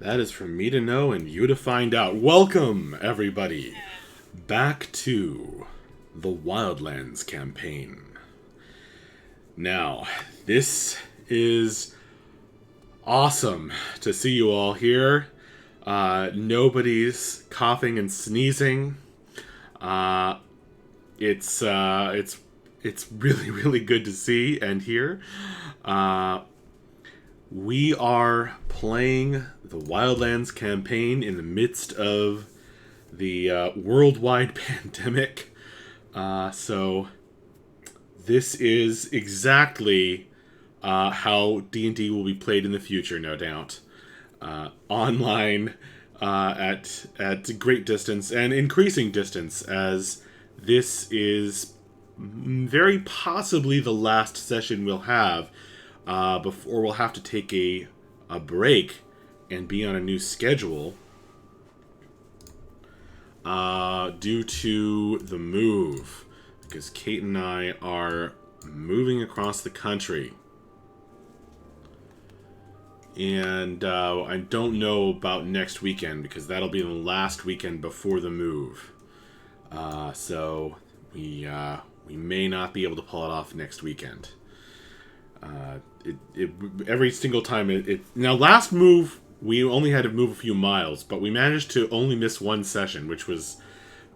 That is for me to know and you to find out. Welcome, everybody, back to the Wildlands campaign. Now, this is awesome to see you all here. Nobody's coughing and sneezing. It's really, really good to see and hear. We are playing the Wildlands campaign in the midst of the worldwide pandemic. So this is exactly how D&D will be played in the future, no doubt. Online, at great distance and increasing distance, as this is very possibly the last session we'll have before we'll have to take a break and be on a new schedule due to the move, because Kate and I are moving across the country. And I don't know about next weekend, because that'll be the last weekend before the move. So we may not be able to pull it off next weekend. Every single time now, last move we only had to move a few miles, but we managed to only miss one session, which was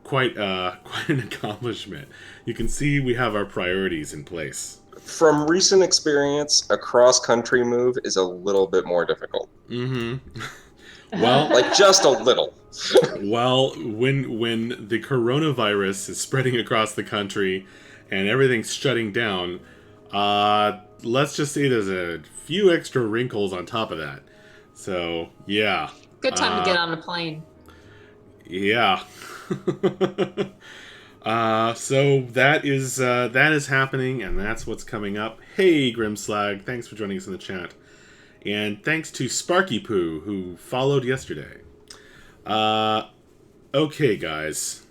quite an accomplishment. You can see we have our priorities in place. From recent experience, a cross-country move is a little bit more difficult. Well, like just a little. Well, when the coronavirus is spreading across the country and everything's shutting down, let's just say there's a few extra wrinkles on top of that. So, yeah. Good time to get on a plane. Yeah. So that is happening, and that's what's coming up. Hey, Grimslag, thanks for joining us in the chat. And thanks to Sparky Poo, who followed yesterday. Okay, guys.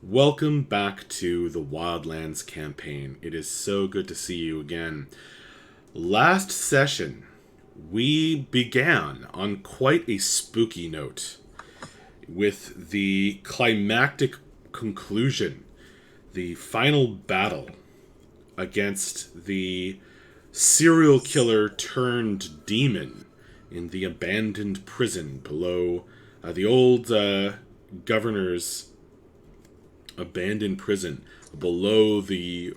Welcome back to the Wildlands campaign. It is so good to see you again. Last session, we began on quite a spooky note with the climactic conclusion, the final battle against the serial killer turned demon in the abandoned prison below the old governor's abandoned prison below the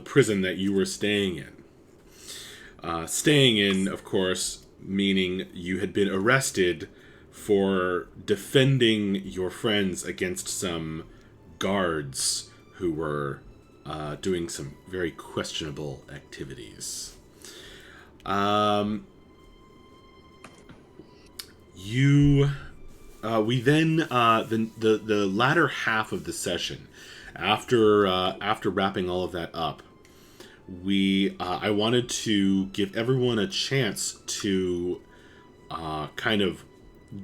prison that you were staying in. Staying in, of course, meaning you had been arrested for defending your friends against some guards who were doing some very questionable activities. We then the latter half of the session, after wrapping all of that up, I wanted to give everyone a chance to kind of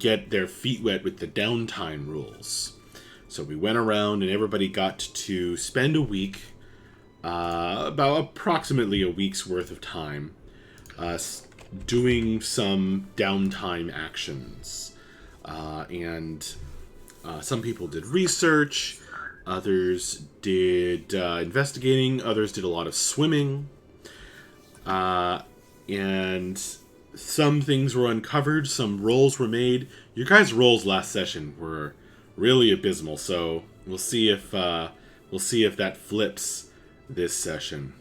get their feet wet with the downtime rules. So we went around and everybody got to spend a week, about approximately a week's worth of time, doing some downtime actions. And some people did research, others did investigating, others did a lot of swimming, and some things were uncovered, some rolls were made. Your guys' rolls last session were really abysmal, so we'll see if that flips this session.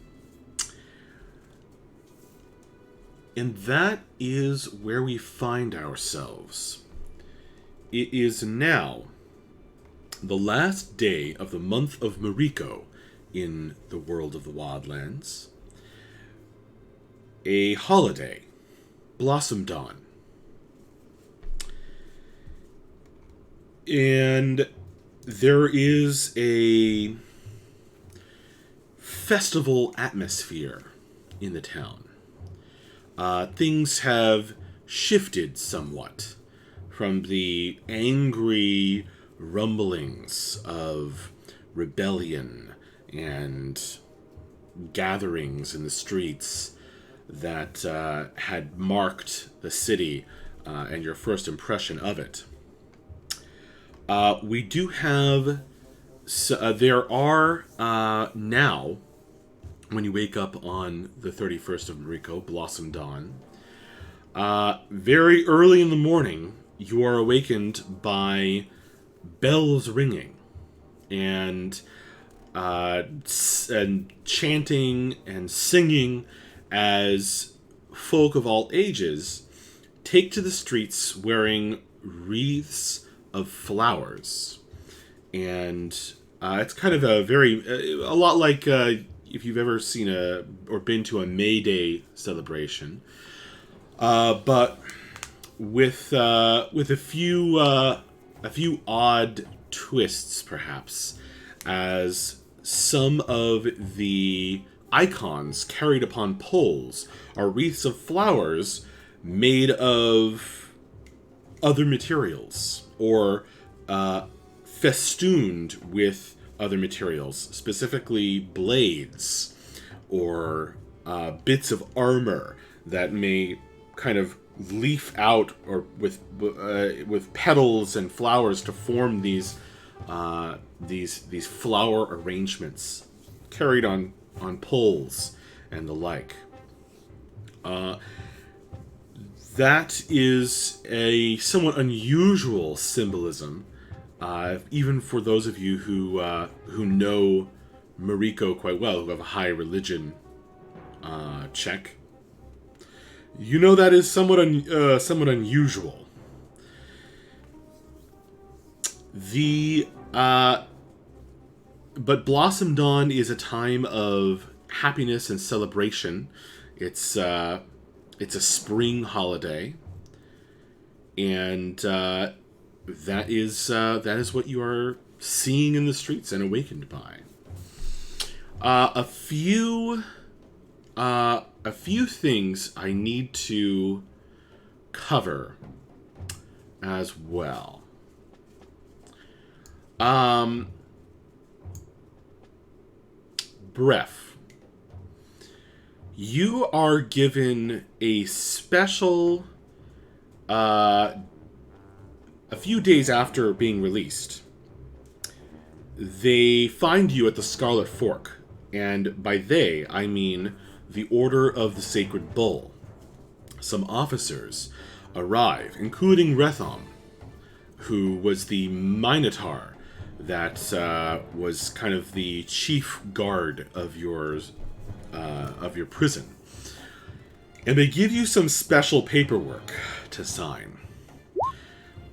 And that is where we find ourselves. It is now the last day of the month of Mariko in the world of the Wildlands. A holiday, Blossom Dawn. And there is a festival atmosphere in the town. Things have shifted somewhat from the angry rumblings of rebellion and gatherings in the streets that had marked the city and your first impression of it. We do have... there are now, when you wake up on the 31st of Mariko, Blossom Dawn, very early in the morning, you are awakened by bells ringing and chanting and singing as folk of all ages take to the streets wearing wreaths of flowers. And it's kind of a lot like if you've ever seen or been to a May Day celebration, but with a few odd twists, perhaps, as some of the icons carried upon poles are wreaths of flowers made of other materials, or festooned with other materials, specifically blades or bits of armor that may kind of leaf out, or with petals and flowers to form these flower arrangements carried on poles and the like. That is a somewhat unusual symbolism, even for those of you who know Mariko quite well, who have a high religion check. You know that is somewhat unusual. But Blossom Dawn is a time of happiness and celebration. It's a spring holiday, and that is what you are seeing in the streets and awakened by. A few things I need to cover as well. Bref, you are given a special, a few days after being released, they find you at the Scarlet Fork, and by they, I mean the Order of the Sacred Bull. Some officers arrive, including Rethom, who was the Minotaur that was kind of the chief guard of your prison. And they give you some special paperwork to sign.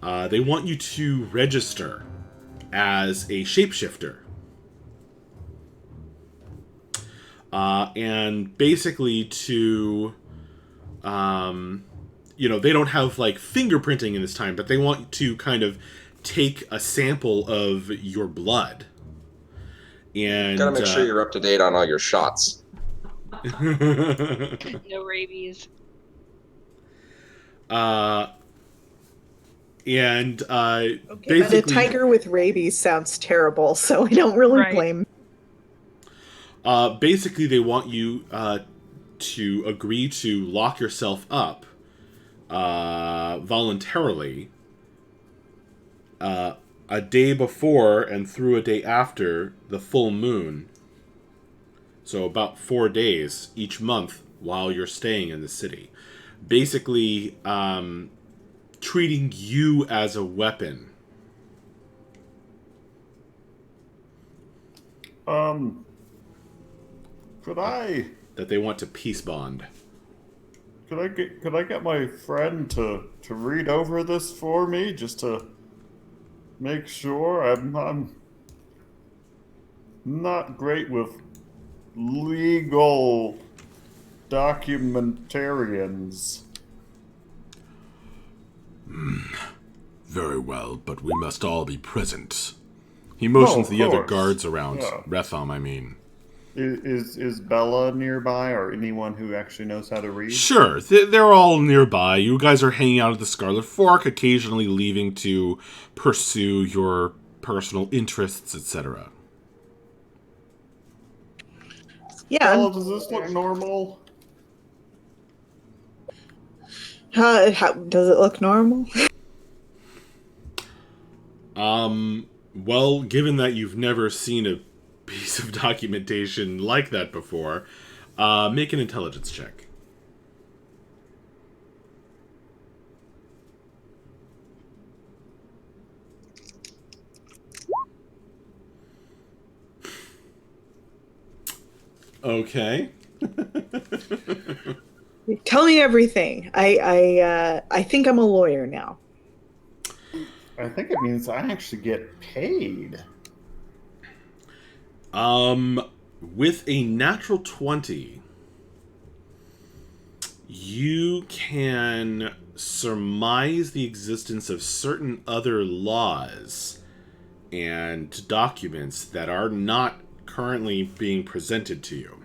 They want you to register as a shapeshifter. And basically to, they don't have like fingerprinting in this time, but they want to kind of take a sample of your blood. And gotta make sure you're up to date on all your shots. No rabies. Okay, basically, but a tiger with rabies sounds terrible, so I don't really blame. Basically, they want you to agree to lock yourself up voluntarily a day before and through a day after the full moon. So about 4 days each month while you're staying in the city. Basically, treating you as a weapon. Could I... That they want to peace bond. Could I get my friend to read over this for me, just to make sure? I'm not great with legal documentarians. Very well, but we must all be present. He motions the other course. guards around. Yeah. Rethom, I mean. Is Bella nearby, or anyone who actually knows how to read? Sure, they're all nearby. You guys are hanging out at the Scarlet Fork, occasionally leaving to pursue your personal interests, etc. Yeah. Bella, does this look normal? How does it look normal? Well, given that you've never seen a piece of documentation like that before, make an intelligence check. Okay. Tell me everything. I think I'm a lawyer now. I think it means I actually get paid. With a natural 20, you can surmise the existence of certain other laws and documents that are not currently being presented to you.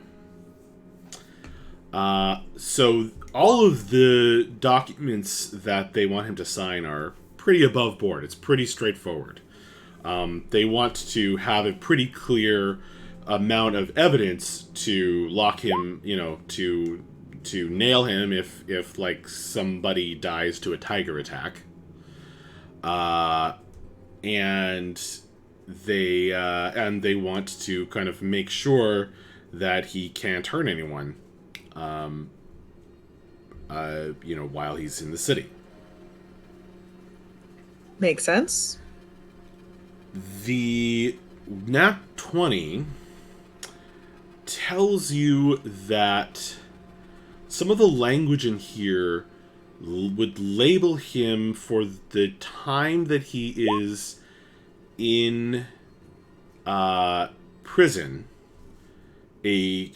So all of the documents that they want him to sign are pretty above board. It's pretty straightforward. They want to have a pretty clear amount of evidence to lock him, to nail him if like somebody dies to a tiger attack. And they want to kind of make sure that he can't hurt anyone, while he's in the city. Makes sense. The Nat 20 tells you that some of the language in here would label him for the time that he is in prison a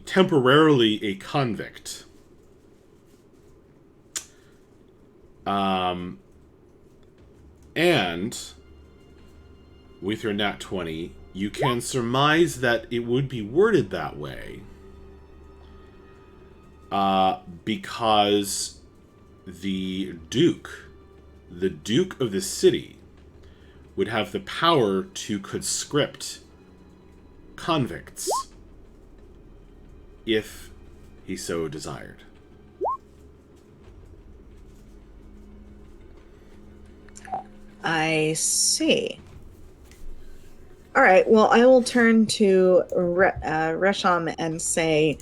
temporarily a convict. And with your nat 20, you can surmise that it would be worded that way because the Duke of the city, would have the power to conscript convicts if he so desired. I see. All right. Well, I will turn to Resham and say,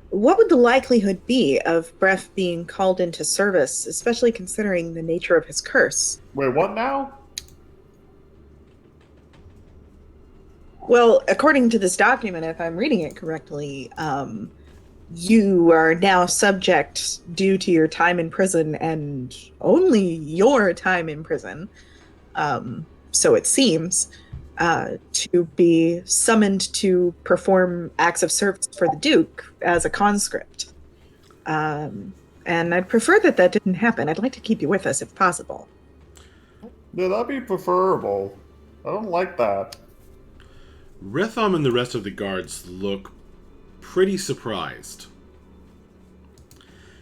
what would the likelihood be of Bref being called into service, especially considering the nature of his curse? Wait, what now? Well, according to this document, if I'm reading it correctly, you are now subject, due to your time in prison and only your time in prison, so it seems, to be summoned to perform acts of service for the Duke as a conscript. And I'd prefer that didn't happen. I'd like to keep you with us if possible. Yeah, that'd be preferable. I don't like that. Retham and the rest of the guards look pretty surprised.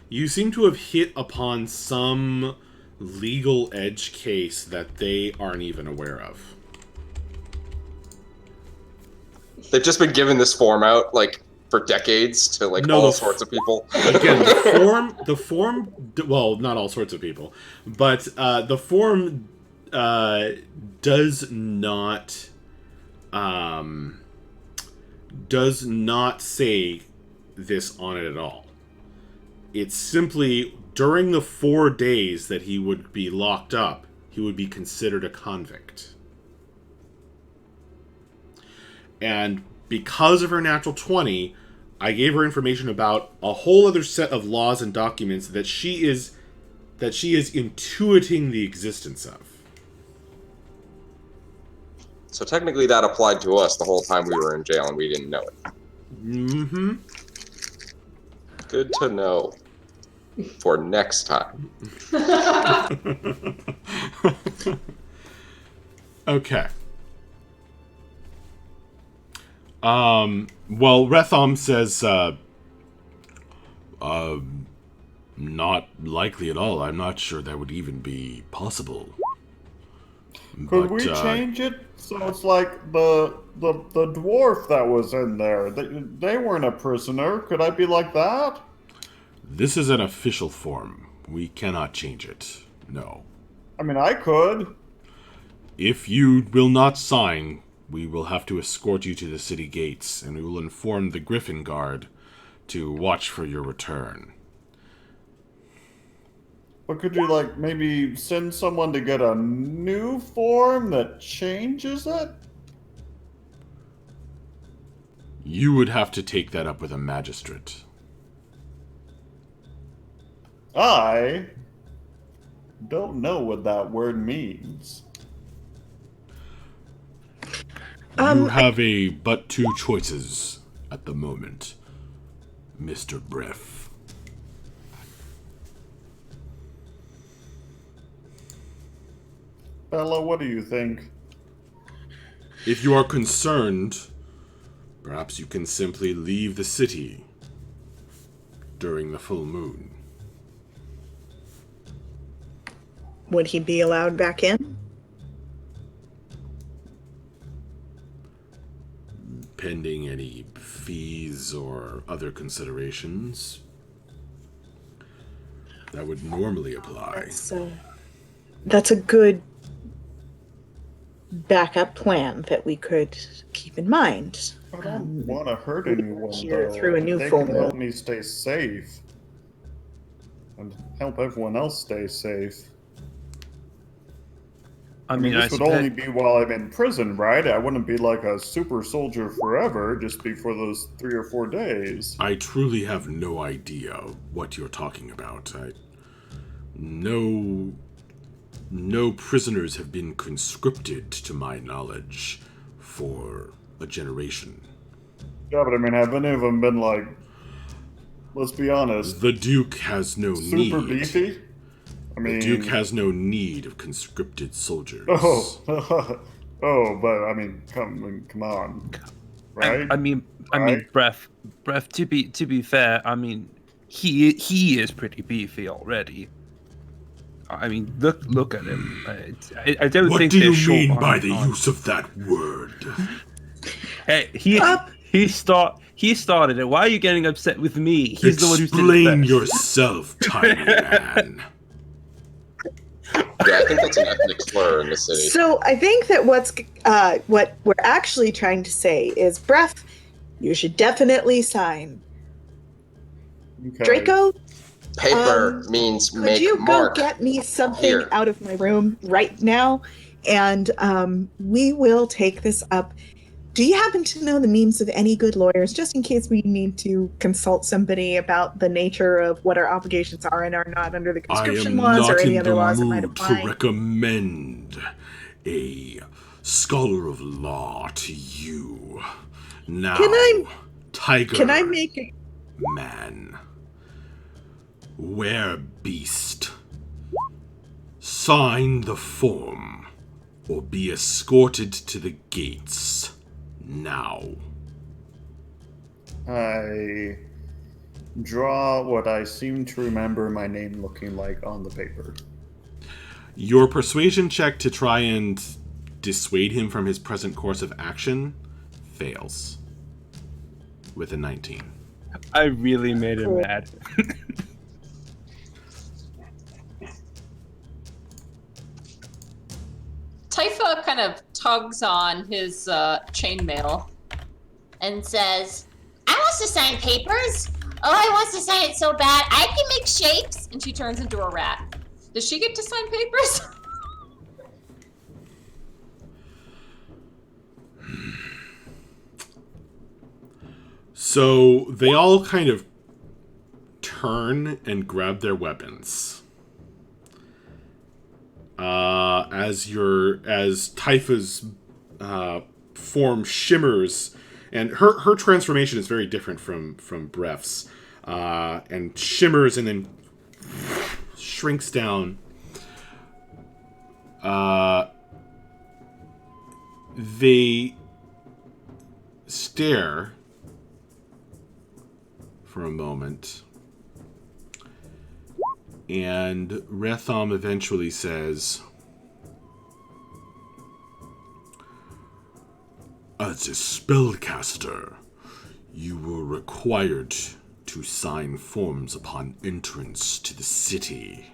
You seem to have hit upon some legal edge case that they aren't even aware of. They've just been given this form out, like, for decades to, like, all sorts of people. Again, the form, well, not all sorts of people, but the form does not say this on it at all. It's simply, during the 4 days that he would be locked up, he would be considered a convict. And because of her natural 20, I gave her information about a whole other set of laws and documents that she is intuiting the existence of. So technically that applied to us the whole time we were in jail and we didn't know it. Mm-hmm. Good to know. For next time. Okay. Well, Retham says, not likely at all. I'm not sure that would even be possible. Could we change it so it's like the dwarf that was in there? They weren't a prisoner. Could I be like that? This is an official form. We cannot change it. No. I mean, I could. If you will not sign, we will have to escort you to the city gates, and we will inform the Griffin Guard to watch for your return. But could you, like, maybe send someone to get a new form that changes it? You would have to take that up with a magistrate. I don't know what that word means. You have but two choices at the moment, Mr. Breff. Bella, what do you think? If you are concerned, perhaps you can simply leave the city during the full moon. Would he be allowed back in? Pending any fees or other considerations that would normally apply. That's a good backup plan that we could keep in mind. I don't want to hurt anyone, Here though. through a new they full can help moon. me stay safe. And help everyone else stay safe. I mean, this would only be while I'm in prison, right? I wouldn't be like a super soldier forever, just be for those 3 or 4 days. I truly have no idea what you're talking about. No prisoners have been conscripted, to my knowledge, for a generation. Yeah, but I mean, have any of them been like, let's be honest, The Duke has no need. super beefy? I mean, The Duke has no need of conscripted soldiers. Oh, but I mean, come on, right? I mean, Right? Breath. To be fair, I mean, he is pretty beefy already. I mean, look at him. I don't What think do they're you short mean on- by the on- use of that word? Hey, he started it. Why are you getting upset with me? He's the one who said it Explain first. yourself, tiny man. Yeah, I think that's an ethnic slur in the city. So I think that what we're actually trying to say is, Breath, you should definitely sign. Okay. Draco, Paper means could make you mark. go get me something Here. out of my room right now? And we will take this up. Do you happen to know the names of any good lawyers, just in case we need to consult somebody about the nature of what our obligations are and are not under the I conscription am laws or not any in other the laws that might mood to apply? recommend a scholar of law to you. Now, Tiger Can I make a Man, Beast, sign the form or be escorted to the gates now. I draw what I seem to remember my name looking like on the paper. Your persuasion check to try and dissuade him from his present course of action fails with a 19. I really made him mad. Typha kind of tugs on his chainmail And says, I want to sign papers. Oh, I want to sign it so bad. I can make shapes. and she turns into a rat. Does she get to sign papers? So they all kind of turn and grab their weapons. As Typha's form shimmers, and her transformation is very different from Breff's, and shimmers and then shrinks down. They stare for a moment, and Retham eventually says, as a spellcaster, you were required to sign forms upon entrance to the city.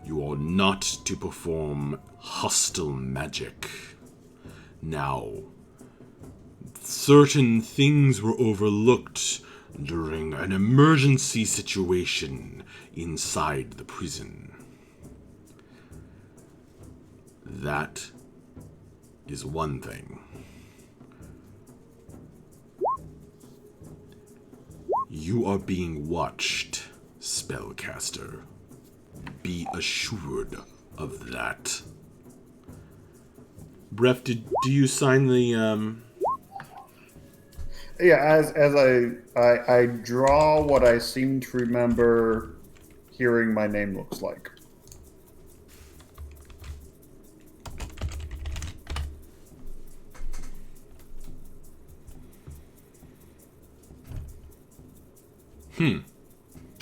You are not to perform hostile magic. Now, certain things were overlooked during an emergency situation inside the prison. That is one thing. You are being watched, spellcaster. Be assured of that. Bref, do you sign the Yeah, as I draw what I seem to remember hearing my name looks like.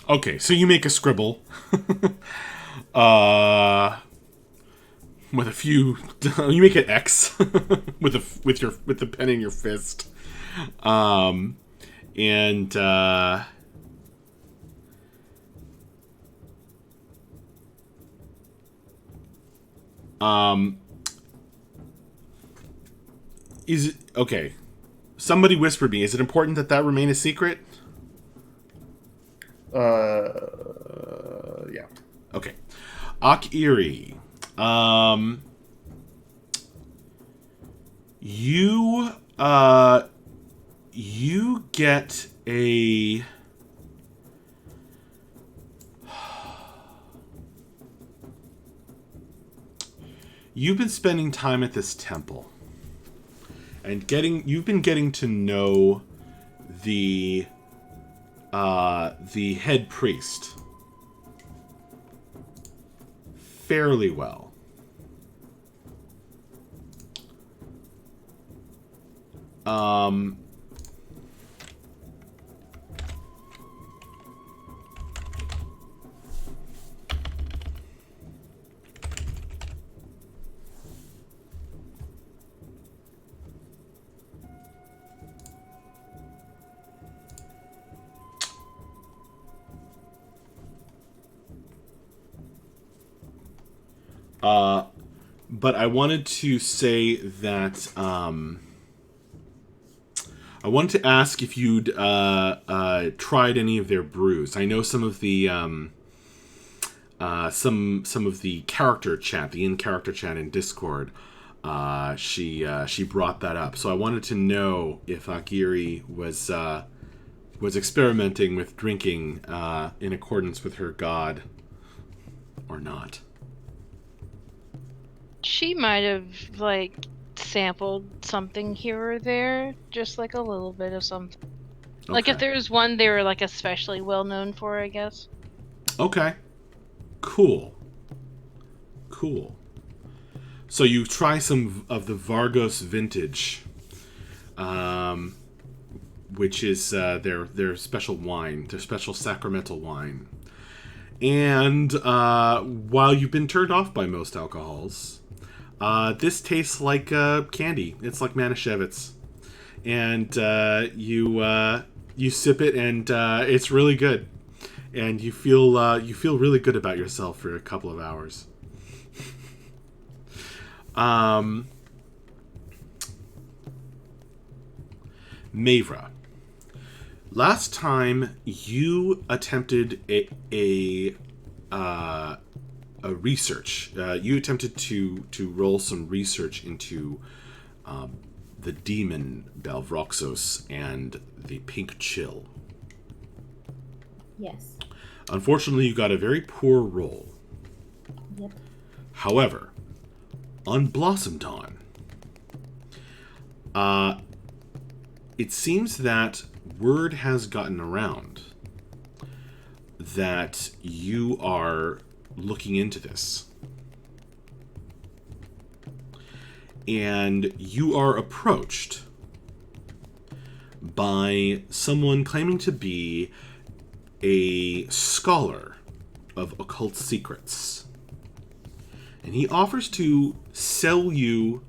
Okay, so you make a scribble. With a few, you make an X with the pen in your fist. And is it okay? Somebody whispered me. Is it important that remain a secret? Yeah. Okay. Akiri. You get a you've been spending time at this temple and you've been getting to know the head priest fairly well. But I wanted to say that I wanted to ask if you'd tried any of their brews. I know some of the some of the character chat, the in-character chat in Discord. She brought that up, so I wanted to know if Akiri was experimenting with drinking in accordance with her god or not. She might have, like, sampled something here or there, just like a little bit of something. Okay. Like, if there was one they were, like, especially well known for, I guess. Okay. Cool. So you try some of the Vargos vintage, which is their special wine, their special sacramental wine. And while you've been turned off by most alcohols, this tastes like candy. It's like Manischewitz. And you sip it, and it's really good. And you feel really good about yourself for a couple of hours. Mavra. Last time you attempted a research. You attempted to roll some research into the demon Balvroxos and the pink chill. Yes. Unfortunately, you got a very poor roll. Yep. However, on Blossom Dawn, it seems that word has gotten around that you are looking into this. And you are approached by someone claiming to be a scholar of occult secrets. And he offers to sell you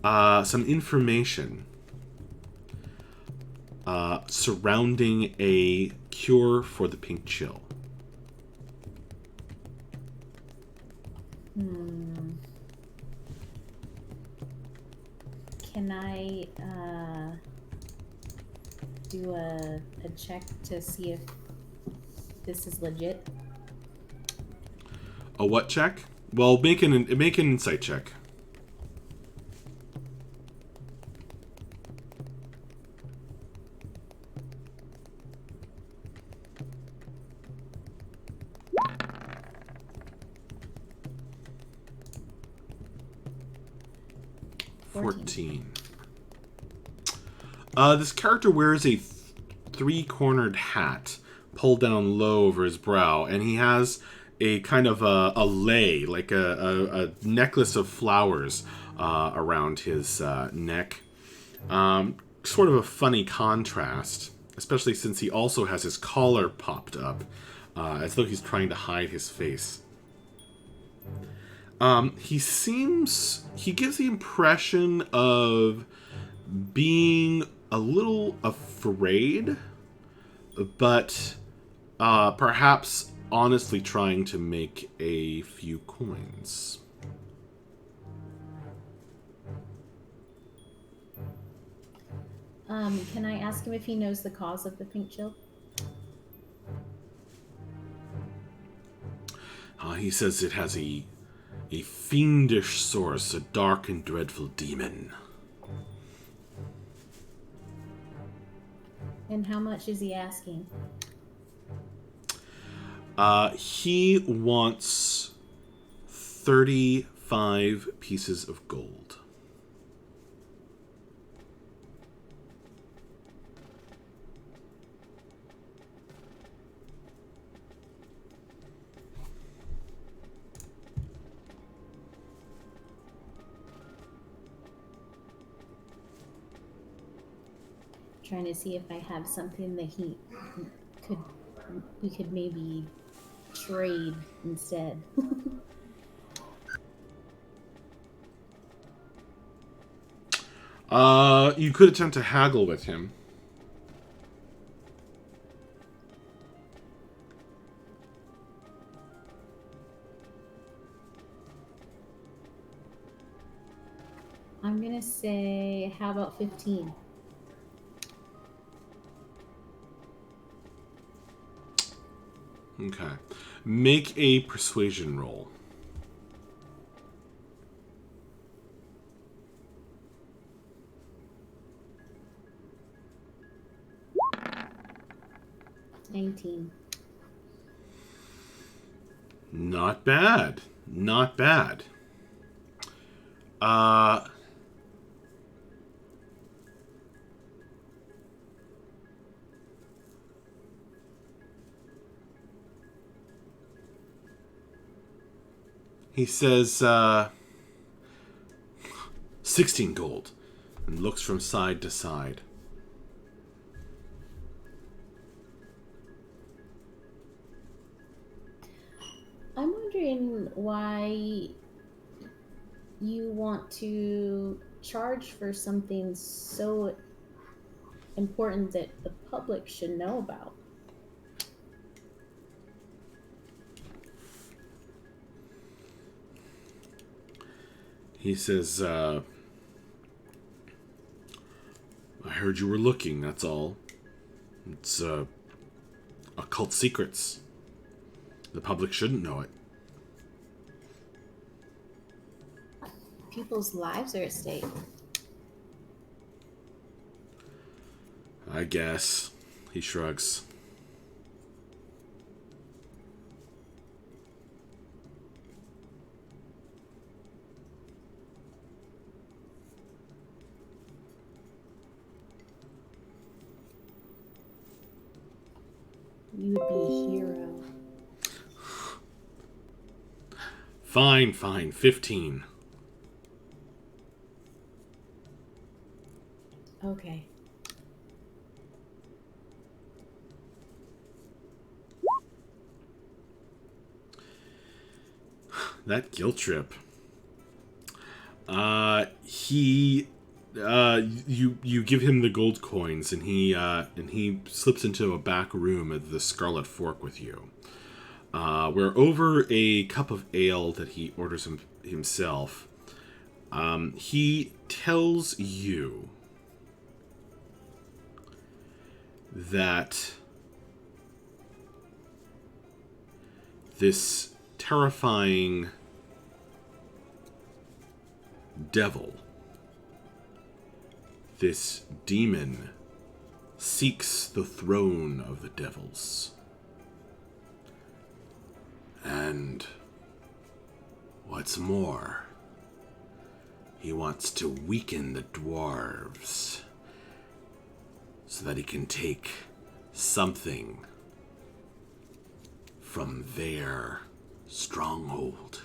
some information surrounding a cure for the pink chill. Can I do a check to see if this is legit? A what check? Well, make an insight check. $14. This character wears a three-cornered hat pulled down low over his brow, and he has a kind of a lei, like a necklace of flowers around his neck. Sort of a funny contrast, especially since he also has his collar popped up, as though he's trying to hide his face. He gives the impression of being a little afraid, but perhaps honestly trying to make a few coins. Can I ask him if he knows the cause of the pink chill? He says it has a fiendish source, a dark and dreadful demon. And how much is he asking? He wants 35 pieces of gold. Trying to see if I have something that we could maybe trade instead. You could attempt to haggle with him. I'm gonna say, how about 15? Okay. Make a persuasion roll. $19. Not bad. Not bad. He says, 16 gold, and looks from side to side. I'm wondering why you want to charge for something so important that the public should know about. He says, I heard you were looking, that's all. It's, occult secrets. The public shouldn't know it. People's lives are at stake. I guess. He shrugs. You would be a hero. Fine, 15. Okay. That guilt trip. He you give him the gold coins, and he slips into a back room at the Scarlet Fork with you. Where over a cup of ale that he orders himself, he tells you that this terrifying devil, this demon, seeks the throne of the devils. And what's more, he wants to weaken the dwarves so that he can take something from their stronghold,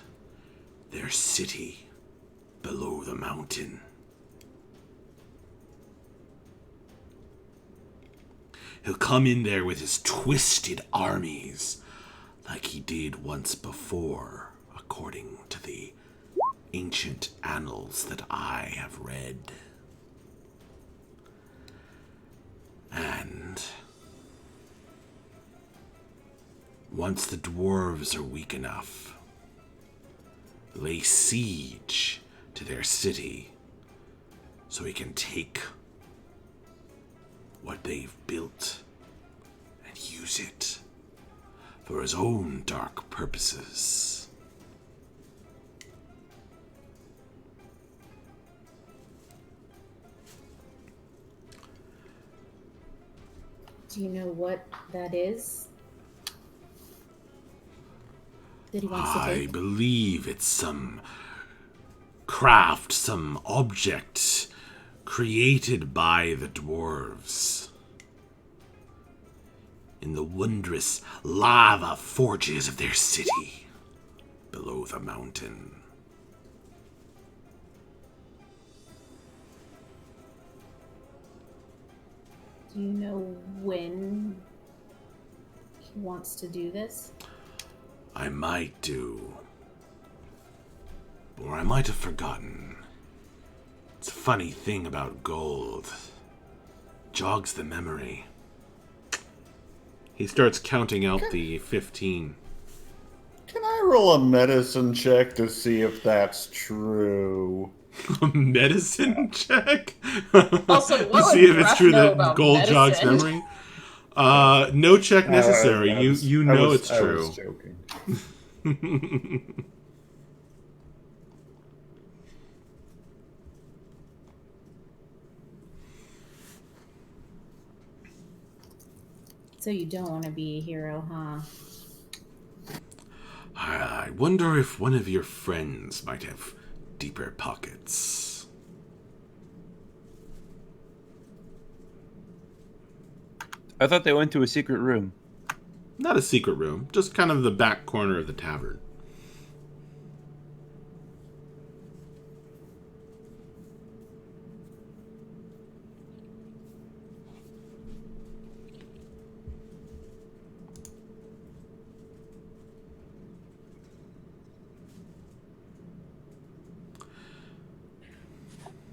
their city below the mountain. He'll come in there with his twisted armies, like he did once before, according to the ancient annals that I have read. And once the dwarves are weak enough, lay siege to their city so he can take what they've built and use it for his own dark purposes. Do you know what that is? That he wants to I take? believe it's some craft, some object created by the dwarves in the wondrous lava forges of their city below the mountain. Do you know when he wants to do this? I might do. Or I might have forgotten. It's a funny thing about gold. Jogs the memory. He starts counting out the 15. Can I roll a medicine check to see if that's true? A medicine check? Also, to what see would if it's Gruff true know that about gold jogs medicine? memory. No check necessary. You know it's I true. was joking. So you don't want to be a hero, huh? I wonder if one of your friends might have deeper pockets. I thought they went to a secret room. Not a secret room, just kind of the back corner of the tavern.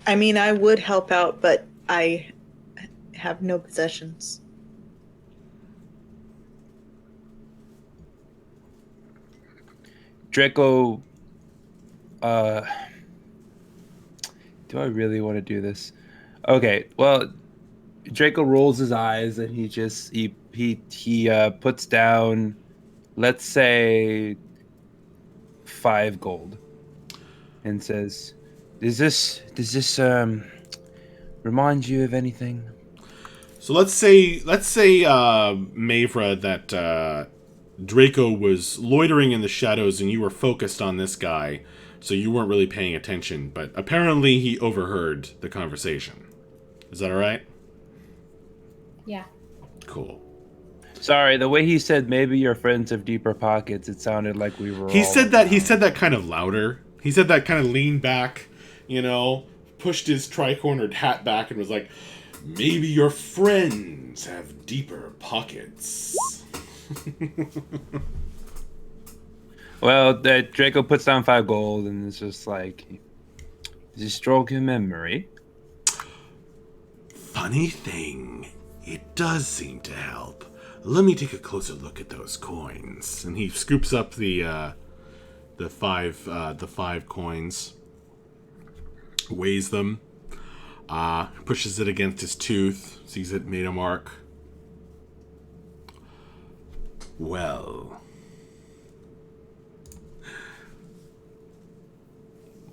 I mean, I would help out, but I have no possessions. Draco, do I really want to do this? Okay, well, Draco rolls his eyes and he puts down, let's say, 5 gold, and says, does this remind you of anything? So let's say Mavra, that Draco was loitering in the shadows and you were focused on this guy, so you weren't really paying attention, but apparently he overheard the conversation. Is that all right? Yeah. Cool. Sorry, the way he said maybe your friends have deeper pockets, it sounded like we were He all said that kind of louder. He said that kind of leaned back, pushed his tri-cornered hat back and was like, maybe your friends have deeper pockets. Well, that Draco puts down 5 gold and it's just like, is he stroking memory? Funny thing, it does seem to help. Let me take a closer look at those coins. And he scoops up the five coins, weighs them, pushes it against his tooth, sees it made a mark. Well,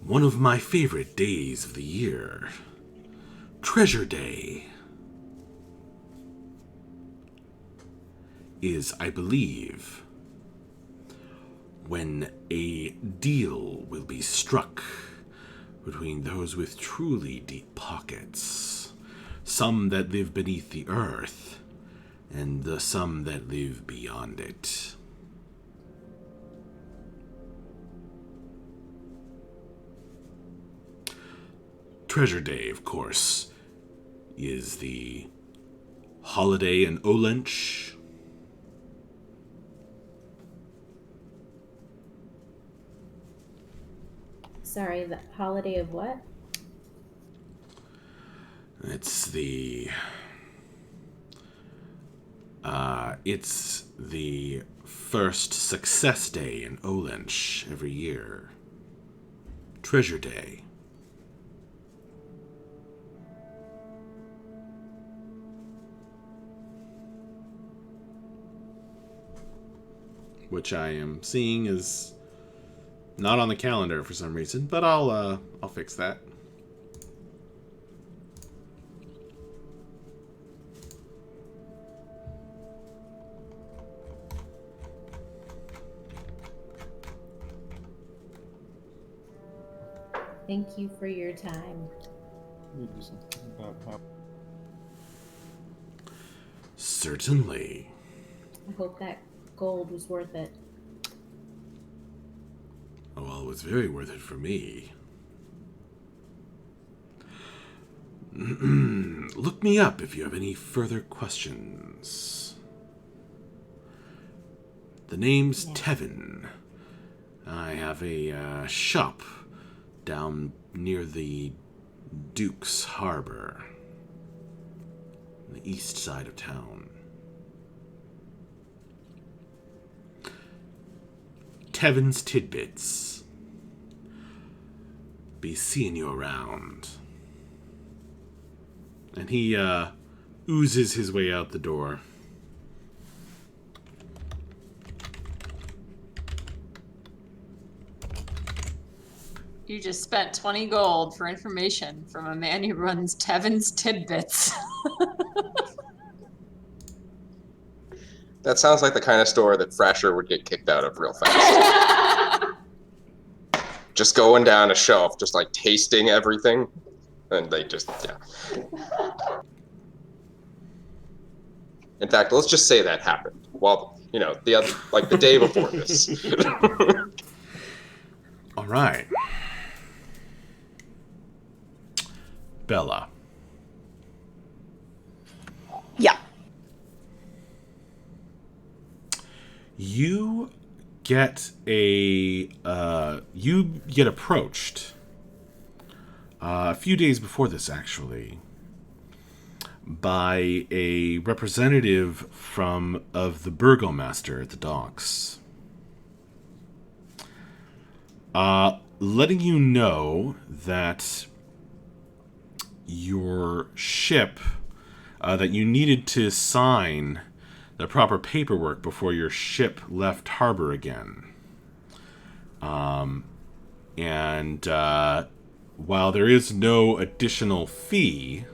one of my favorite days of the year, Treasure Day, is, I believe, when a deal will be struck between those with truly deep pockets, some that live beneath the earth, and the some that live beyond it. Treasure Day, of course, is the holiday in Olench. Sorry, the holiday of what? It's the first success day in Olench every year. Treasure Day. Which I am seeing is not on the calendar for some reason, but I'll fix that. Thank you for your time. Certainly. I hope that gold was worth it. Well, it was very worth it for me. Look me up if you have any further questions. The name's Tevin. I have a shop down near the Duke's Harbor, on the east side of town. Tevin's Tidbits. Be seeing you around. And he oozes his way out the door. You just spent 20 gold for information from a man who runs Tevin's Tidbits. That sounds like the kind of store that Frasher would get kicked out of real fast. Just going down a shelf, just like tasting everything, and they just, yeah. In fact, let's just say that happened. Well, you know, the other, like the day before this. All right. Bella. Yeah. You get approached a few days before this, actually, by a representative of the burgomaster at the docks, letting you know that your ship, that you needed to sign the proper paperwork before your ship left harbor again. And while there is no additional fee,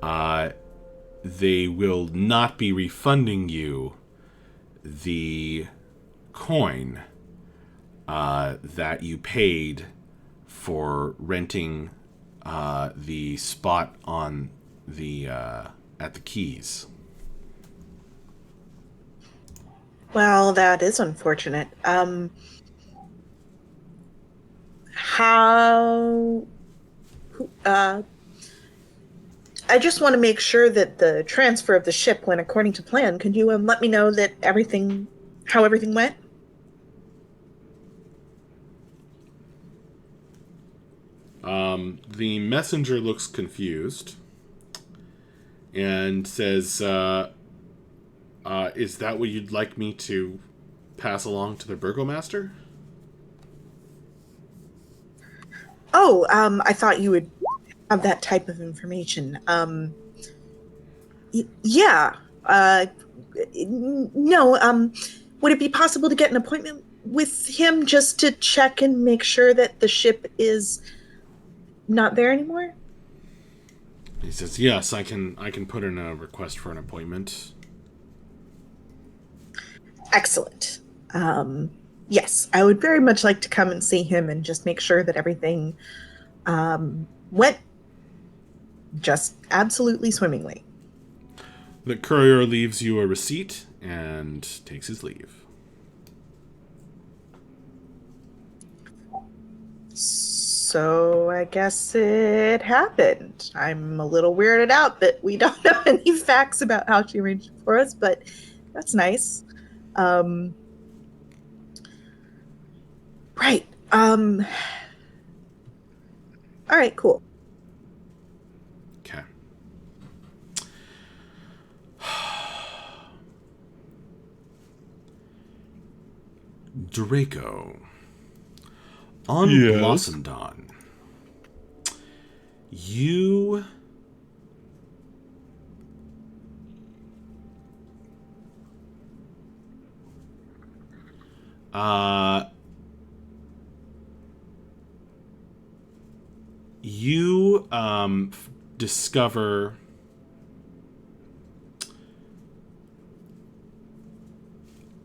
they will not be refunding you the coin that you paid for renting the spot on the at the quays. Well, that is unfortunate. How? I just want to make sure that the transfer of the ship went according to plan. Could you let me know that how everything went? The messenger looks confused and says, "Is that what you'd like me to pass along to the burgomaster?" Oh, I thought you would have that type of information. Yeah. No. Would it be possible to get an appointment with him just to check and make sure that the ship is not there anymore? He says, "Yes, I can put in a request for an appointment." Excellent. Yes, I would very much like to come and see him and just make sure that everything went just absolutely swimmingly. The courier leaves you a receipt and takes his leave. So I guess it happened. I'm a little weirded out that we don't know any facts about how she arranged it for us, but that's nice. Right. All right, cool. Okay. Draco. On Yes. Blossom Dawn, you discover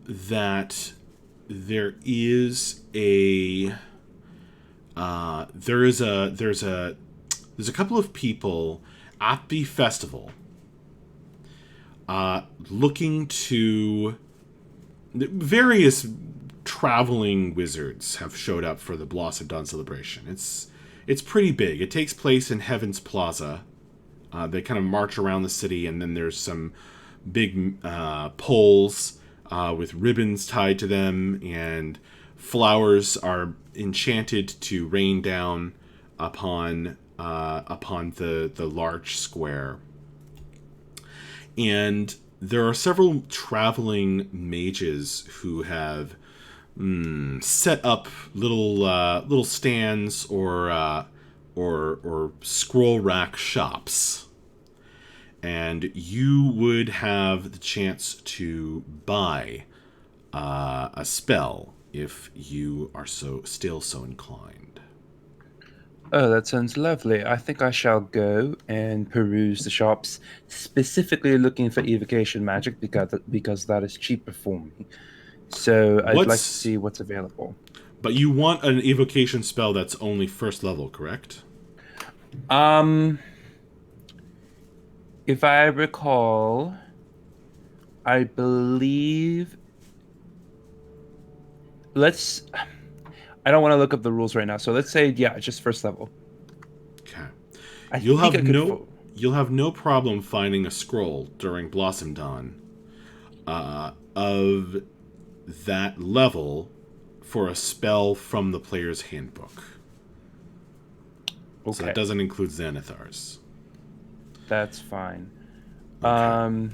that there's a couple of people at the festival looking to various traveling wizards have showed up for the Blossom Dawn celebration. It's pretty big. It takes place in Heaven's Plaza. They kind of march around the city, and then there's some big poles with ribbons tied to them, and flowers are enchanted to rain down upon the large square. And there are several traveling mages who have set up little stands or scroll rack shops, and you would have the chance to buy a spell if you are still so inclined. Oh, that sounds lovely. I think I shall go and peruse the shops, specifically looking for evocation magic because that is cheaper for me. So I'd like to see what's available. But you want an evocation spell that's only first level, correct? If I recall, I believe. I don't want to look up the rules right now, so let's say just first level. Okay. You'll have no problem finding a scroll during Blossom Dawn of that level for a spell from the player's handbook. Okay. So that doesn't include Xanathars. That's fine. Okay.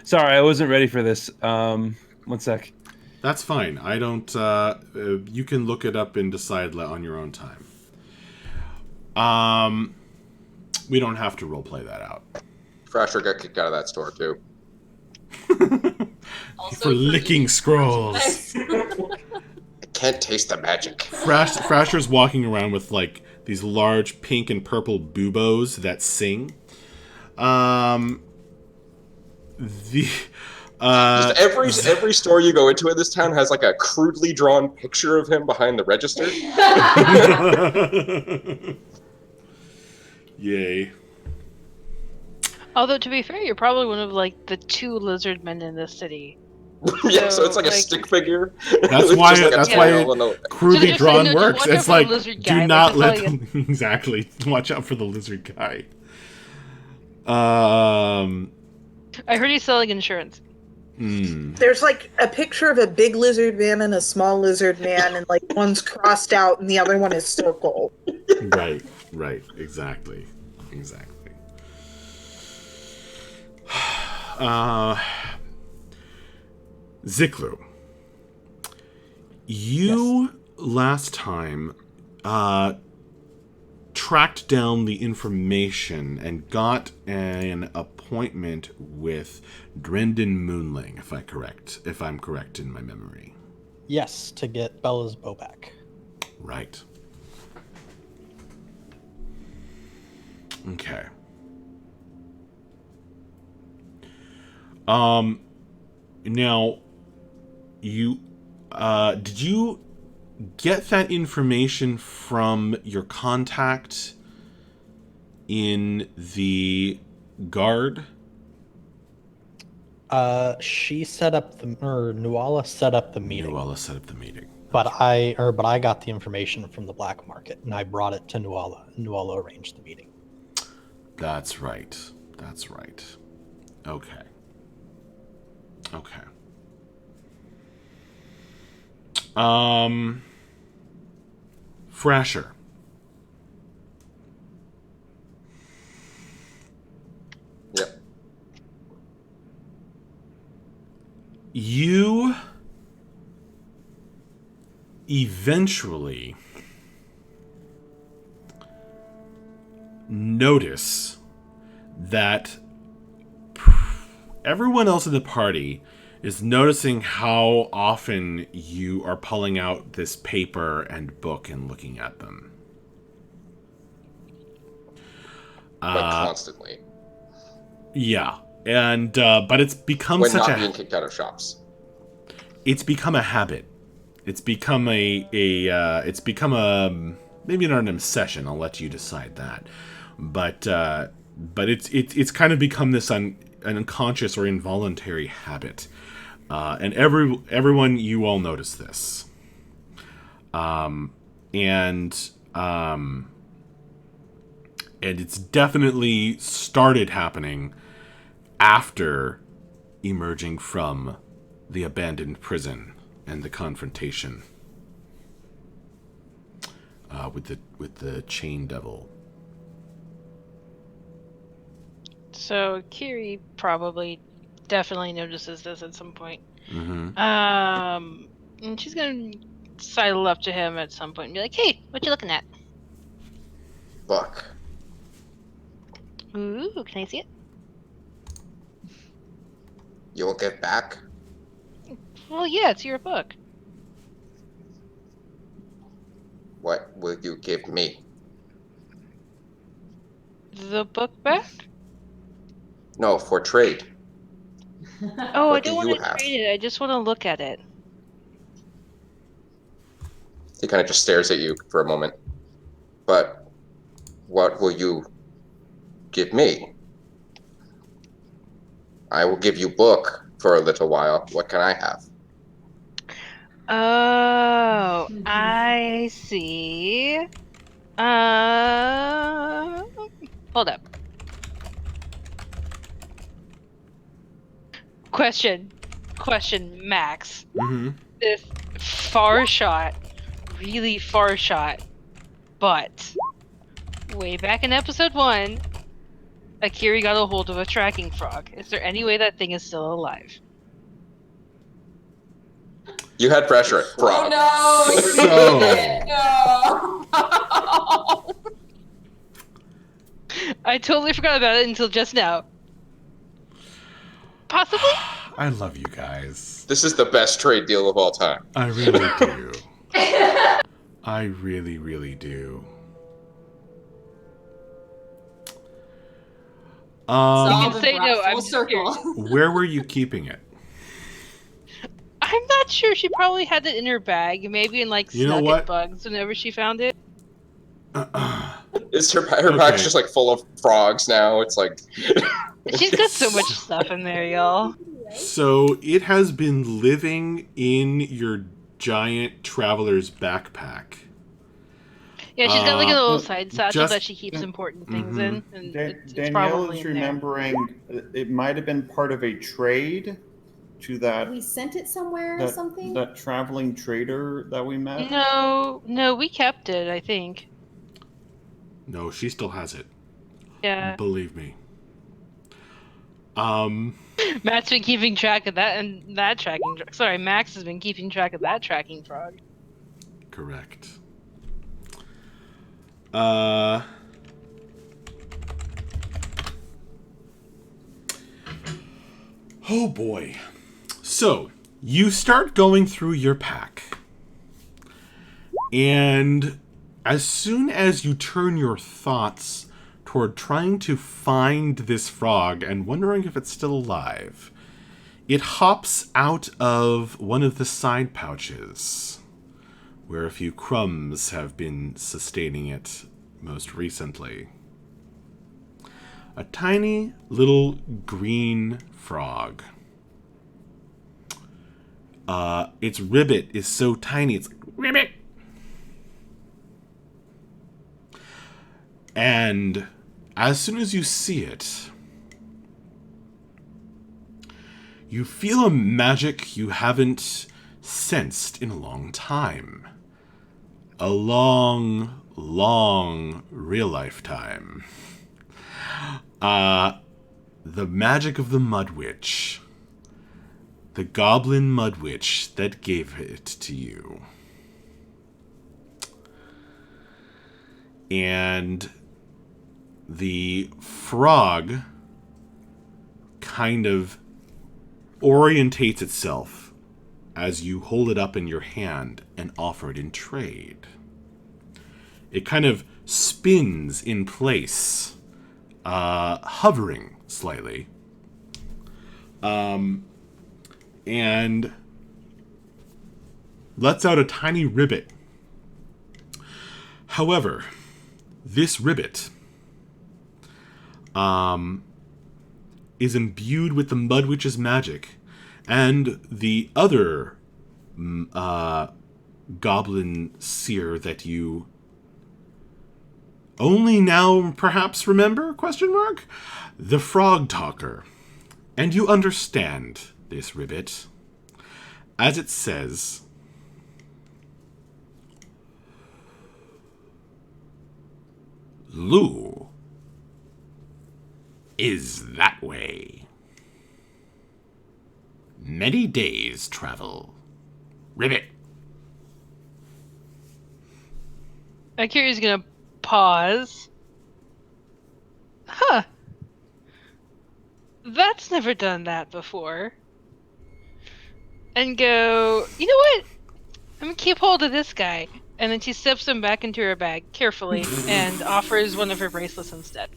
Sorry, I wasn't ready for this. One sec. That's fine. I don't. You can look it up and decide on your own time. We don't have to roleplay that out. Thrasher got kicked out of that store too. For licking scrolls. I can't taste the magic. Thrasher's walking around with like these large pink and purple buboes that sing. Just every store you go into in this town has like a crudely drawn picture of him behind the register. Yay. Although to be fair, you're probably one of like the 2 lizard men in this city. Yeah, so it's like a stick figure. That's why like crudely drawn works. It's like guy, do not let them exactly watch out for the lizard guy. I heard he's selling insurance. There's like a picture of a big lizard man and a small lizard man, and like one's crossed out and the other one is circled. Right. Right. Exactly. Ziklu, you last time tracked down the information and got an appointment with Drendon Moonling, if I'm correct in my memory. Yes, to get Bella's bow back. Right. Okay. Now, you did you get that information from your contact in the guard? She set up Nuala set up the meeting. Nuala set up the meeting. But I got the information from the black market and I brought it to Nuala. Nuala arranged the meeting. That's right. Okay. Frasher. Yep. You eventually notice that everyone else in the party is noticing how often you are pulling out this paper and book and looking at them. Like constantly. Yeah, and but it's become When such not being kicked out of shops. It's become a habit. It's become it's become a maybe not an obsession. I'll let you decide that, but it's kind of become this an unconscious or involuntary habit, and everyone you all notice this, and it's definitely started happening after emerging from the abandoned prison and the confrontation with the chain devil. So Kiri probably definitely notices this at some point. Mm-hmm. And she's gonna sidle up to him at some point and be like, "Hey, what you looking at?" Book. Ooh, can I see it? You will get back? Well, yeah, it's your book. What will you give me? The book back? No, for trade. Oh, What I don't do you want to have? trade it. I just want to look at it. He kind of just stares at you for a moment. But what will you give me? I will give you book for a little while. What can I have? Oh, I see. Hold up. Question, Max. Mm-hmm. This far shot, really far shot, but way back in episode 1, Akiri got a hold of a tracking frog. Is there any way that thing is still alive? You had pressure, frog. Oh no! No! I totally forgot about it until just now. Possibly? I love you guys. This is the best trade deal of all time. I really do. I really, really do. You All can been say brought no, full I'm just circle. Where were you keeping it? I'm not sure. She probably had it in her bag, maybe in like You know Snucket what? Bugs whenever she found it. Is her bag's just like full of frogs now? It's like She's got so much stuff in there, y'all. So it has been living in your giant traveler's backpack. Yeah, she's got like a little well, side satchel just- that she keeps important things in, and it's Danielle probably is in there. remembering it might have been part of a trade to that We sent it somewhere or something? that traveling trader that we met. No, we kept it, I think. No, she still has it. Yeah. Believe me. Matt's been keeping track of that and that tracking. Sorry, Max has been keeping track of that tracking frog. Correct. Oh boy. So, you start going through your pack. And as soon as you turn your thoughts toward trying to find this frog and wondering if it's still alive, it hops out of one of the side pouches, where a few crumbs have been sustaining it most recently. A tiny little green frog. Its ribbit is so tiny, it's like, ribbit! And as soon as you see it, you feel a magic you haven't sensed in a long time. A long, long real lifetime. The magic of the Mud Witch. The goblin Mud Witch that gave it to you. And the frog kind of orientates itself as you hold it up in your hand and offer it in trade. It kind of spins in place, hovering slightly, and lets out a tiny ribbit. However, this ribbit is imbued with the Mud Witch's magic, and the other goblin seer that you only now perhaps remember, ? The Frog Talker. And you understand this ribbit, as it says, Lou is that way. Many days travel. Ribbit. Akira's gonna pause. Huh. That's never done that before. And go, you know what? I'm gonna keep hold of this guy. And then she steps him back into her bag carefully and offers one of her bracelets instead.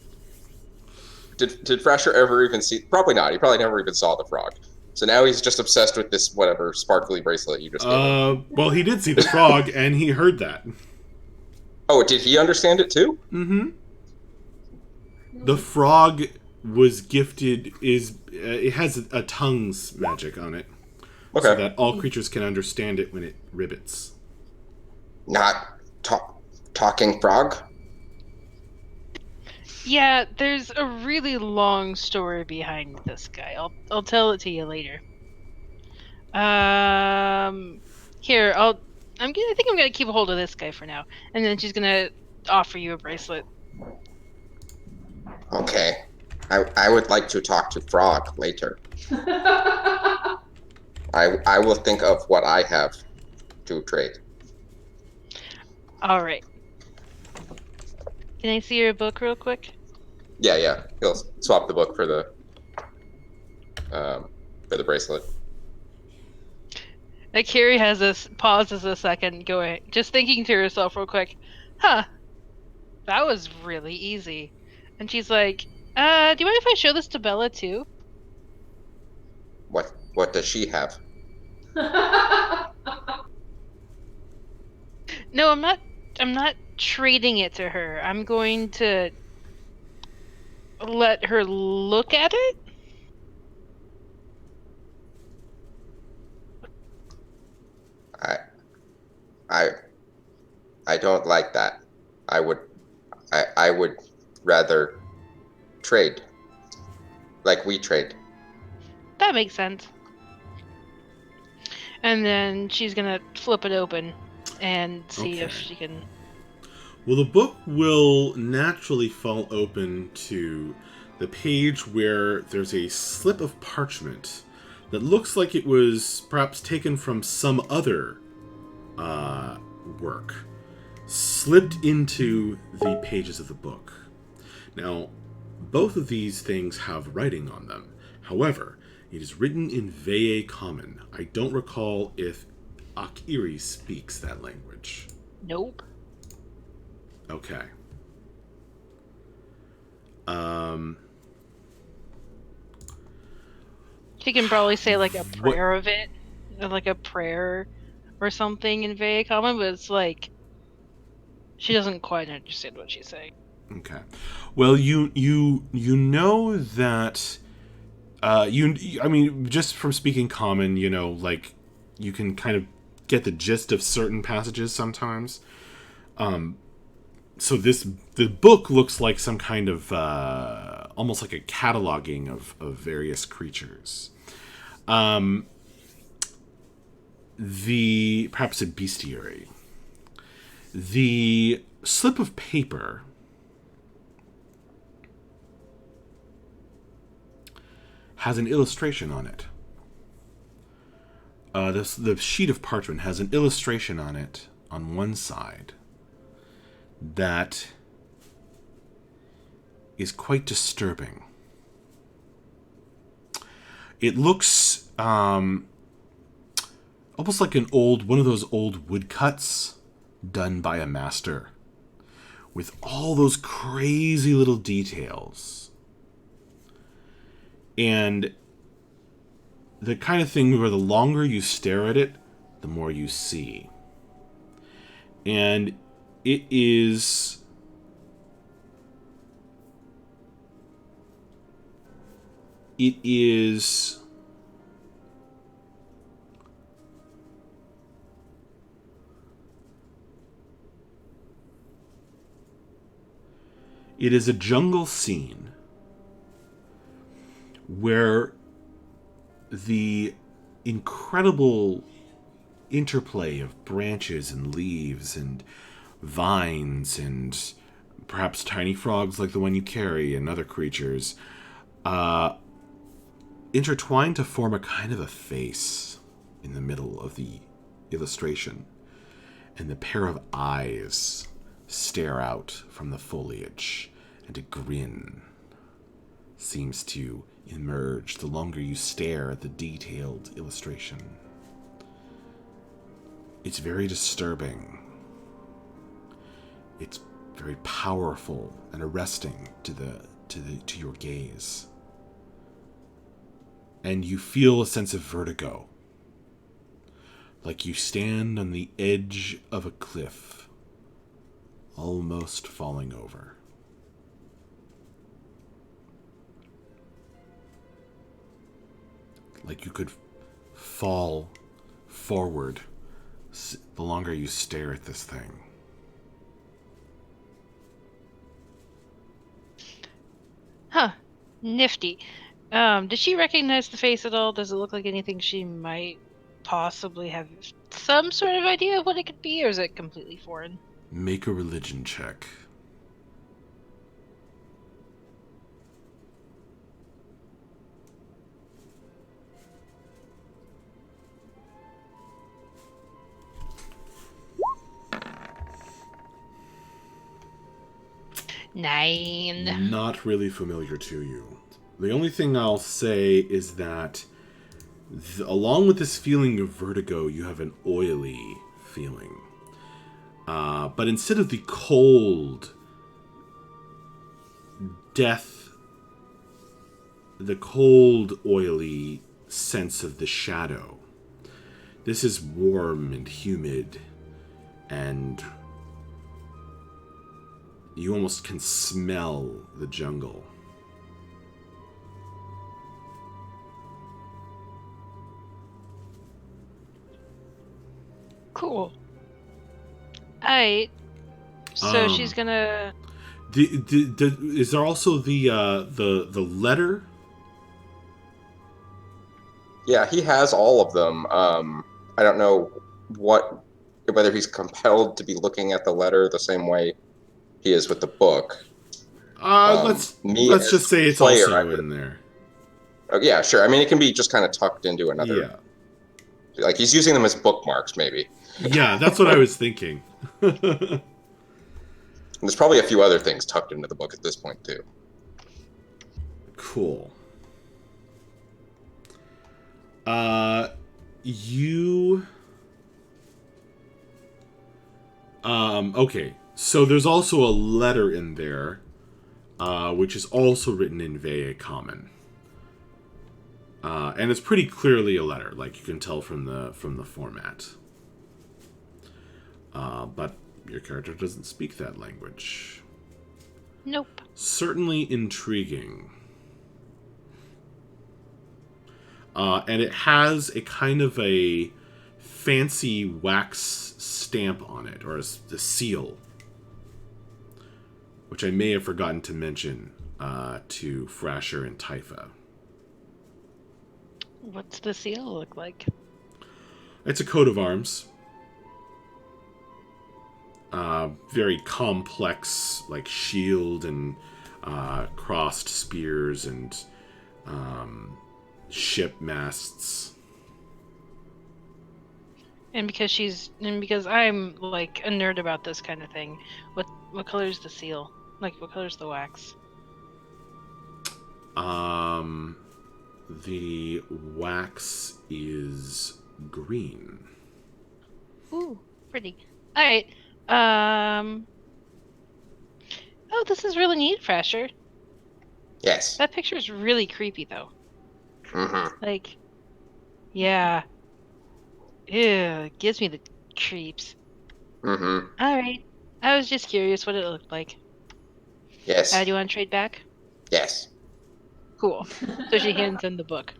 Did Thrasher ever even see? Probably not. He probably never even saw the frog. So now he's just obsessed with this whatever sparkly bracelet you just gave him. Well, he did see the frog, and he heard that. Oh, did he understand it too? Mm-hmm. The frog was gifted it has a tongue's magic on it, Okay. so that all creatures can understand it when it ribbits. Not talking frog? Yeah, there's a really long story behind this guy. I'll tell it to you later. Here, I think I'm gonna keep a hold of this guy for now, and then she's gonna offer you a bracelet. Okay. I would like to talk to Frog later. I will think of what I have to trade. All right. Can I see your book real quick? Yeah. He'll swap the book for the bracelet. Akiri pauses a second, just thinking to herself real quick. Huh. That was really easy. And she's like, do you mind if I show this to Bella too? What does she have? No, I'm not trading it to her. I'm going to let her look at it. I don't like that. I would rather trade. Like we trade. That makes sense. And then she's gonna flip it open and see if Okay. she can. Well, the book will naturally fall open to the page where there's a slip of parchment that looks like it was perhaps taken from some other work, slipped into the pages of the book. Now, both of these things have writing on them. However, it is written in Veye Common. I don't recall if Akiri speaks that language. Nope. Okay. She can probably say like a prayer of it, or like a prayer or something in Veye Common, but it's like she doesn't quite understand what she's saying. Okay. Well, you know that I mean, just from speaking Common, you know, like you can kind of get the gist of certain passages sometimes. So the book looks like some kind of almost like a cataloging of various creatures. Perhaps a bestiary. The slip of paper has an illustration on it. The sheet of parchment has an illustration on it on one side that is quite disturbing. It looks almost like one of those old woodcuts done by a master, with all those crazy little details. And the kind of thing where the longer you stare at it, the more you see. And it is a jungle scene where the incredible interplay of branches and leaves and vines and perhaps tiny frogs like the one you carry and other creatures intertwine to form a kind of a face in the middle of the illustration, and the pair of eyes stare out from the foliage, and a grin seems to emerge the longer you stare at the detailed illustration. It's very disturbing. It's very powerful and arresting to your gaze. And you feel a sense of vertigo, like you stand on the edge of a cliff, almost falling over. Like you could fall forward the longer you stare at this thing. Huh. Nifty. Did she recognize the face at all? Does it look like anything she might possibly have some sort of idea of what it could be, or is it completely foreign? Make a religion check. Nine. Not really familiar to you. The only thing I'll say is that along with this feeling of vertigo, you have an oily feeling. But instead of the cold death, the cold, oily sense of the shadow, this is warm and humid, and you almost can smell the jungle. Cool. Alright. So she's gonna... Is there also the letter? Yeah, he has all of them. I don't know whether he's compelled to be looking at the letter the same way he is with the book. Let's as just say it's player, also in there. Oh, yeah, sure. I mean, it can be just kind of tucked into another. Yeah. Like he's using them as bookmarks, maybe. Yeah, that's what I was thinking. And there's probably a few other things tucked into the book at this point too. Cool. You. Okay. So there's also a letter in there, which is also written in Veye Common. And it's pretty clearly a letter, like you can tell from the format. But your character doesn't speak that language. Nope. Certainly intriguing. And it has a kind of a fancy wax stamp on it, or a seal, which I may have forgotten to mention to Frasher and Typha. What's the seal look like? It's a coat of arms. Very complex, like shield and crossed spears and ship masts. And because I'm like a nerd about this kind of thing, what color's the seal? Like what color's the wax? The wax is green. Ooh, pretty. All right. Oh, this is really neat, Frasher. Yes. That picture's really creepy, though. Mm-hmm. Like, yeah. Ew, it gives me the creeps. Mm-hmm. All right. I was just curious what it looked like. Yes. Do you want to trade back? Yes. Cool. So she hands in the book.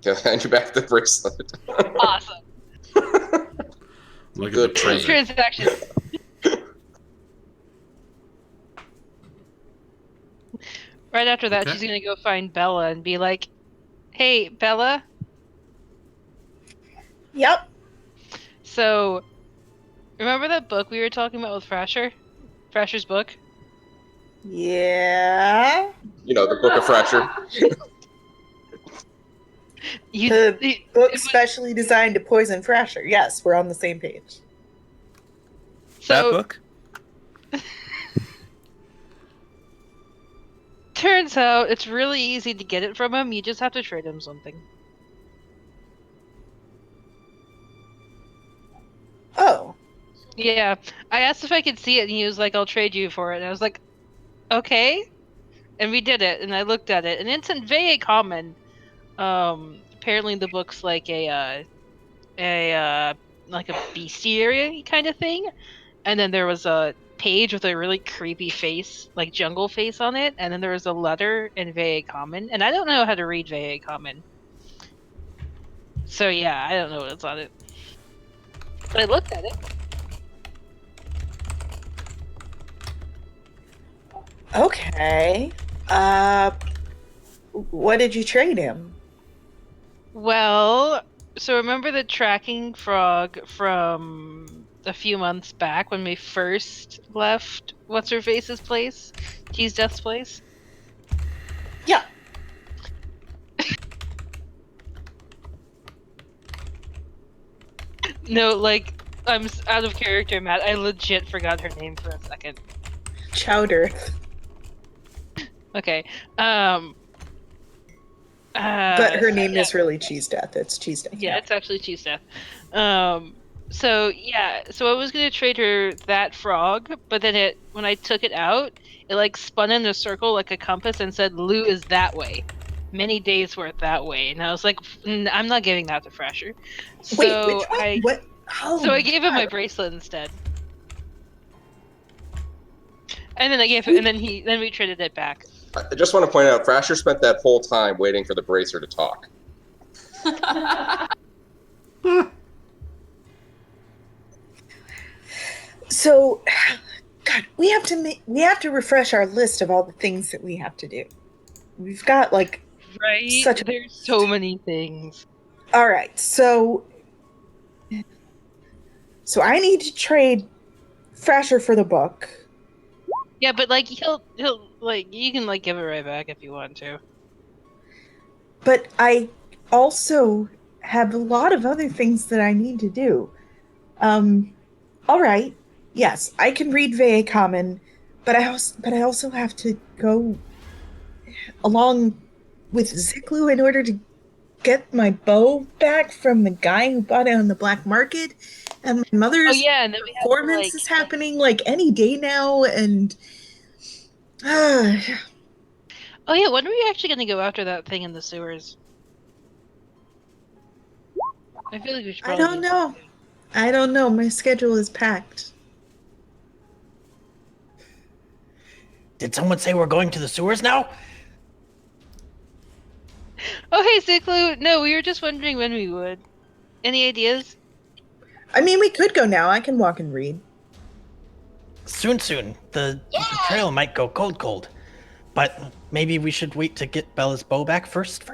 Hand you back the bracelet. Awesome. Look Good at the present. Transaction. Right after that, Okay. she's gonna go find Bella and be like, "Hey, Bella. Yep. So, remember that book we were talking about with Frasher? Frasher's book? Yeah. You know, the Book of Fracture. The book specially designed to poison Frasher. Yes, we're on the same page. That So, book? turns out it's really easy to get it from him. You just have to trade him something. Oh. Yeah. I asked if I could see it, and he was like, "I'll trade you for it." And I was like, "Okay." And we did it, and I looked at it, and it's in Veye Common. Apparently the book's like a bestiary kind of thing. And then there was a page with a really creepy face, like jungle face on it, and then there was a letter in Veye Common, and I don't know how to read Veye Common. So yeah, I don't know what's on it. But I looked at it. Okay. What did you trade him? Well, so remember the tracking frog from a few months back when we first left What's-Her-Face's place? Cheese Death's place? Yeah. No, like, I'm out of character, Matt. I legit forgot her name for a second. Chowder. Okay. But her name yeah. is really Cheese Death. It's Cheese Death. Yeah, it's actually Cheese Death. So yeah, so I was gonna trade her that frog, but then when I took it out, it like spun in a circle like a compass and said Lou is that way. Many days worth that way. And I was like, I'm not giving that to Frasher. So Wait, which one? What? Oh, so I gave him my bracelet instead. And then then we traded it back. I just want to point out, Frasher spent that whole time waiting for the bracer to talk. So, God, we have to refresh our list of all the things that we have to do. We've got like Right? There's so many things. All right, so I need to trade Frasher for the book. Yeah, but like he'll like you can like give it right back if you want to. But I also have a lot of other things that I need to do. All right. Yes, I can read Vea Common, but I also have to go along with Ziklu in order to get my bow back from the guy who bought it on the black market. And my Oh mother's yeah, and then we have to performance is happening like any day now, and uh, Oh yeah, when are we actually gonna go after that thing in the sewers? I feel like we should I probably don't do know. I don't know. My schedule is packed. Did someone say we're going to the sewers now? Oh hey Ziklu, no, we were just wondering when we would. Any ideas? I mean, we could go now. I can walk and read. Soon. The trail might go cold. But maybe we should wait to get Bella's bow back first.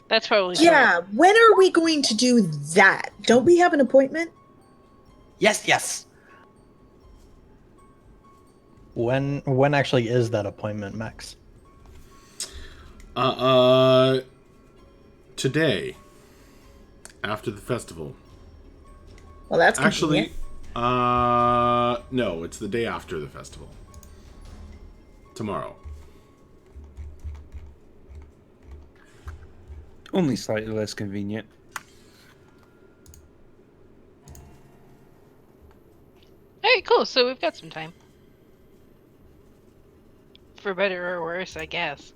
That's probably smart. Yeah, when are we going to do that? Don't we have an appointment? Yes. When actually is that appointment, Max? Today, after the festival. Well, that's Actually, convenient. no, it's the day after the festival. Tomorrow. Only slightly less convenient. Alright, cool, so we've got some time. For better or worse, I guess.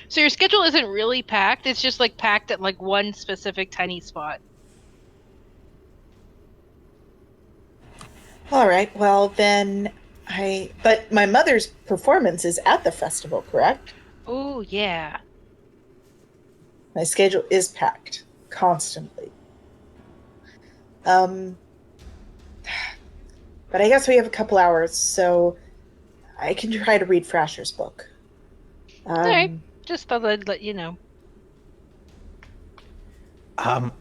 So your schedule isn't really packed, it's just like packed at like one specific tiny spot. All right. Well, then but my mother's performance is at the festival, correct? Oh, yeah. My schedule is packed constantly. But I guess we have a couple hours, so I can try to read Frasher's book. Alright, just thought I'd let you know.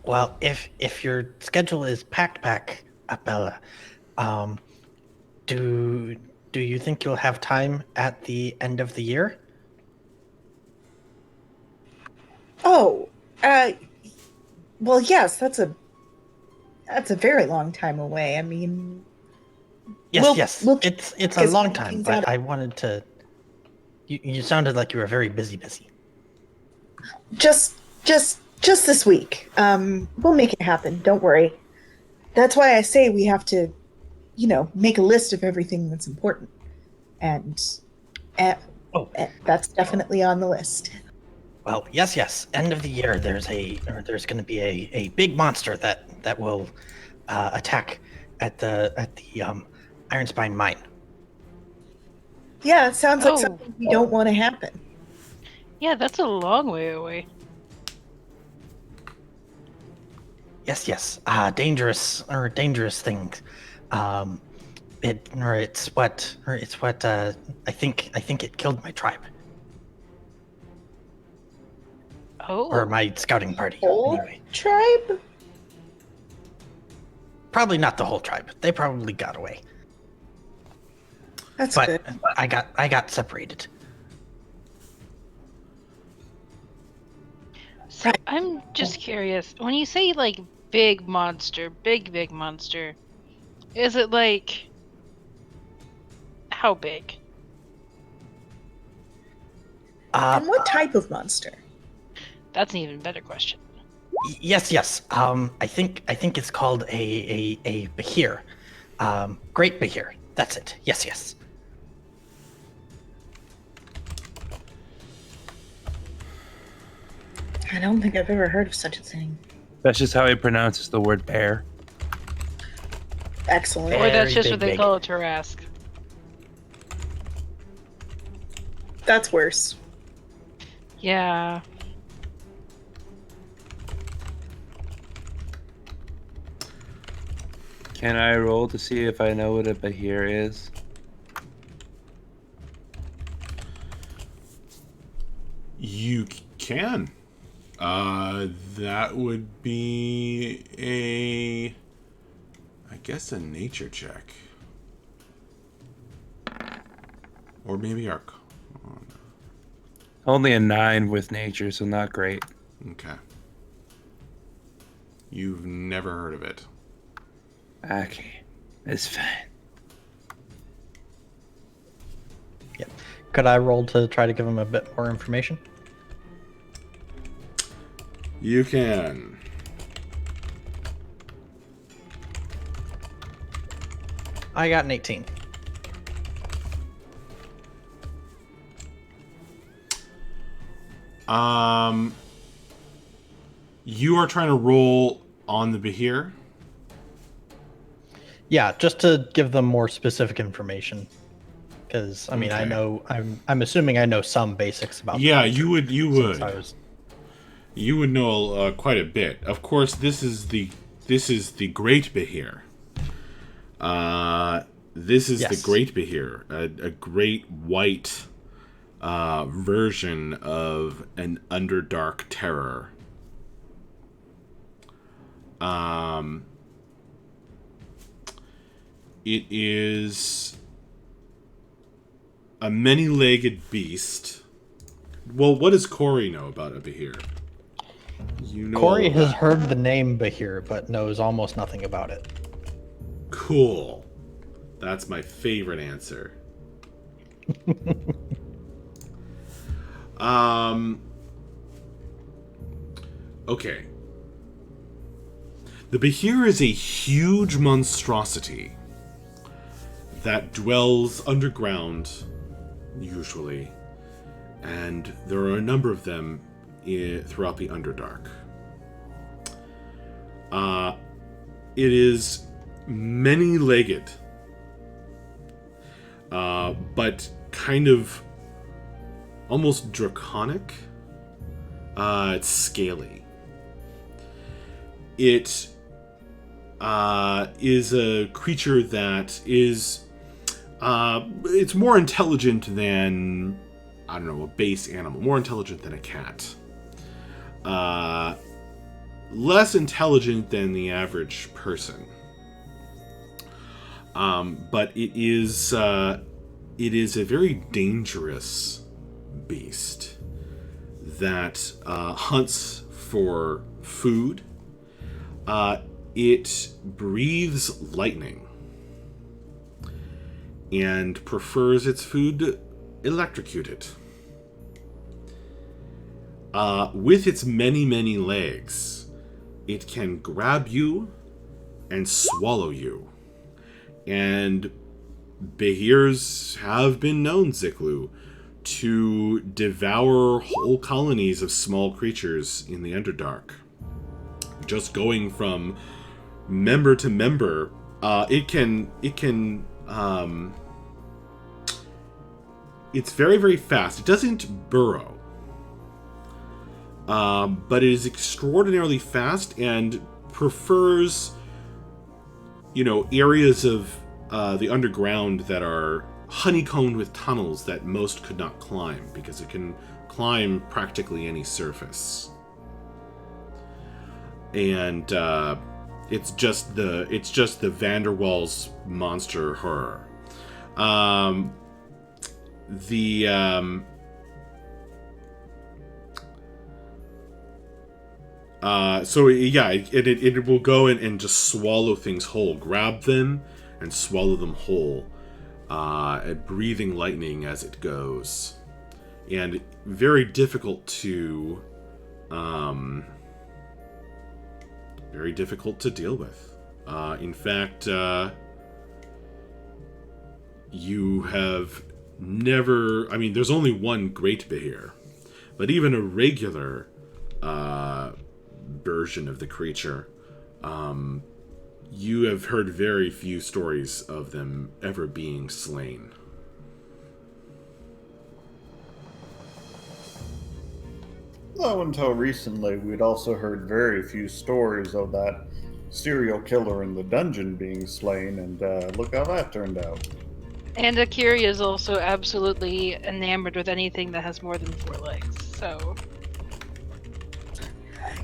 Well, if your schedule is packed, Bella, do you think you'll have time at the end of the year? Oh, well, yes, that's a very long time away. I mean, Yes. we'll It's a get long some time, things but out. I wanted to. You sounded like you were very busy. Just this week. We'll make it happen. Don't worry. That's why I say we have to, make a list of everything that's important, and that's definitely on the list. Well, yes. End of the year, there's going to be a big monster that will attack at the Ironspine mine. Yeah, it sounds like Oh. something we don't want to happen. Yeah, that's a long way away. Yes. Dangerous things. It's what I think it killed my tribe Oh. or my scouting party. Whole Anyway, tribe? probably not the whole tribe. They probably got away. That's But good. I got separated. So I'm just curious, when you say like big monster, big monster, is it like how big? And what type of monster? That's an even better question. Yes. I think it's called a Behir. Great Behir. That's it. Yes. I don't think I've ever heard of such a thing. That's just how he pronounces the word bear. Excellent. Or that's Very just what they big. call a Tarask. That's worse. Yeah. Can I roll to see if I know what a Bahir is? You can. That would be a I guess a nature check. Or maybe our... Only a 9 with nature, so not great. Okay. You've never heard of it. Okay. It's fine. Yep. Could I roll to try to give him a bit more information? You can. I got an 18. You are trying to roll on the Behir? Yeah, just to give them more specific information. Because I mean, I Okay. know I'm assuming I know some basics about. Yeah, the you would. since I was- You would know quite a bit. Of course, this is the Great Behir. This is the Yes. Great Behir, a great white version of an Underdark terror. It is a many-legged beast. Well, what does Corey know about a Behir? You know Corey all has that. heard the name Bahir, but knows almost nothing about it. Cool. That's my favorite answer. Okay. The Behir is a huge monstrosity that dwells underground, usually, and there are a number of them throughout the Underdark. It is many-legged, but kind of almost draconic. It's scaly. It is a creature that is... it's more intelligent than, I don't know, a base animal. More intelligent than a cat. Less intelligent than the average person. But it is a very dangerous beast that hunts for food. It breathes lightning and prefers its food electrocuted. With its many legs, it can grab you and swallow you. And Behirs have been known, Ziklu, to devour whole colonies of small creatures in the Underdark. Just going from member to member, it's very fast. It doesn't burrow. But it is extraordinarily fast and prefers, areas of the underground that are honeycombed with tunnels that most could not climb, because it can climb practically any surface. And it's just the Van der Waals monster horror. It will go in and just swallow things whole, grab them and swallow them whole, breathing lightning as it goes, and very difficult to deal with. In fact, you have never... there's only one Great Behir, but even a regular version of the creature, you have heard very few stories of them ever being slain. Though until recently, we'd also heard very few stories of that serial killer in the dungeon being slain, and look how that turned out. And Akiri is also absolutely enamored with anything that has more than 4 legs, so...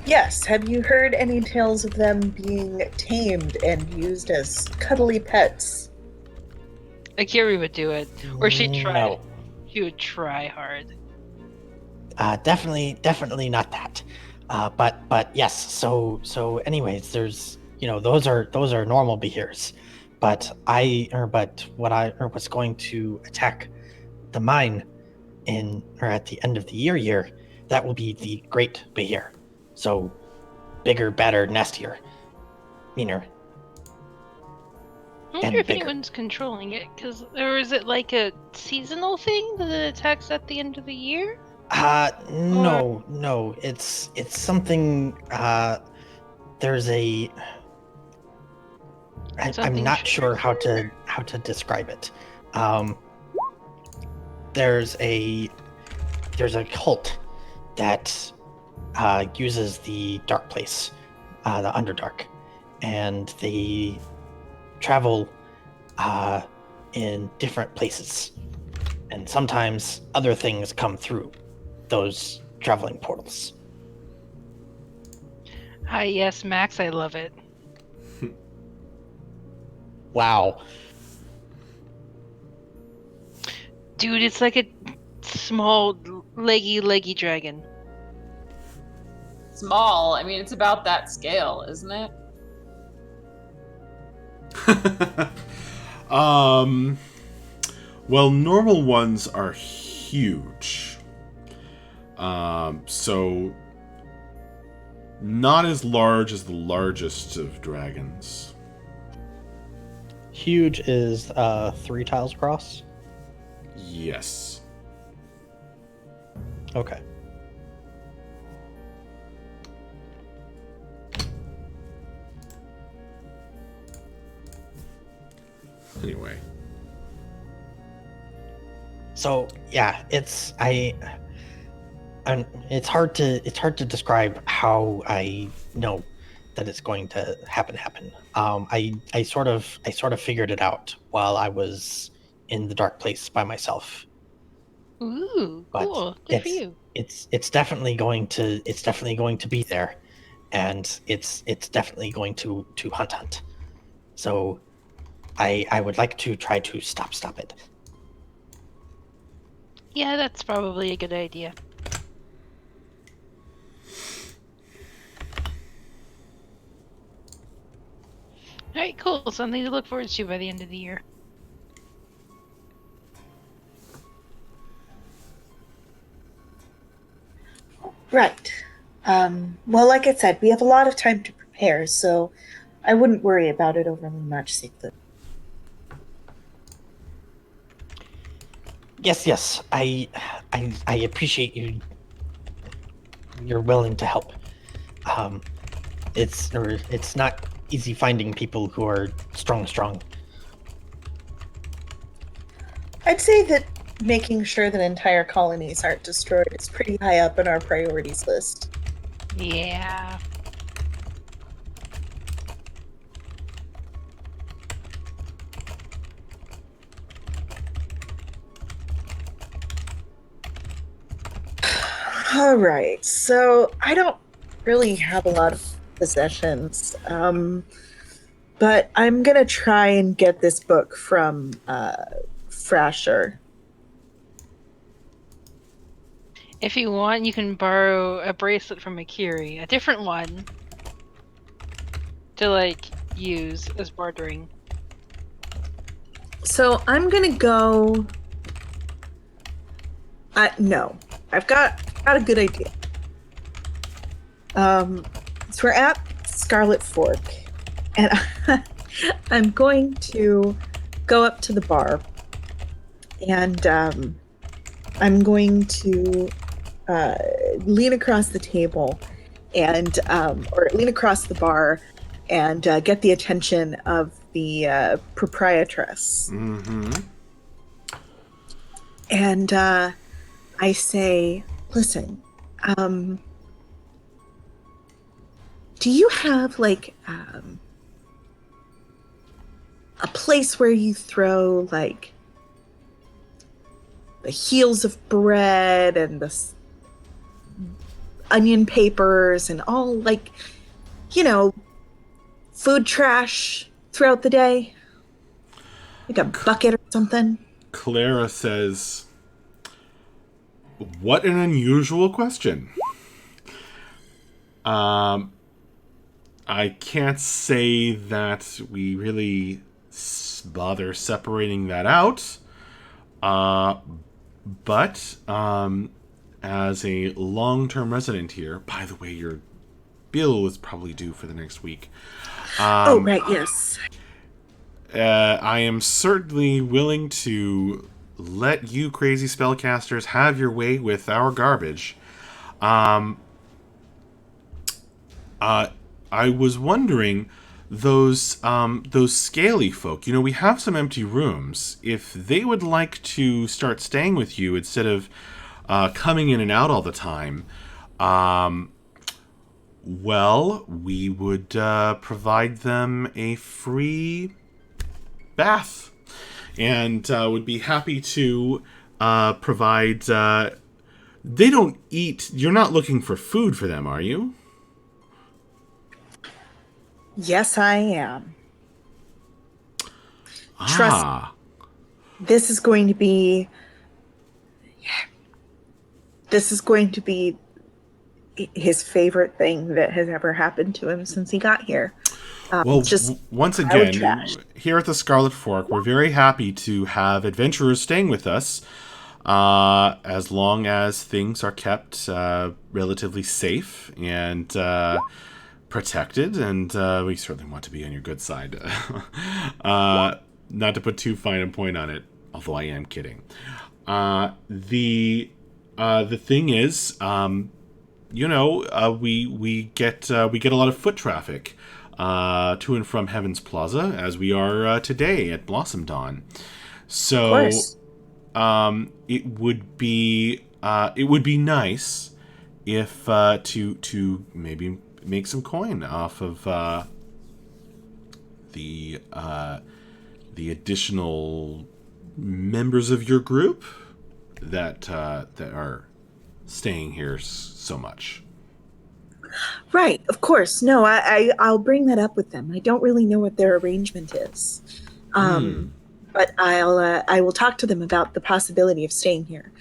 Yes, have you heard any tales of them being tamed and used as cuddly pets? Akiri would do it, or she'd try. No. She would try hard. Definitely not that. But yes. So anyways, there's those are normal behaviors, but what's going to attack the mine at the end of the year, that will be the great behavior. So bigger, better, nastier, meaner. I wonder And if bigger. anyone's controlling it, or is it like a seasonal thing that it attacks at the end of the year? No, it's something. There's a. I'm Something not sure how trickier? to describe it. There's a cult that uses the dark place, the Underdark, and they travel in different places, and sometimes other things come through those traveling portals. Hi, yes, Max, I love it. Wow. Dude, it's like a small, leggy dragon. Small. I mean, it's about that scale, isn't it? Well, normal ones are huge. So not as large as the largest of dragons. Huge is 3 tiles across. Yes. Okay. Anyway. So yeah, it's hard to describe how I know that it's going to happen. I sort of figured it out while I was in the dark place by myself. Ooh, But cool. Good for you. it's definitely going to be there, and it's definitely going to hunt. So I would like to try to stop it. Yeah, that's probably a good idea. Alright, cool. Something to look forward to by the end of the year. Right. Well, like I said, we have a lot of time to prepare, so I wouldn't worry about it overly much, Sigrid. Yes. I appreciate you. You're willing to help. It's not easy finding people who are strong. I'd say that making sure that entire colonies aren't destroyed is pretty high up on our priorities list. Yeah. All right, so I don't really have a lot of possessions, but I'm gonna try and get this book from Frasher. If you want, you can borrow a bracelet from Akiri, a different one, to use as bartering. So I'm gonna go. No, I've got a good idea. So we're at Scarlet Fork, and I'm going to go up to the bar, and I'm going to lean across the table, and or lean across the bar, and get the attention of the proprietress. Mm-hmm. And I say, listen, do you have a place where you throw the heels of bread and onion papers and all, like, food trash throughout the day? Like a bucket or something? Clara says, "What an unusual question. I can't say that we really bother separating that out. But as a long-term resident here, by the way, your bill is probably due for the next week. Oh, right, yes. I am certainly willing to let you crazy spellcasters have your way with our garbage. I was wondering, those scaly folk, we have some empty rooms. If they would like to start staying with you instead of coming in and out all the time, well, we would provide them a free bath, and would be happy to provide... they don't eat... You're not looking for food for them, are you? Yes, I am. Trust me, this is going to be his favorite thing that has ever happened to him since he got here. Well, just once crowd again, trash. here at the Scarlet Fork, we're very happy to have adventurers staying with us, as long as things are kept relatively safe and protected, and we certainly want to be on your good side. Not to put too fine a point on it, although I am kidding. The thing is, we get a lot of foot traffic to and from Heaven's Plaza, as we are today at Blossom Dawn. So, it would be nice if to maybe make some coin off of the additional members of your group that are staying here so much. Right, of course. No, I'll bring that up with them. I don't really know what their arrangement is, but I will talk to them about the possibility of staying here.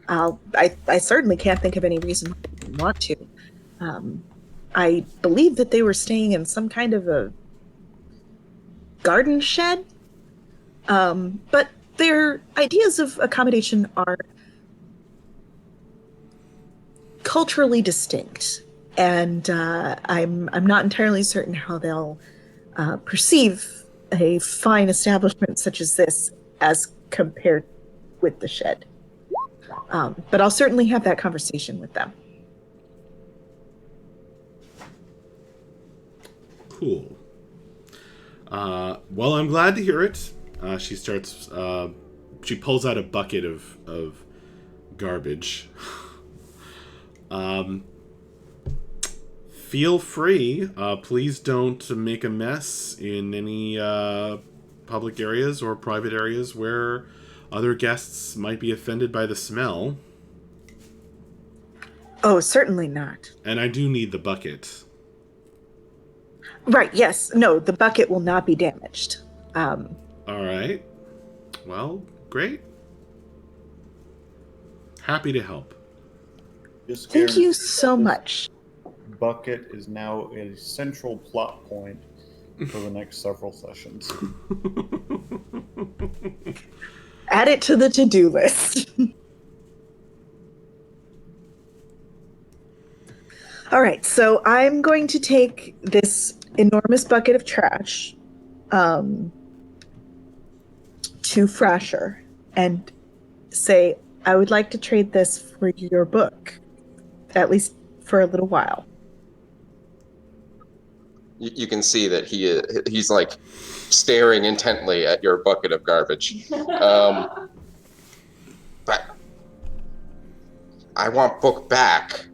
I certainly can't think of any reason why they wouldn't want to. I believe that they were staying in some kind of a garden shed, but their ideas of accommodation are culturally distinct, and I'm not entirely certain how they'll perceive a fine establishment such as this as compared with the shed. But I'll certainly have that conversation with them. Cool. Well, I'm glad to hear it. She starts. She pulls out a bucket of garbage. Feel free. Please don't make a mess in any public areas or private areas where other guests might be offended by the smell. Oh, certainly not. And I do need the bucket. Right, yes. No, the bucket will not be damaged. All right. Well, great. Happy to help. Thank you so much. Bucket is now a central plot point for the next several sessions. Add it to the to-do list. All right, so I'm going to take this enormous bucket of trash to Frasher and say, I would like to trade this for your book, at least for a little while. You can see that he's like staring intently at your bucket of garbage. But I want book back.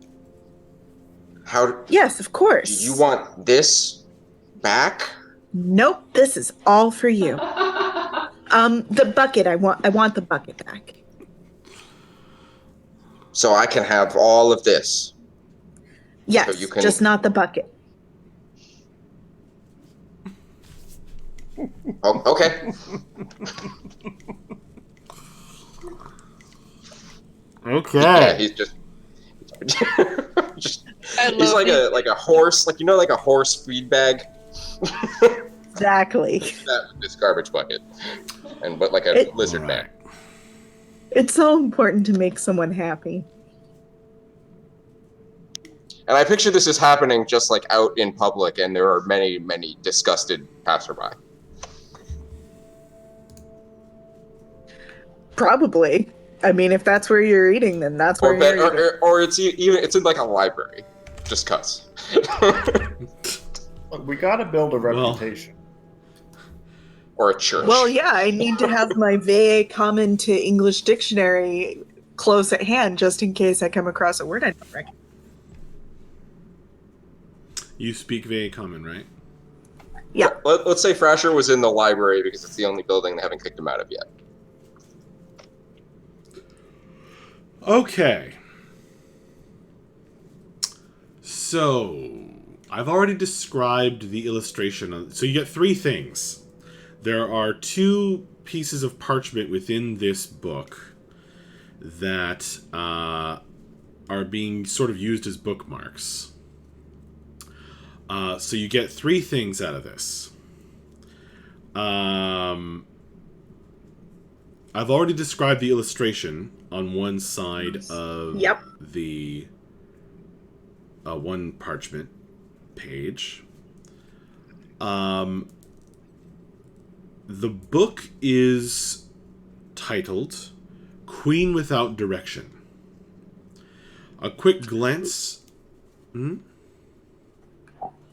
How? Yes, of course. Do you want this back? Nope, this is all for you. The bucket, I want the bucket back. So I can have all of this. Yes, So you can- just not the bucket. Oh, okay. Okay. Yeah, he's just, just I he's love like a horse, like like a horse feed bag. Exactly. That with this garbage bucket, but like a lizard All man. right. It's so important to make someone happy. And I picture this is happening just like out in public, and there are many, many disgusted passerby. Probably. I mean, if that's where you're eating, then that's where Or, you're eating. or it's even it's in like a library, just cuss. Look, we got to build a Well- reputation. Or a church. Well, yeah, I need to have my VA common to English dictionary close at hand just in case I come across a word I don't recognize. You speak very common, right? Yeah. Let's say Frasher was in the library because it's the only building they haven't kicked him out of yet. Okay. So, I've already described the illustration. So you get three things. There are two pieces of parchment within this book that are being sort of used as bookmarks. So you get three things out of this. I've already described the illustration on one side of the one parchment page. The book is titled Queen Without Direction. A quick glance.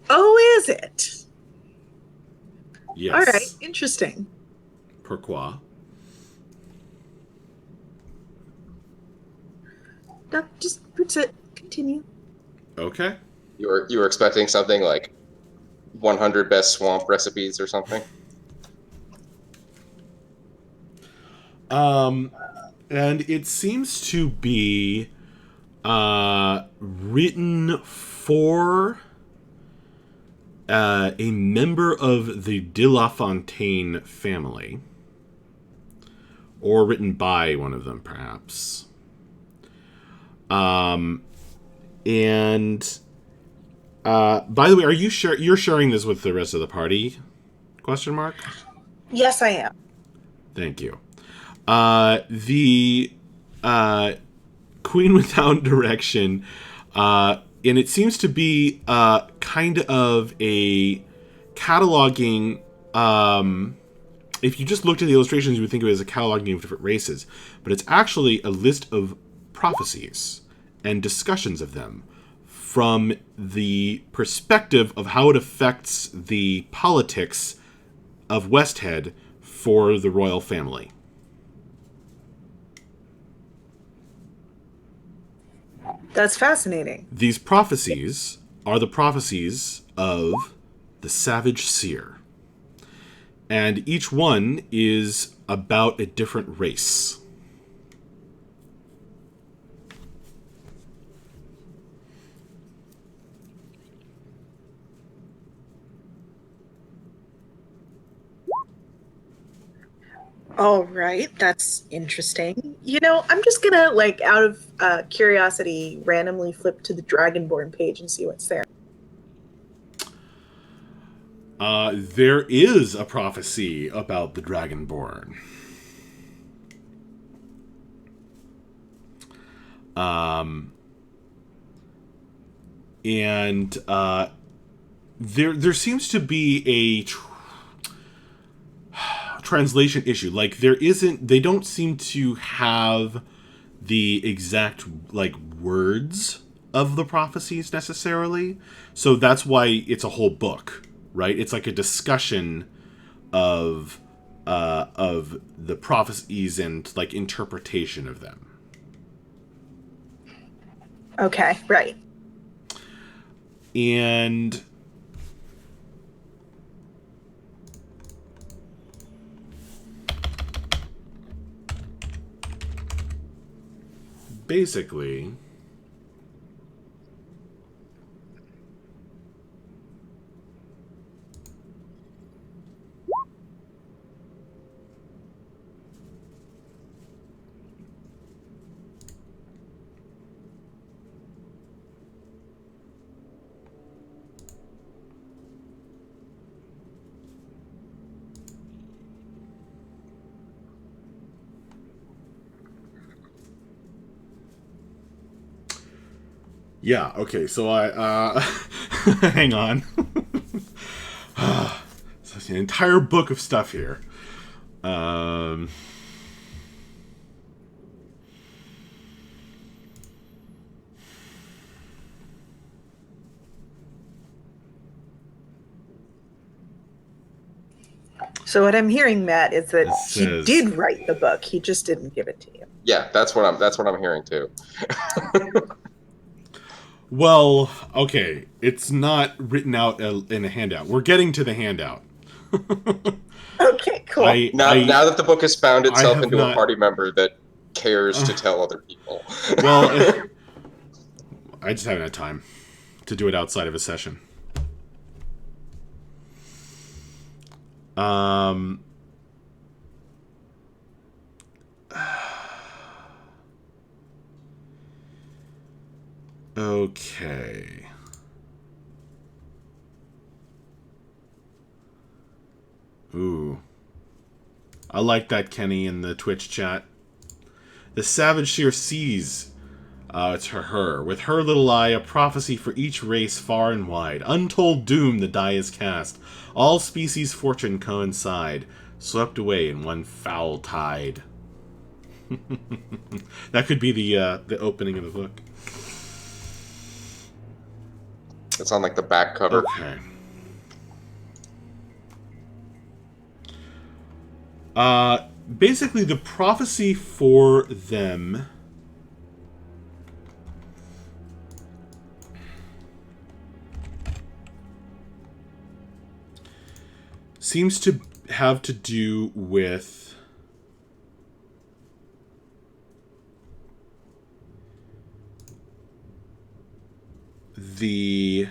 Oh, is it? Yes. All right, interesting. Pourquoi? No, just that's it. Continue. Okay. You were expecting something like 100 best swamp recipes or something? And it seems to be written for a member of the De La Fontaine family. Or written by one of them, perhaps. And by the way, are you you're sharing this with the rest of the party? Question mark? Yes, I am. Thank you. The Queen Without Direction, and it seems to be kind of a cataloging. If you just looked at the illustrations, you would think of it as a cataloging of different races, but it's actually a list of prophecies and discussions of them from the perspective of how it affects the politics of Westhead for the royal family. That's fascinating. These prophecies are the prophecies of the Savage Seer. And each one is about a different race. All right, that's interesting. You know, I'm just gonna, like, out of curiosity, randomly flip to the Dragonborn page and see what's there. There is a prophecy about the Dragonborn. And there seems to be a translation issue. Like, they don't seem to have the exact, like, words of the prophecies necessarily. So that's why it's a whole book, right? It's like a discussion of the prophecies and, like, interpretation of them. Okay, right. And basically, Yeah, okay, so I, hang on. So it's an entire book of stuff here. So what I'm hearing, Matt, is that It he says- did write the book. He just didn't give it to you. Yeah, that's what I'm hearing too. Well, okay, it's not written out in a handout. We're getting to the handout. Okay, cool. Now that the book has found itself have into not- a party member that cares to tell other people. Well, I just haven't had time to do it outside of a session. Okay. Ooh. I like that, Kenny, in the Twitch chat. The Savage Seer sees. It's her. With her little eye, a prophecy for each race far and wide. Untold doom the die is cast. All species' fortune coincide. Swept away in one foul tide. That could be the opening of the book. It's on like the back cover. Okay. Basically, the prophecy for them seems to have to do with the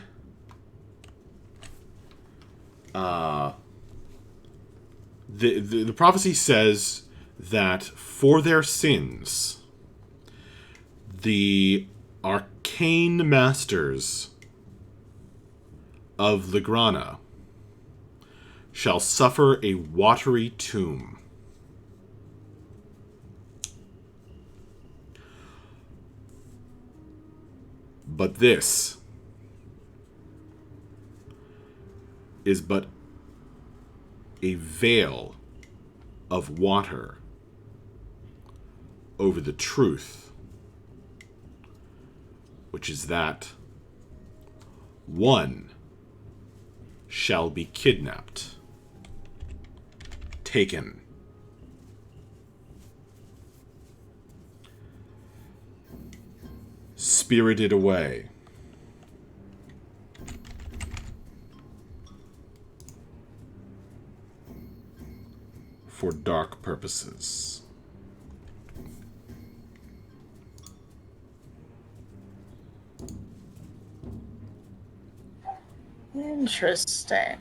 the prophecy says that for their sins, the arcane masters of Ligrana shall suffer a watery tomb. But this is but a veil of water over the truth, which is that one shall be kidnapped, taken, spirited away, for dark purposes. Interesting.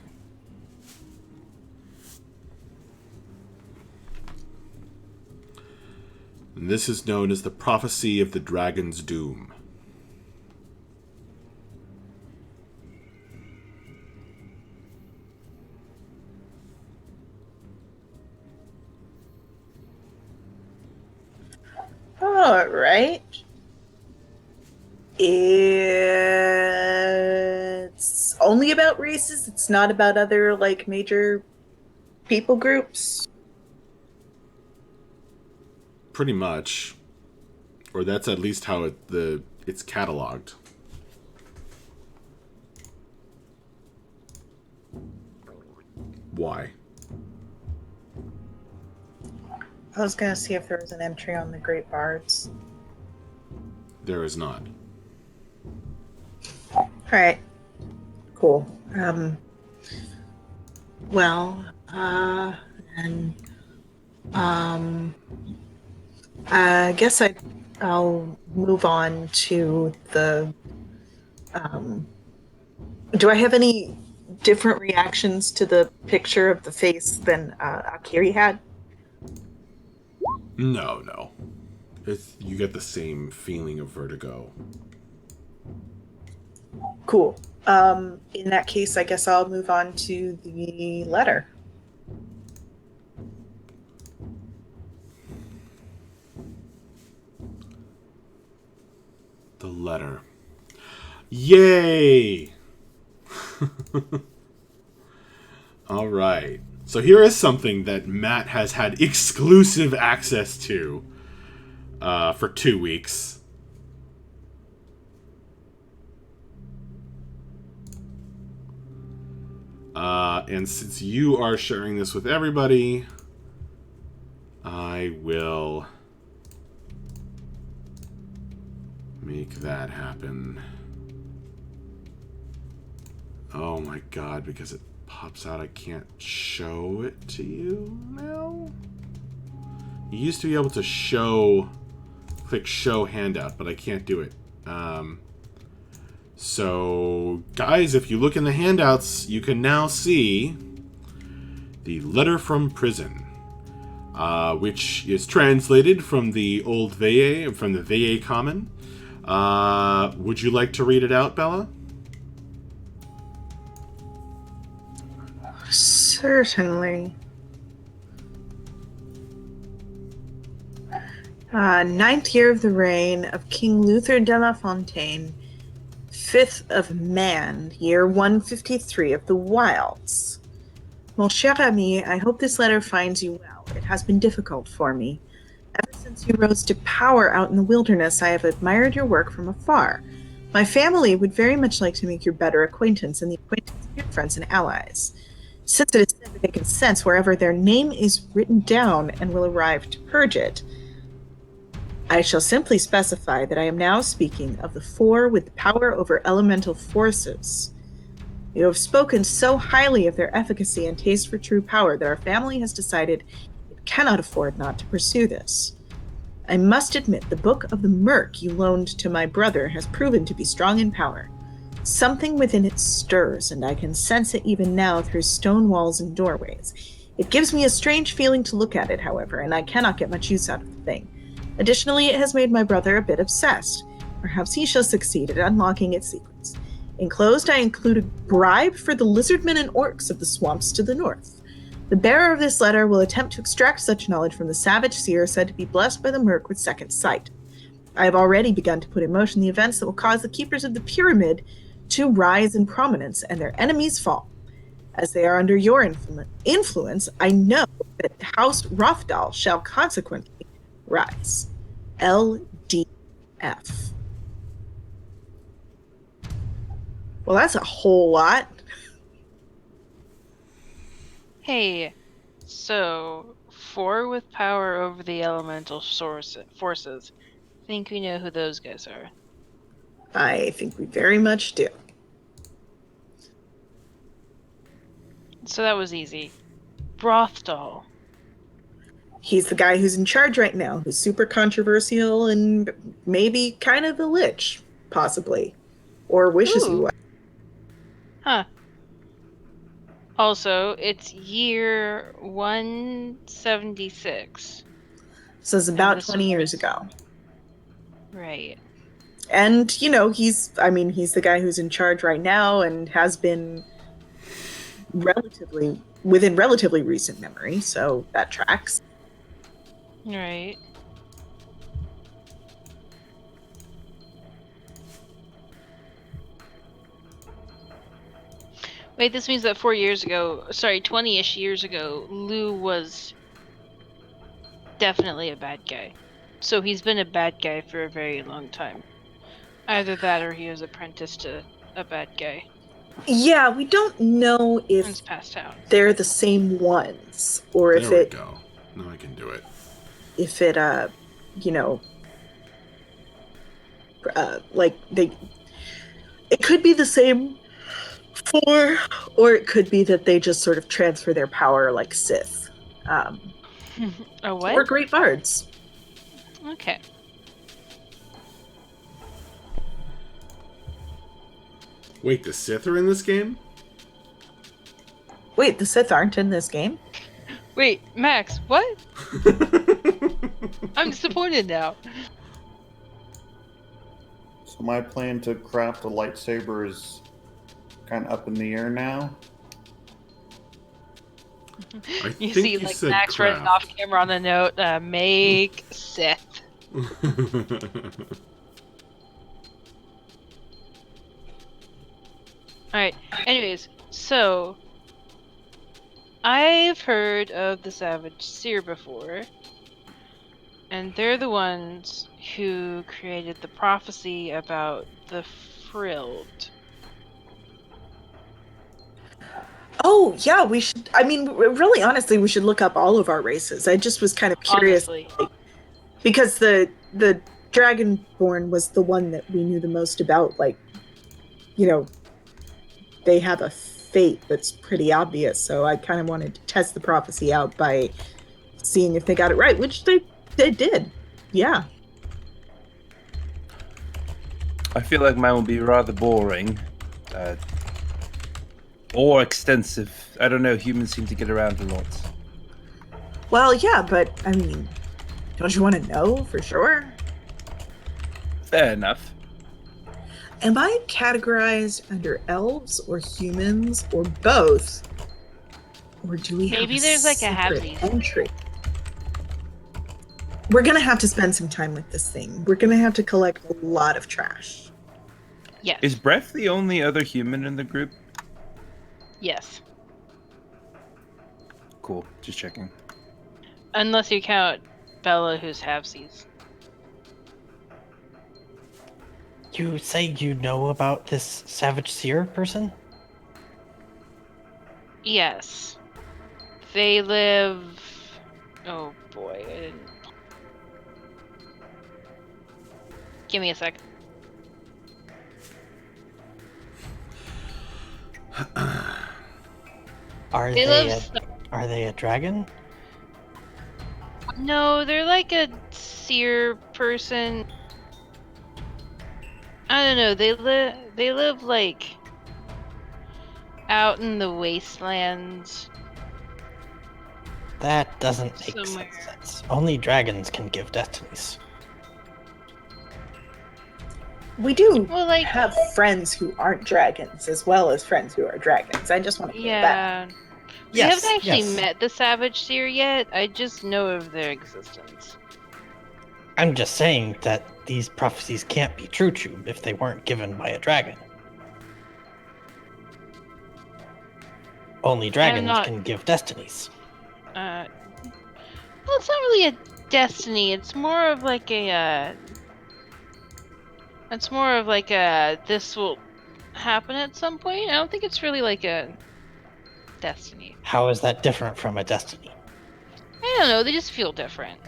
And this is known as the prophecy of the dragon's doom. All right. It's only about races. It's not about other like major people groups. Pretty much. Or that's at least how it's cataloged. Why? I was gonna see if there was an entry on the Great Bards. There is not. All right. Cool. And I guess I'll move on to the. Do I have any different reactions to the picture of the face than Akiri had? No. You get the same feeling of vertigo. Cool. In that case, I guess I'll move on to the letter. The letter. Yay! All right. So here is something that Matt has had exclusive access to for 2 weeks. And since you are sharing this with everybody, I will make that happen. Oh my god, because it pops out, I can't show it to you now? You used to be able to click show handout, but I can't do it. So, guys, if you look in the handouts, you can now see the letter from prison, which is translated from the old Veye, from the Veye Common. Would you like to read it out, Bella? Certainly. 9th year of the reign of King Luther de la Fontaine, 5th of Man, year 153 of the Wilds. Mon cher ami, I hope this letter finds you well. It has been difficult for me. Ever since you rose to power out in the wilderness, I have admired your work from afar. My family would very much like to make your better acquaintance and the acquaintance of your friends and allies. Since it is said that they can sense wherever their name is written down and will arrive to purge it, I shall simply specify that I am now speaking of the four with power over elemental forces. You have spoken so highly of their efficacy and taste for true power that our family has decided it cannot afford not to pursue this. I must admit the Book of the Murk you loaned to my brother has proven to be strong in power. Something within it stirs, and I can sense it even now through stone walls and doorways. It gives me a strange feeling to look at it, however, and I cannot get much use out of the thing. Additionally, it has made my brother a bit obsessed. Perhaps he shall succeed at unlocking its secrets. Enclosed, I include a bribe for the lizardmen and orcs of the swamps to the north. The bearer of this letter will attempt to extract such knowledge from the savage seer said to be blessed by the Murk with second sight. I have already begun to put in motion the events that will cause the keepers of the pyramid to rise in prominence and their enemies fall. As they are under your influence, I know that House Rofdal shall consequently rise. LDF. Well, that's a whole lot. Hey, so 4 with power over the elemental forces. Think we know who those guys are? I think we very much do. So that was easy. Brothdal. He's the guy who's in charge right now, who's super controversial and maybe kind of a lich, possibly. Or wishes he Ooh. was. Huh. Also, it's year 176. So it's about this 20 years ago. Right. And, you know, he's the guy who's in charge right now and has been within relatively recent memory, so that tracks. Right. Wait, this means that 20-ish years ago, Lou was definitely a bad guy. So he's been a bad guy for a very long time. Either that or he was apprenticed to a bad guy. Yeah, we don't know if It's passed out. they're the same ones, or if There we it go. Now I can do it. if it it could be the same four, or it could be that they just sort of transfer their power like Sith. A what? Or great bards. Okay. Wait, the Sith are in this game? Wait, the Sith aren't in this game? Wait, Max, what? I'm disappointed now. So my plan to craft a lightsaber is kind of up in the air now. You see, like, Max running off camera on the note, make Sith. Alright, anyways, so I've heard of the Savage Seer before, and they're the ones who created the prophecy about the Frilled. Oh, yeah, we should. I mean, really, honestly, we should look up all of our races. I just was kind of curious Honestly. because the Dragonborn was the one that we knew the most about. Like, you know, they have a fate that's pretty obvious. So I kind of wanted to test the prophecy out by seeing if they got it right, which they did. Yeah. I feel like mine will be rather boring. Or extensive. I don't know, humans seem to get around a lot. Well, yeah, but I mean, don't you want to know for sure? Fair enough. Am I categorized under elves or humans or both? Or do we Maybe have there's like a separate halvesies. entry? We're gonna have to spend some time with this thing. We're gonna have to collect a lot of trash. Yes. Is Breath the only other human in the group? Yes. Cool, just checking. Unless you count Bella, who's halvesies. You say you know about this Savage Seer person? Yes. They live... Oh boy, I didn't... Give me a sec. Are They they live... are they a dragon? No, they're like a seer person. I don't know, they live like out in the wastelands. That doesn't make Somewhere. sense. Only dragons can give destinies. We do Well, like, have friends who aren't dragons as well as friends who are dragons. I just want to clear that. yeah. We haven't actually met the Savage Seer yet. I just know of their existence. I'm just saying that these prophecies can't be true if they weren't given by a dragon. Only dragons can give destinies. Well, it's not really a destiny. It's more of like a. It's more of like a. This will happen at some point. I don't think it's really like a destiny. How is that different from a destiny? I don't know. They just feel different.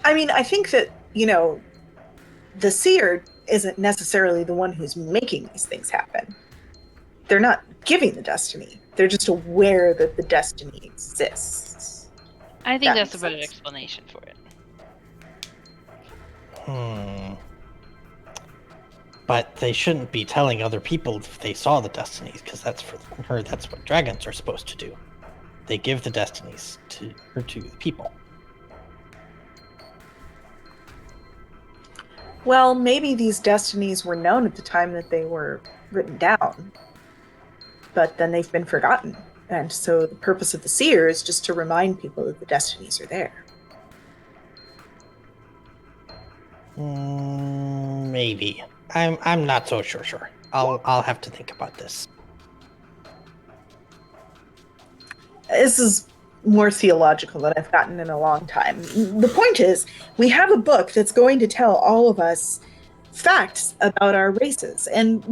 I mean, I think that, the seer isn't necessarily the one who's making these things happen. They're not giving the destiny. They're just aware that the destiny exists. I think that's a better explanation for it. But they shouldn't be telling other people if they saw the destinies, because that's what dragons are supposed to do. They give the destinies to the people. Well, maybe these destinies were known at the time that they were written down, but then they've been forgotten. And so the purpose of the seer is just to remind people that the destinies are there. Maybe. I'm not so sure. I'll have to think about this. This is more theological than I've gotten in a long time. The point is, we have a book that's going to tell all of us facts about our races. And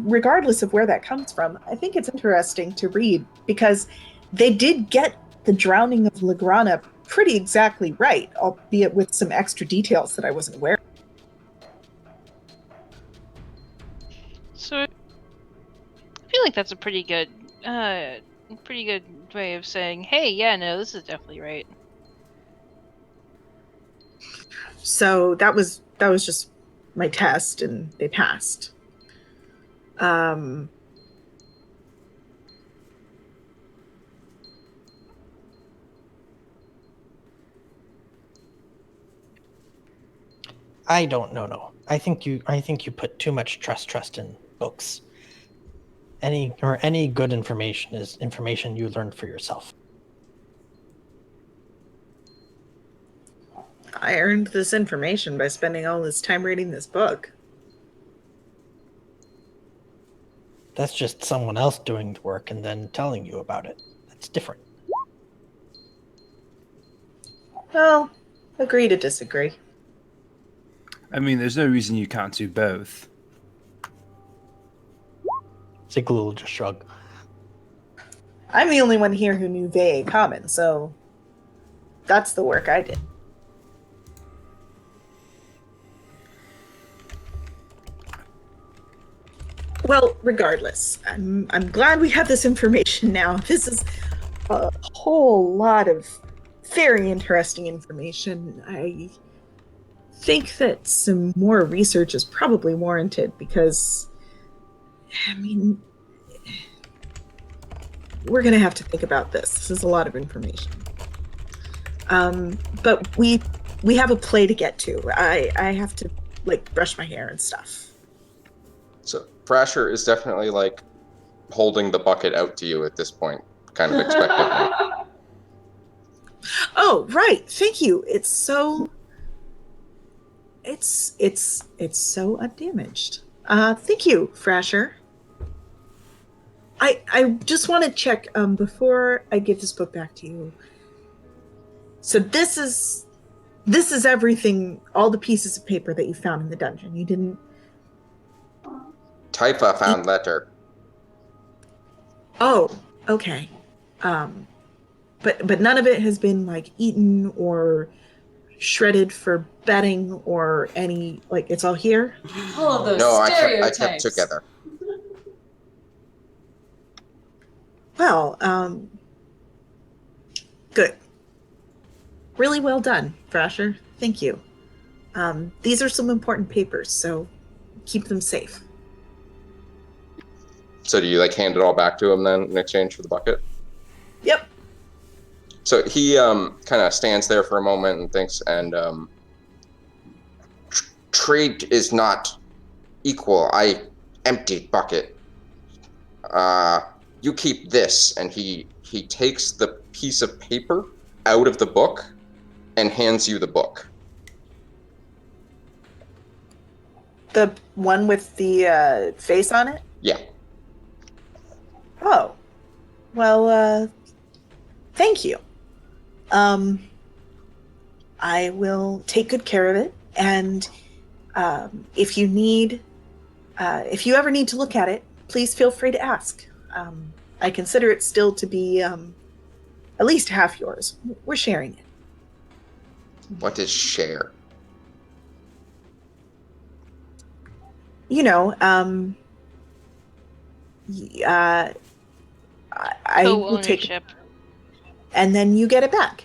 regardless of where that comes from, I think it's interesting to read because they did get the drowning of Lagrana pretty exactly right, albeit with some extra details that I wasn't aware of. So I feel like that's a pretty good way of saying, hey, yeah, no, this is definitely right. So that was just my test, and they passed. I don't know. No, I think you put too much trust in books. Any good information is information you learned for yourself. I earned this information by spending all this time reading this book. That's just someone else doing the work and then telling you about it. That's different. Well, agree to disagree. I mean, there's no reason you can't do both. Ziggler will just shrug. I'm the only one here who knew Vae Common, so that's the work I did. Well, regardless, I'm glad we have this information now. This is a whole lot of very interesting information. I think that some more research is probably warranted because, I mean, we're going to have to think about this. This is a lot of information. But we have a play to get to. I have to, like, brush my hair and stuff. So Thrasher is definitely like holding the bucket out to you at this point, kind of expectantly. Oh, right. Thank you. It's so undamaged. Thank you, Thrasher. I just want to check before I give this book back to you. So this is everything, all the pieces of paper that you found in the dungeon. You didn't. Typha found letter. Oh, okay. But none of it has been like eaten or shredded for bedding or any, like, it's all here. All of those No, I stereotypes. kept together. Well, good. Really well done, Thrasher. Thank you. These are some important papers, so keep them safe. So do you like hand it all back to him then in exchange for the bucket? Yep. So he kind of stands there for a moment and thinks, and trade is not equal. I emptied bucket. You keep this, and he takes the piece of paper out of the book and hands you the book. The one with the face on it? Yeah. Oh. Well, thank you. I will take good care of it, and if you ever need to look at it, please feel free to ask. I consider it still to be at least half yours. We're sharing it. What is share? You know, I will take it, Co-ownership. and then you get it back.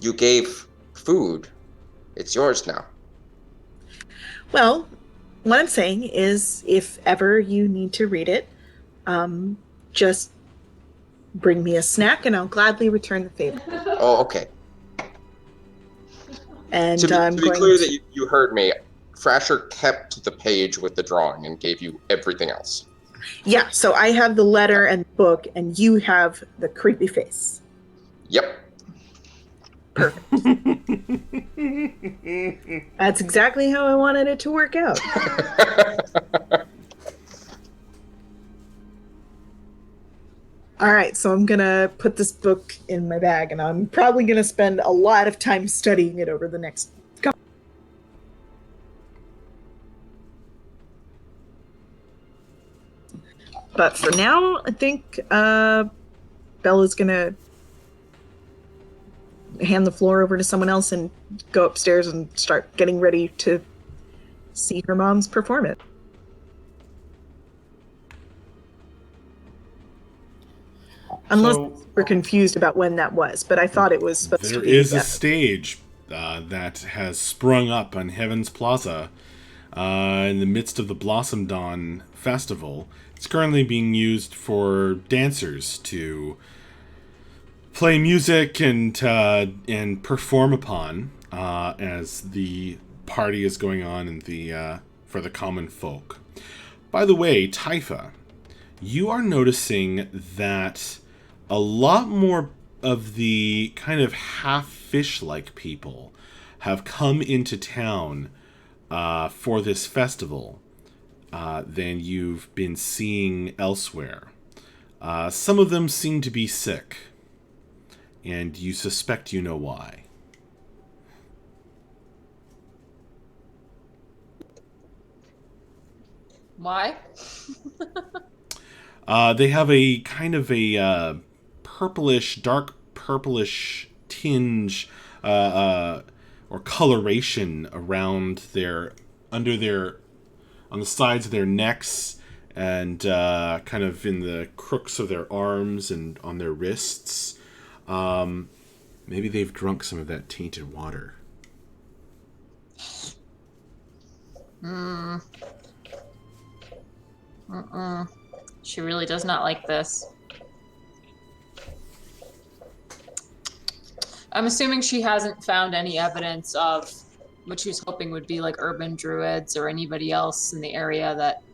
You gave food. It's yours now. Well, what I'm saying is, if ever you need to read it, just bring me a snack and I'll gladly return the favor. Oh, okay. And To be I'm going clear to... that you heard me, Thrasher kept the page with the drawing and gave you everything else. Yeah, so I have the letter and book, and you have the creepy face. Yep. Perfect. That's exactly how I wanted it to work out. All right, so I'm gonna put this book in my bag, and I'm probably gonna spend a lot of time studying it over the next couple. But for now, I think Bella's gonna hand the floor over to someone else and go upstairs and start getting ready to see her mom's performance. Unless So- we're confused about when that was, but I thought it was supposed to There be. is a stage that has sprung up on Heaven's Plaza in the midst of the Blossom Dawn Festival. It's currently being used for dancers to play music and perform upon as the party is going on in the for the common folk. By the way, Typha, you are noticing that a lot more of the kind of half fish-like people have come into town for this festival than you've been seeing elsewhere. Some of them seem to be sick, and you suspect you know why. Why? They have a kind of a purplish, dark purplish tinge or coloration around on the sides of their necks and kind of in the crooks of their arms and on their wrists. Maybe they've drunk some of that tainted water. She really does not like this. I'm assuming she hasn't found any evidence of what she was hoping would be like urban druids or anybody else in the area that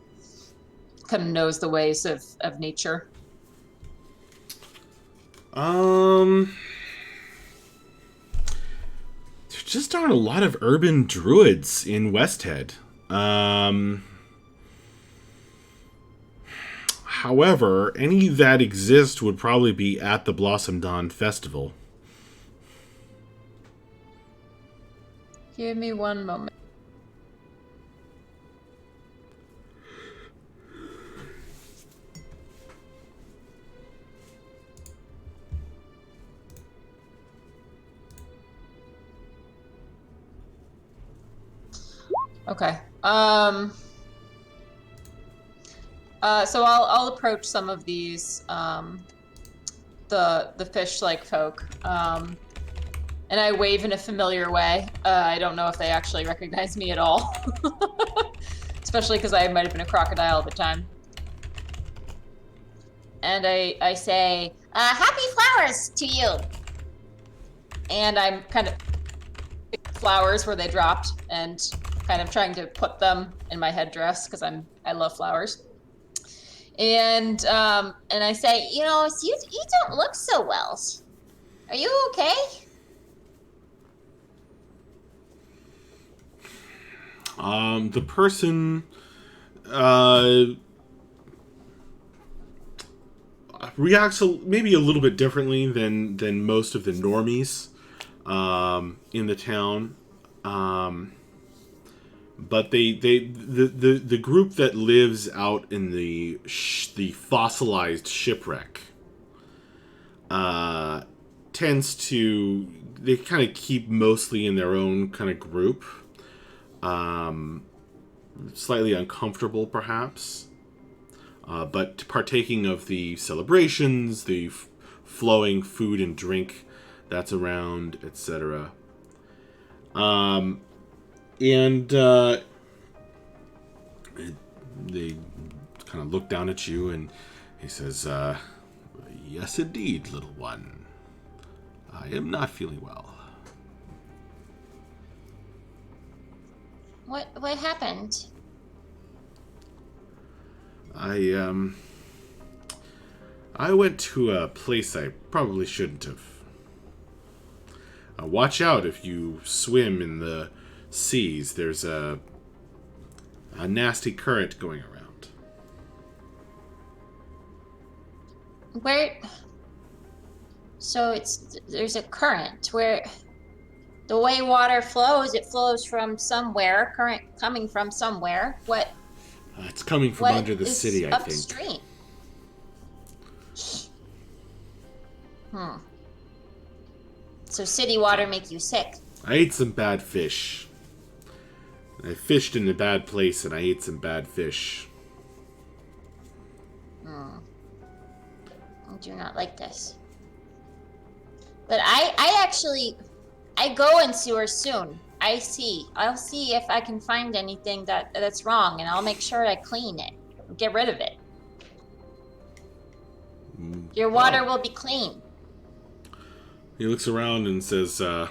kind of knows the ways of nature. There just aren't a lot of urban druids in Westhead. However, any that exist would probably be at the Blossom Dawn Festival. Give me one moment. Okay. So I'll approach some of these the fish-like folk, and I wave in a familiar way. I don't know if they actually recognize me at all, especially because I might have been a crocodile at the time. And I say, Happy flowers to you. and I'm kind of flowers where they dropped, and kind of trying to put them in my headdress because I love flowers. And I say, You don't look so well. Are you okay? The person reacts maybe a little bit differently than most of the normies in the town. But the group that lives out in the fossilized shipwreck tends to, they kind of keep mostly in their own kind of group. Slightly uncomfortable, perhaps, but partaking of the celebrations, the flowing food and drink that's around, etc. And they kind of look down at you, and he says, "Yes, indeed, little one. I am not feeling well." What happened? I went to a place I probably shouldn't have. Watch out if you swim in the seas. There's a nasty current going around. Where? So there's a current where the way water flows, it flows from somewhere, current coming from somewhere. What? It's coming from what under the is city, I think. upstream? So city water make you sick. I ate some bad fish. I fished in a bad place, and I ate some bad fish. I do not like this. But I go in sewer soon. I'll see if I can find anything that's wrong, and I'll make sure I clean it. Get rid of it. Your water will be clean. He looks around and says, "Hey,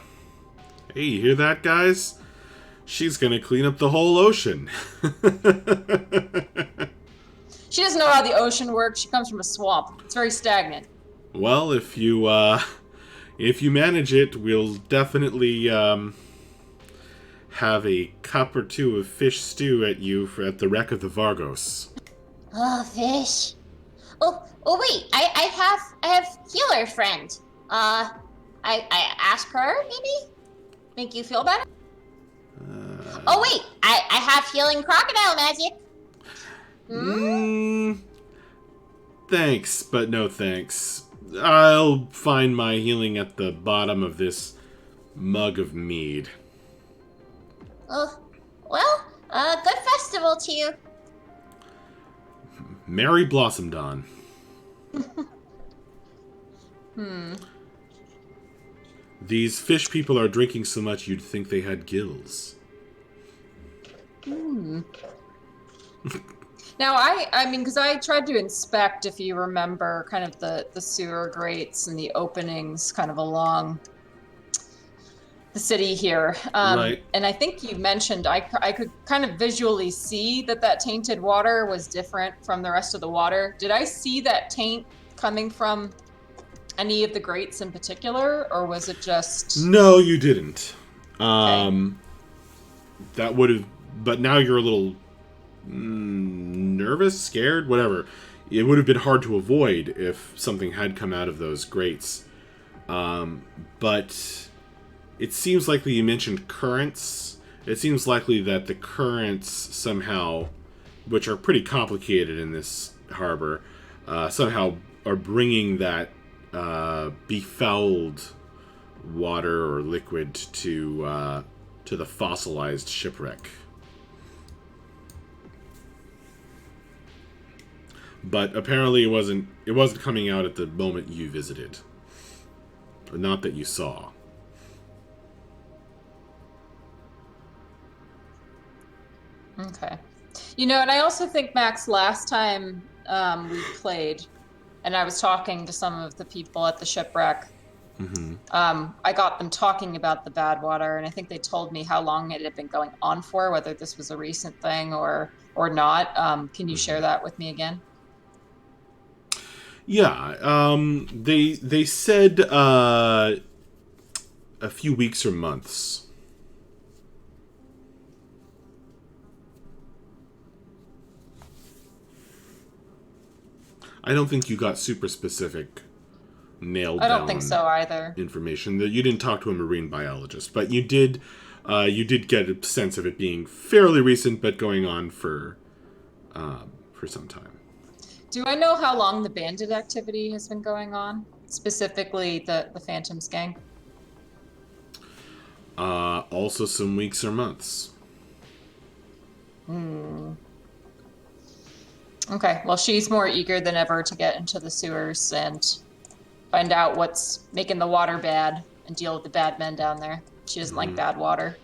you hear that, guys? She's gonna clean up the whole ocean." she doesn't know how the ocean works. She comes from a swamp. It's very stagnant. Well, if you If you manage it, we'll definitely have a cup or two of fish stew at you at the wreck of the Vargos. Oh, fish. Oh wait, I have healer friend. I ask her maybe? Make you feel better? Oh wait, I have healing crocodile magic. Thanks, but no thanks. I'll find my healing at the bottom of this mug of mead. Oh, well, good festival to you. Merry Blossom Dawn. These fish people are drinking so much you'd think they had gills. Now, I mean, because I tried to inspect, if you remember, kind of the sewer grates and the openings kind of along the city here. Right. And I think you mentioned I could kind of visually see that tainted water was different from the rest of the water. Did I see that taint coming from any of the grates in particular, or was it just... No, you didn't. Okay. That would have... But now you're a little nervous, scared, whatever. It would have been hard to avoid if something had come out of those grates. But it seems likely you mentioned currents. It seems likely that the currents somehow, which are pretty complicated in this harbor, somehow are bringing that befouled water or liquid to the fossilized shipwreck. But apparently it wasn't coming out at the moment you visited. Or not that you saw. Okay. You know, and I also think, Max, last time we played, and I was talking to some of the people at the shipwreck, I got them talking about the bad water, and I think they told me how long it had been going on for, whether this was a recent thing or not. Can you share that with me again? Yeah, they said a few weeks or months. I don't think you got super specific, nailed down. I don't think so either. Information that you didn't talk to a marine biologist, but you did get a sense of it being fairly recent, but going on for some time. Do I know how long the bandit activity has been going on? Specifically, the Phantoms gang? Also some weeks or months. Okay, well, she's more eager than ever to get into the sewers and find out what's making the water bad and deal with the bad men down there. She doesn't like bad water.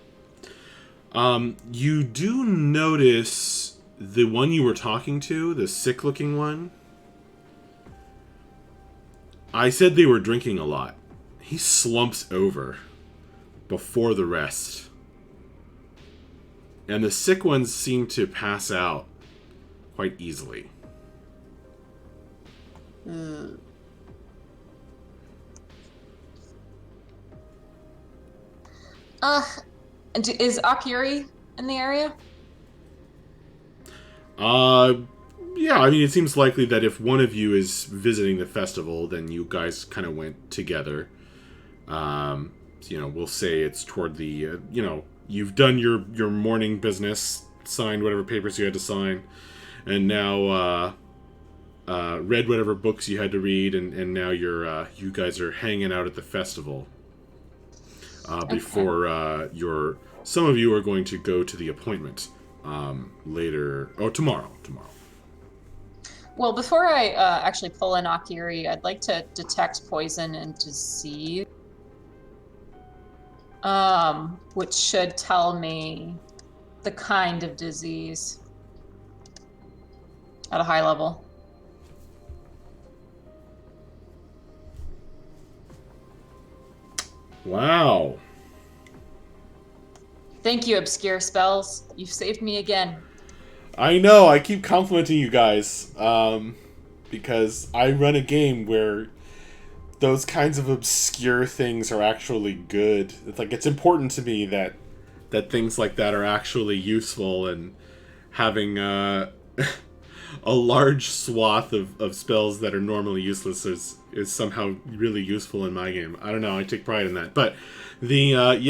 You do notice the one you were talking to, the sick-looking one. I said they were drinking a lot. He slumps over before the rest. And the sick ones seem to pass out quite easily. Is Akiri in the area? Yeah, I mean, it seems likely that if one of you is visiting the festival, then you guys kind of went together. We'll say it's toward the, you've done your morning business, signed whatever papers you had to sign, and now, read whatever books you had to read, and now you guys are hanging out at the festival. Before some of you are going to go to the appointment later, tomorrow. Well, before I actually pull in Akiri, I'd like to detect poison and disease, which should tell me the kind of disease at a high level. Wow. Thank you, obscure spells. You've saved me again. I know, I keep complimenting you guys, because I run a game where those kinds of obscure things are actually good. It's like it's important to me that things like that are actually useful, and having a large swath of spells that are normally useless is somehow really useful in my game. I don't know, I take pride in that. But the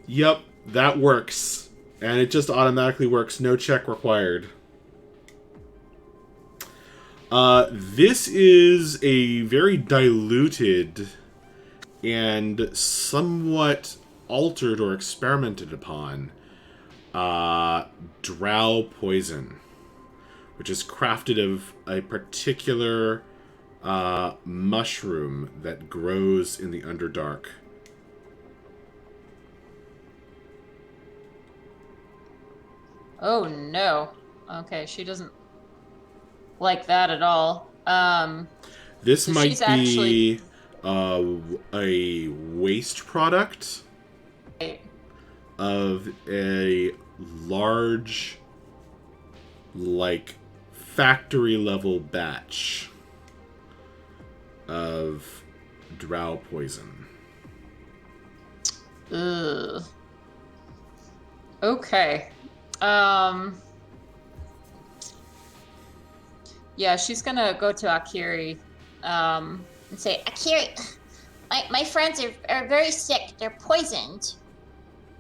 yep, that works. And it just automatically works, no check required. This is a very diluted and somewhat altered or experimented upon drow poison, which is crafted of a particular mushroom that grows in the Underdark. Oh no. Okay, she doesn't like that at all. This So might she's be a waste product of a large, like, factory level batch of drow poison. Ugh. Okay. Yeah, she's gonna go to Akiri, and say, Akiri, my friends are very sick. They're poisoned.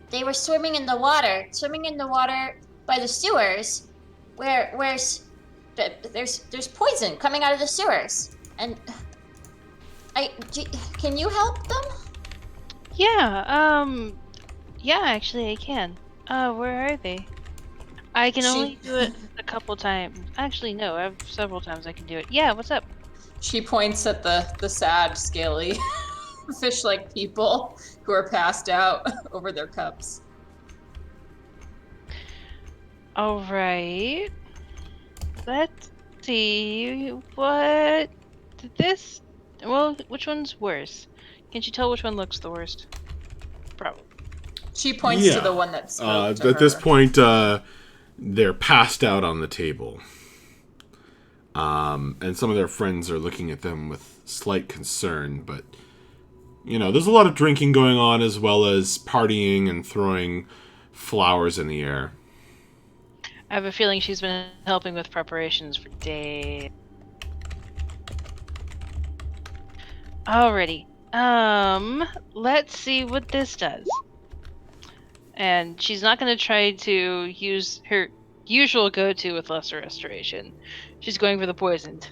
They were swimming in the water by the sewers, there's poison coming out of the sewers, and can you help them? Yeah, actually I can. Where are they? I can only do it a couple times. Actually, no, I have several times I can do it. Yeah, what's up? She points at the sad, scaly, fish-like people who are passed out over their cups. All right. Let's see what this. Well, which one's worse? Can you tell which one looks the worst? Probably. She points to the one that spoke to at this her. point, they're passed out on the table. And some of their friends are looking at them with slight concern, but, you know, there's a lot of drinking going on as well as partying and throwing flowers in the air. I have a feeling she's been helping with preparations for days. Alrighty. Let's see what this does. And she's not going to try to use her usual go-to with Lesser Restoration. She's going for the poisoned.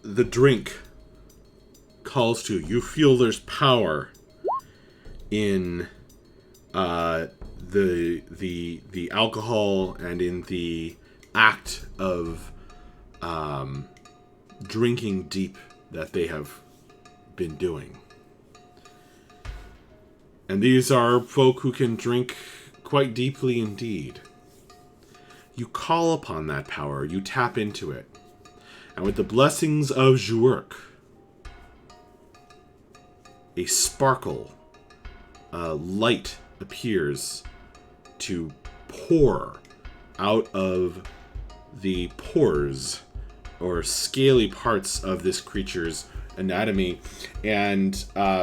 The drink calls to you. You feel there's power in the alcohol and in the act of drinking deep that they have been doing. And these are folk who can drink quite deeply indeed. You call upon that power, you tap into it. And with the blessings of Zhuurk, a sparkle, light appears to pour out of the pores or scaly parts of this creature's anatomy. And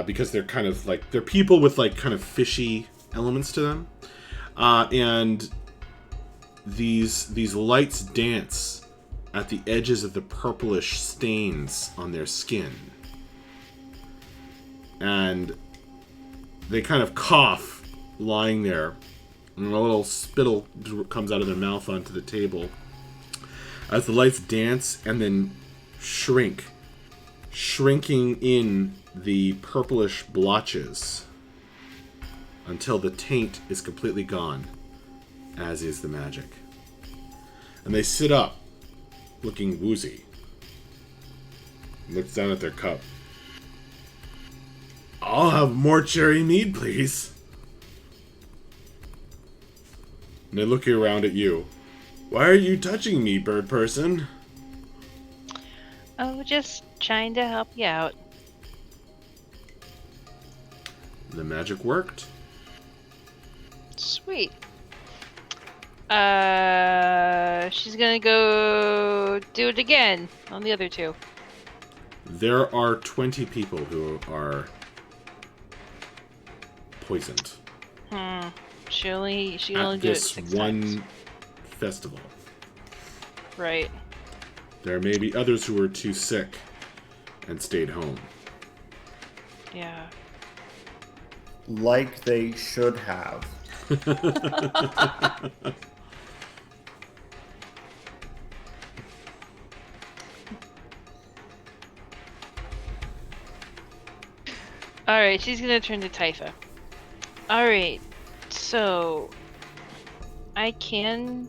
because they're kind of like, they're people with like kind of fishy elements to them. And these lights dance at the edges of the purplish stains on their skin. And they kind of cough lying there, and a little spittle comes out of their mouth onto the table as the lights dance and then shrink, shrinking in the purplish blotches until the taint is completely gone, as is the magic. And they sit up, looking woozy. Looks down at their cup. I'll have more cherry mead, please. And they look around at you. Why are you touching me, bird person? Oh, just trying to help you out. The magic worked. Sweet. She's gonna go do it again on the other two. There are 20 people who are poisoned She only do at it this 6 one times. festival. Right. There may be others who were too sick and stayed home. Yeah. Like they should have. Alright, she's gonna turn to Typha. Alright, so I can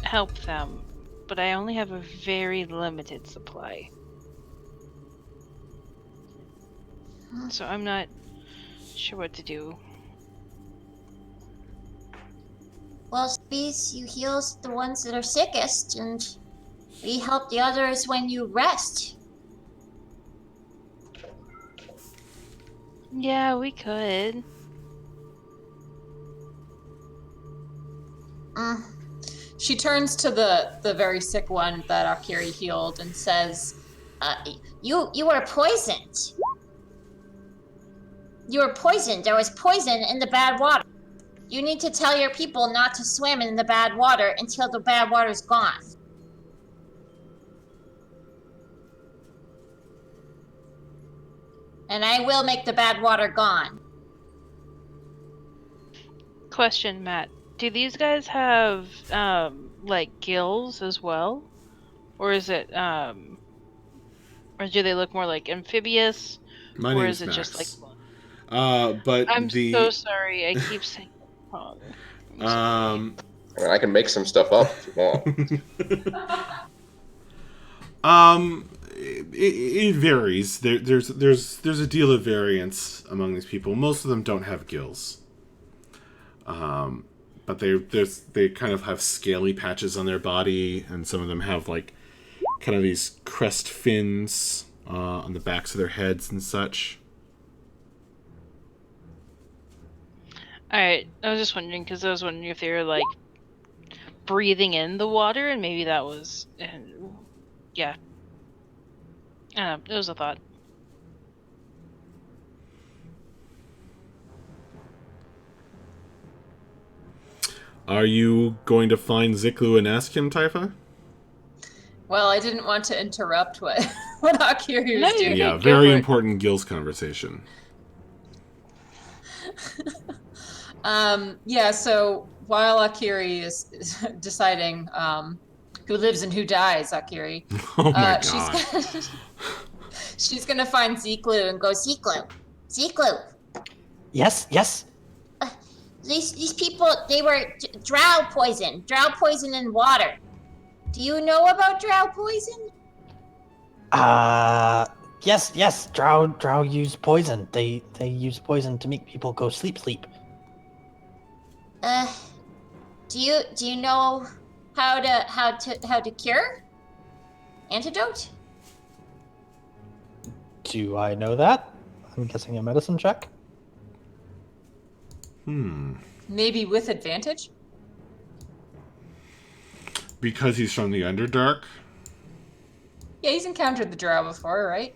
help them, but I only have a very limited supply. So I'm not sure what to do. Well, Space, you heal the ones that are sickest, and we help the others when you rest. Yeah, we could. She turns to the very sick one that Akiri healed and says, You were poisoned. You were poisoned. There was poison in the bad water. You need to tell your people not to swim in the bad water until the bad water's gone. And I will make the bad water gone. Question, Matt. Do these guys have, like, gills as well? Or is it, or do they look more like amphibious? My or name's is it Max. just like... But I'm the so sorry, I keep saying it wrong. I'm sorry. I mean, I can make some stuff up if you want. It varies. There's a deal of variance among these people. Most of them don't have gills. But they kind of have scaly patches on their body, and some of them have like kind of these crest fins on the backs of their heads and such. Alright, I was just wondering, because I was wondering if they were, like, breathing in the water, and maybe that was... yeah. I don't know, it was a thought. Are you going to find Ziklu and ask him, Typha? well, I didn't want to interrupt what Akiri was No, doing. Yeah, Go very for it. important gills conversation. Yeah, so while Akiri is deciding who lives and who dies, Akiri, Oh my god. she's gonna find Ziklu and go, Ziklu. Yes, yes. These people, they were drow poison in water. Do you know about drow poison? Yes. Drow use poison. They use poison to make people go sleep. Do you know how to cure? Antidote? Do I know that? I'm guessing a medicine check. maybe with advantage. Because he's from the Underdark? Yeah, he's encountered the drow before, right?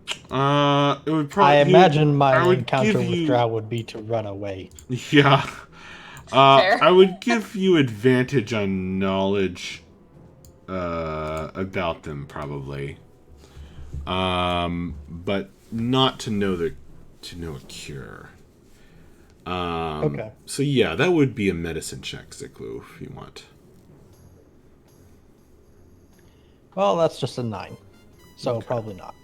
It would probably. I imagine I my would encounter give with you- Drow would be to run away. Yeah. Fair. I would give you advantage on knowledge about them, probably. But not to know a cure. Okay. So yeah, that would be a medicine check, Ziklu, if you want. Well, that's just a 9. So probably not.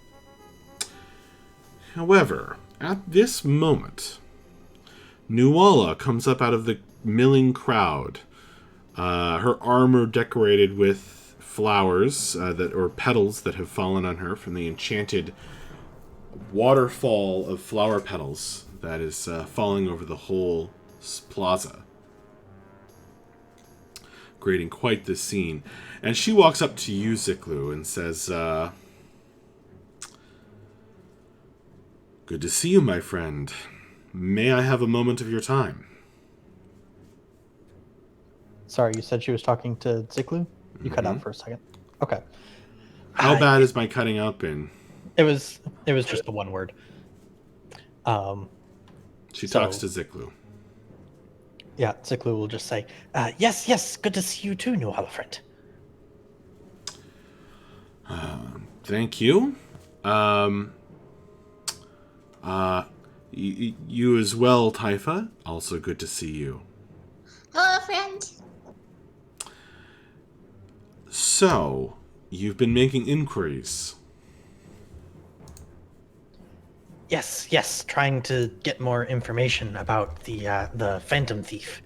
However, at this moment, Nuala comes up out of the milling crowd. Her armor decorated with flowers or petals that have fallen on her from the enchanted waterfall of flower petals that is falling over the whole plaza. creating quite the scene. And she walks up to you, Ziklu, and says, "Good to see you, my friend. May I have a moment of your time?" Sorry, you said she was talking to Ziklu? You cut out for a second. Okay. How bad is my cutting out been? It was just the one word. She talks to Ziklu. Yeah, Ziklu will just say, yes, good to see you too, new friend. Thank you. You as well, Taifa. Also good to see you. Hello, friend. So, you've been making inquiries. Yes, trying to get more information about the Phantom Thief.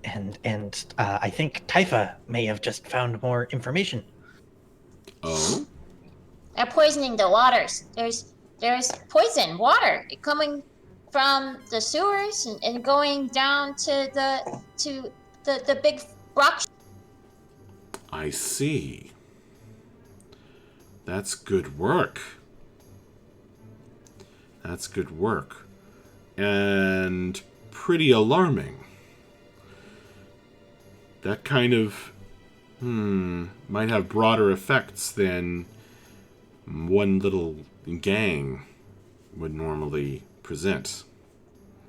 And I think Taifa may have just found more information. Oh? They're poisoning the waters. There's poison water coming from the sewers and going down to the big rock. I see. That's good work. That's good work. And pretty alarming. That kind of, might have broader effects than one little gang would normally present.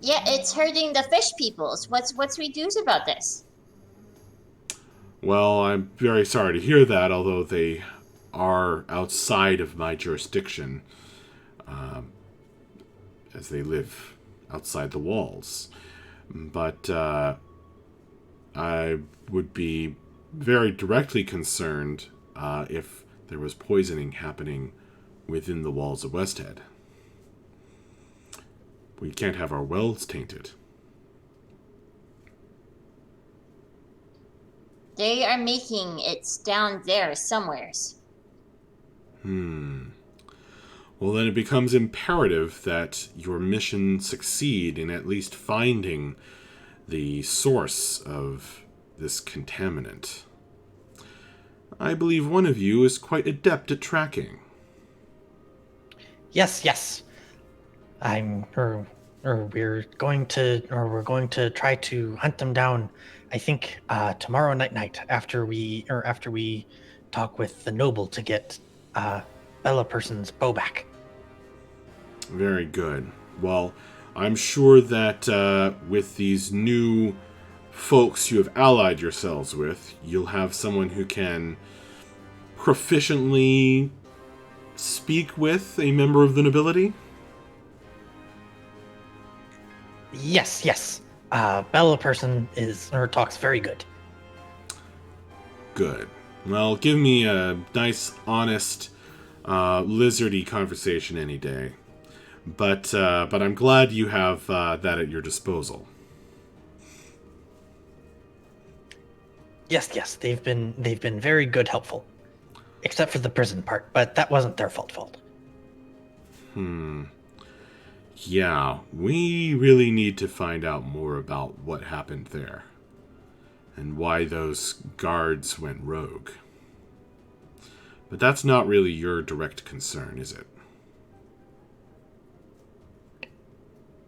Yeah, it's hurting the fish peoples. What's we do about this? Well, I'm very sorry to hear that, although they are outside of my jurisdiction, as they live outside the walls. But I would be very directly concerned if there was poisoning happening within the walls of Westhead. We can't have our wells tainted. They are making it down there somewheres. Well, then it becomes imperative that your mission succeed in at least finding the source of this contaminant. I believe one of you is quite adept at tracking. Yes. We're going to try to hunt them down. I think tomorrow night after we talk with the noble to get Bella Person's bow back. Very good. Well, I'm sure that with these new folks you have allied yourselves with, you'll have someone who can proficiently speak with a member of the nobility? Yes. Bella Person talks very good. Good. Well, give me a nice, honest, lizardy conversation any day. But I'm glad you have that at your disposal. Yes. They've been very good, helpful, except for the prison part. But that wasn't their fault. Yeah, we really need to find out more about what happened there. And why those guards went rogue. But that's not really your direct concern, is it?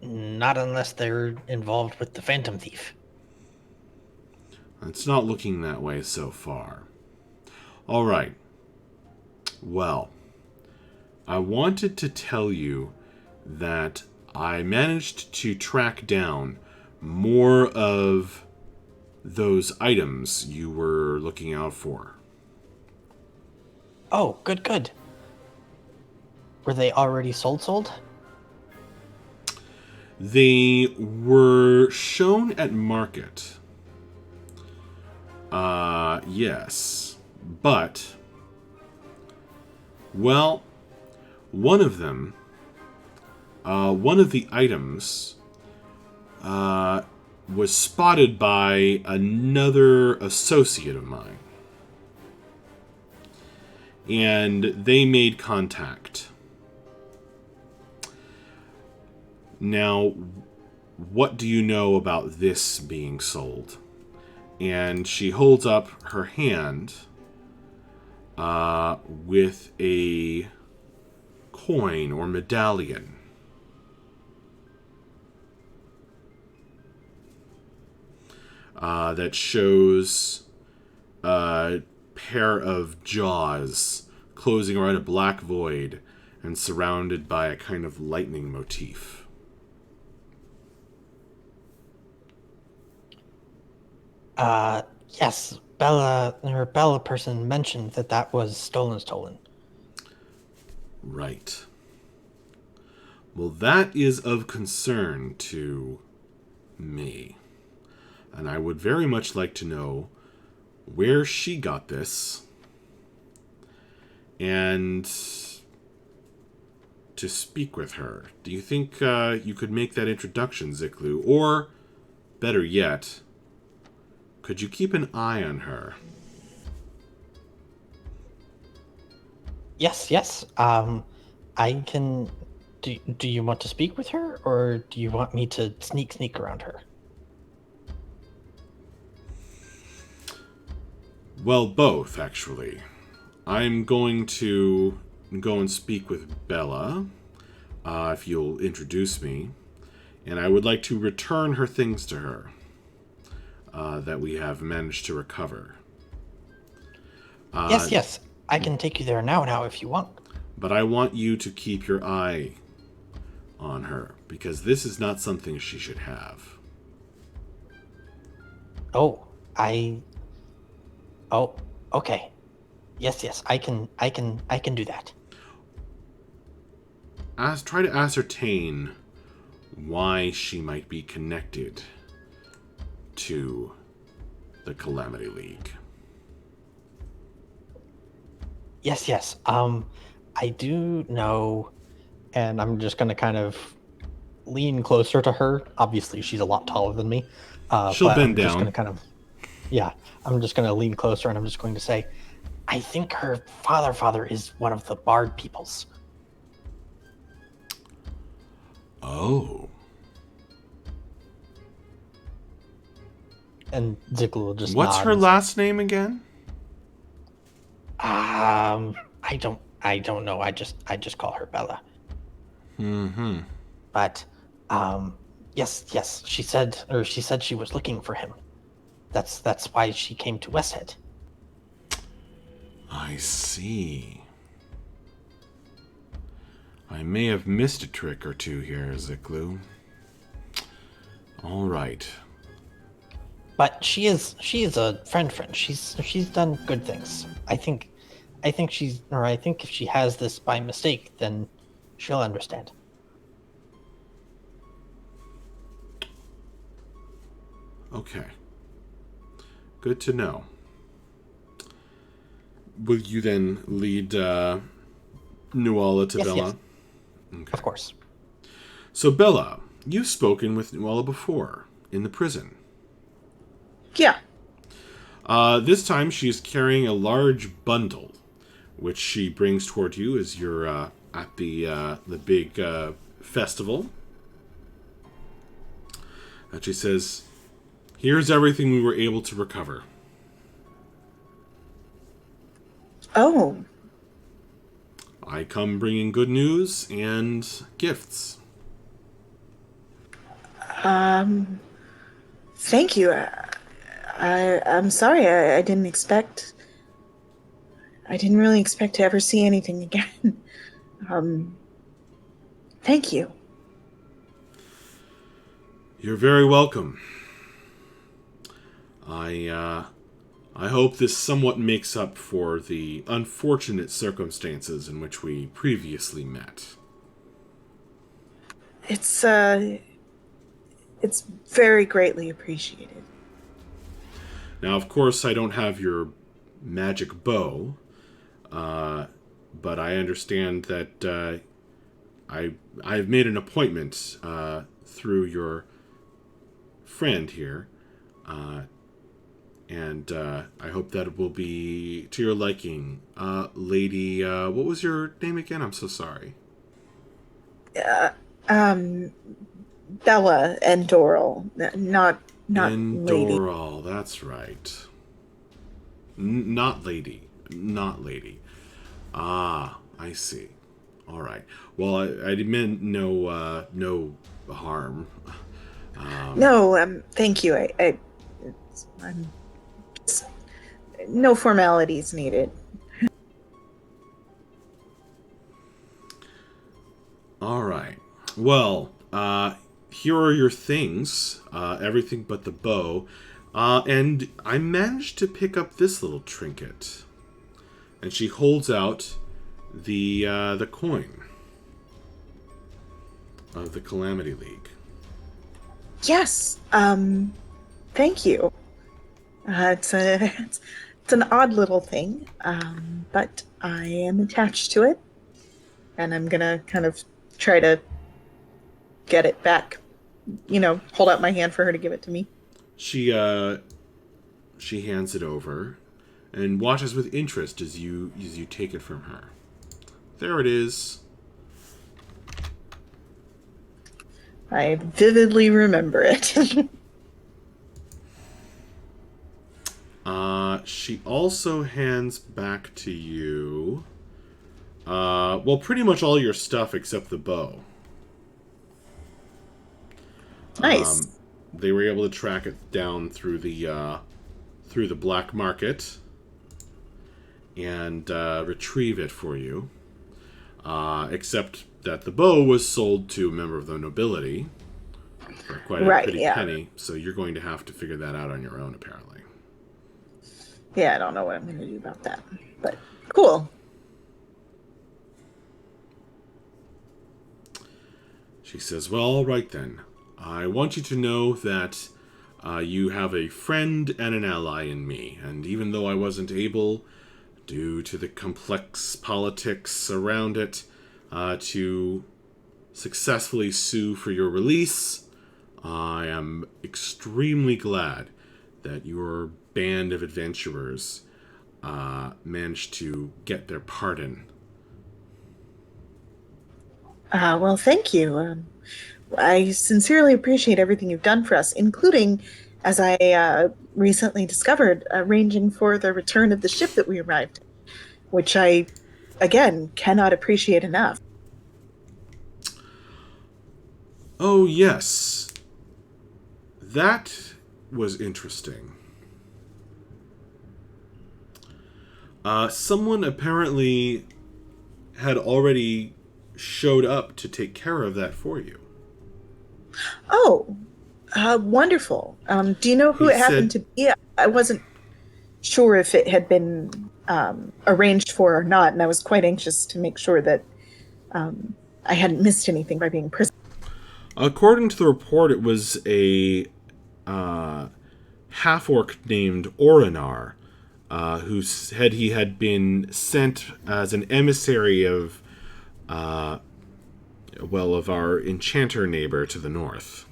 Not unless they're involved with the Phantom Thief. It's not looking that way so far. All right. Well, I wanted to tell you that I managed to track down more of those items you were looking out for. Oh, good. Were they already sold? They were shown at market. Yes. But, well, one of them, one of the items, was spotted by another associate of mine. And they made contact. Now, what do you know about this being sold? and she holds up her hand with a coin or medallion. That shows a pair of jaws closing around a black void and surrounded by a kind of lightning motif. Yes, Bella person mentioned that was stolen. Right. Well, that is of concern to me. And I would very much like to know where she got this and to speak with her. Do you think you could make that introduction, Ziklu? Or, better yet, could you keep an eye on her? Yes. I can. Do you want to speak with her, or do you want me to sneak around her? Well, both, actually. I'm going to go and speak with Bella, if you'll introduce me, and I would like to return her things to her that we have managed to recover. Yes. I can take you there now if you want. But I want you to keep your eye on her, because this is not something she should have. Oh, okay. Yes, I can do that. Try to ascertain why she might be connected to the Calamity League. Yes. I do know, and I'm just gonna kind of lean closer to her. Obviously, she's a lot taller than me. She'll but bend I'm down. Just gonna kind of, yeah. I'm just gonna lean closer, and I'm just going to say, I think her father is one of the Bard peoples. Oh. And Ziklu will just. What's nod her and last name again? I don't know. I just call her Bella. Mm-hmm. But, yes. She said she was looking for him. That's why she came to Westhead. I see. I may have missed a trick or two here, Ziklu. All right. But she is a friend. She's done good things. I think if she has this by mistake, then she'll understand. Okay. Good to know. Will you then lead Nuala to Yes, Bella? yes. Okay. Of course. So, Bella, you've spoken with Nuala before in the prison. Yeah. This time she is carrying a large bundle, which she brings toward you as you're at the big festival. And she says, "Here's everything we were able to recover." Oh. I come bringing good news and gifts. Thank you. I'm sorry. I didn't expect. I didn't really expect to ever see anything again. Thank you. You're very welcome. I hope this somewhat makes up for the unfortunate circumstances in which we previously met. It's very greatly appreciated. Now, of course, I don't have your magic bow, but I understand that I've made an appointment through your friend here, and I hope that it will be to your liking. Lady, what was your name again? I'm so sorry. Bella and Doral, not Not lady. Endoral, that's right. Not lady. Not lady. Ah, I see. All right. Well, I meant no harm. No, thank you. I'm just, no formalities needed. All right. Well, here are your things. Everything but the bow. And I managed to pick up this little trinket. And she holds out the coin of the Calamity League. Yes. Thank you. It's an odd little thing, but I am attached to it, and I'm gonna kind of try to get it back. Hold out my hand for her to give it to me. She hands it over and watches with interest as you take it from her. There it is. I vividly remember it. She also hands back to you, well, pretty much all your stuff except the bow. Nice. They were able to track it down through the black market and retrieve it for you. Except that the bow was sold to a member of the nobility for quite a pretty penny, so you're going to have to figure that out on your own, apparently. Yeah, I don't know what I'm going to do about that, but cool. She says, well, all right then. I want you to know that you have a friend and an ally in me, and even though I wasn't able, due to the complex politics around it, to successfully sue for your release, I am extremely glad that your band of adventurers managed to get their pardon. Well, thank you. I sincerely appreciate everything you've done for us, including, as I recently discovered, arranging for the return of the ship that we arrived in, which I, again, cannot appreciate enough. Oh, yes. That was interesting. Someone apparently had already showed up to take care of that for you. Oh, wonderful. Do you know who it happened to be? I wasn't sure if it had been arranged for or not, and I was quite anxious to make sure that I hadn't missed anything by being prisoned. According to the report, it was a half-orc named Orinar, who said he had been sent as an emissary of our enchanter neighbor to the north.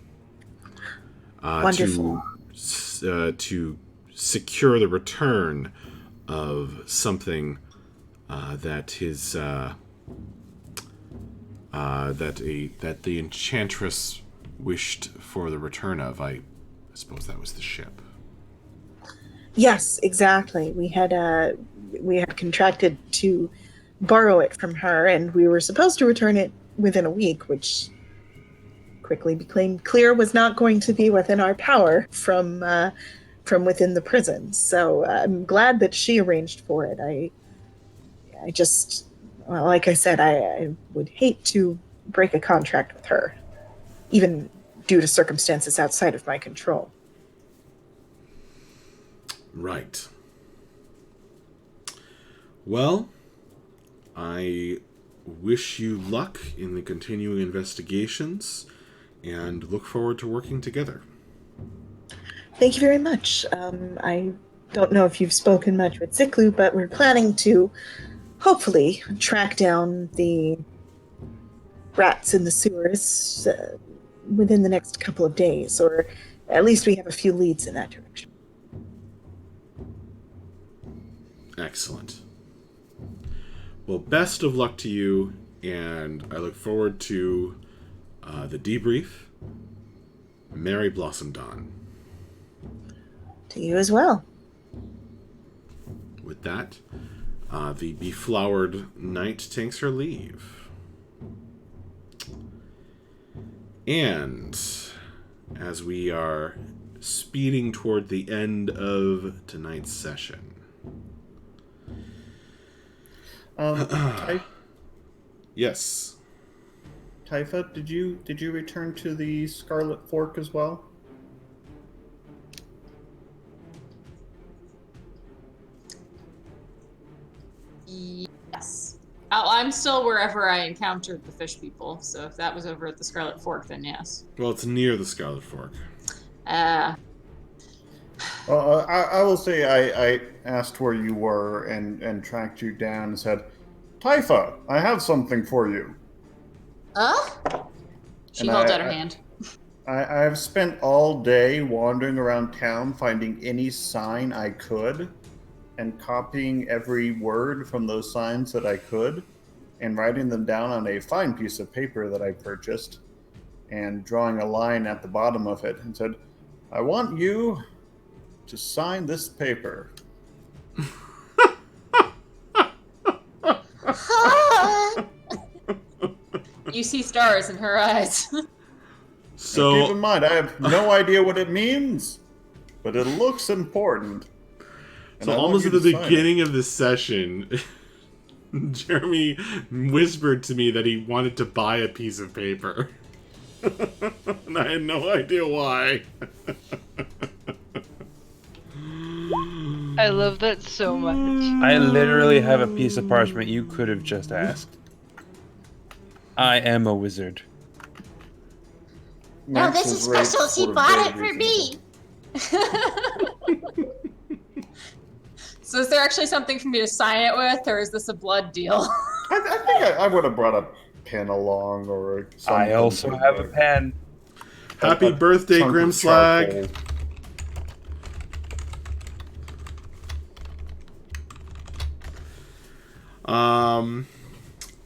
Wonderful. To secure the return of something that his that the enchantress wished for the return of. I suppose that was the ship. Yes, exactly. We had contracted to borrow it from her, and we were supposed to return it within a week, which quickly became clear was not going to be within our power from within the prison. So I'm glad that she arranged for it. I just, well, like I said, I would hate to break a contract with her, even due to circumstances outside of my control. Right. Well, I wish you luck in the continuing investigations and look forward to working together. Thank you very much. I don't know if you've spoken much with Ziklu, but we're planning to hopefully track down the rats in the sewers within the next couple of days, or at least we have a few leads in that direction. Excellent. Well, best of luck to you, and I look forward to the debrief. Merry Blossom Dawn. To you as well. With that, the beflowered knight takes her leave. And as we are speeding toward the end of tonight's session. Yes. Typha, did you return to the Scarlet Fork as well? Yes. Oh, I'm still wherever I encountered the fish people. So if that was over at the Scarlet Fork, then yes. Well, it's near the Scarlet Fork. Well, I will say I asked where you were and tracked you down and said, Typha, I have something for you. Huh? She And held out her hand. I have spent all day wandering around town finding any sign I could and copying every word from those signs that I could and writing them down on a fine piece of paper that I purchased and drawing a line at the bottom of it and said, I want you to sign this paper. You see stars in her eyes. So now, keep in mind, I have no idea what it means, but it looks important. So almost at the beginning of the session, Jeremy whispered to me that he wanted to buy a piece of paper. And I had no idea why. I love that so much. I literally have a piece of parchment you could have just asked. I am a wizard. No, this is special. She bought it for me. So is there actually something for me to sign it with, or is this a blood deal? I think I would have brought a pen along or something. I also have a pen. Happy birthday, chunk of Grimslag.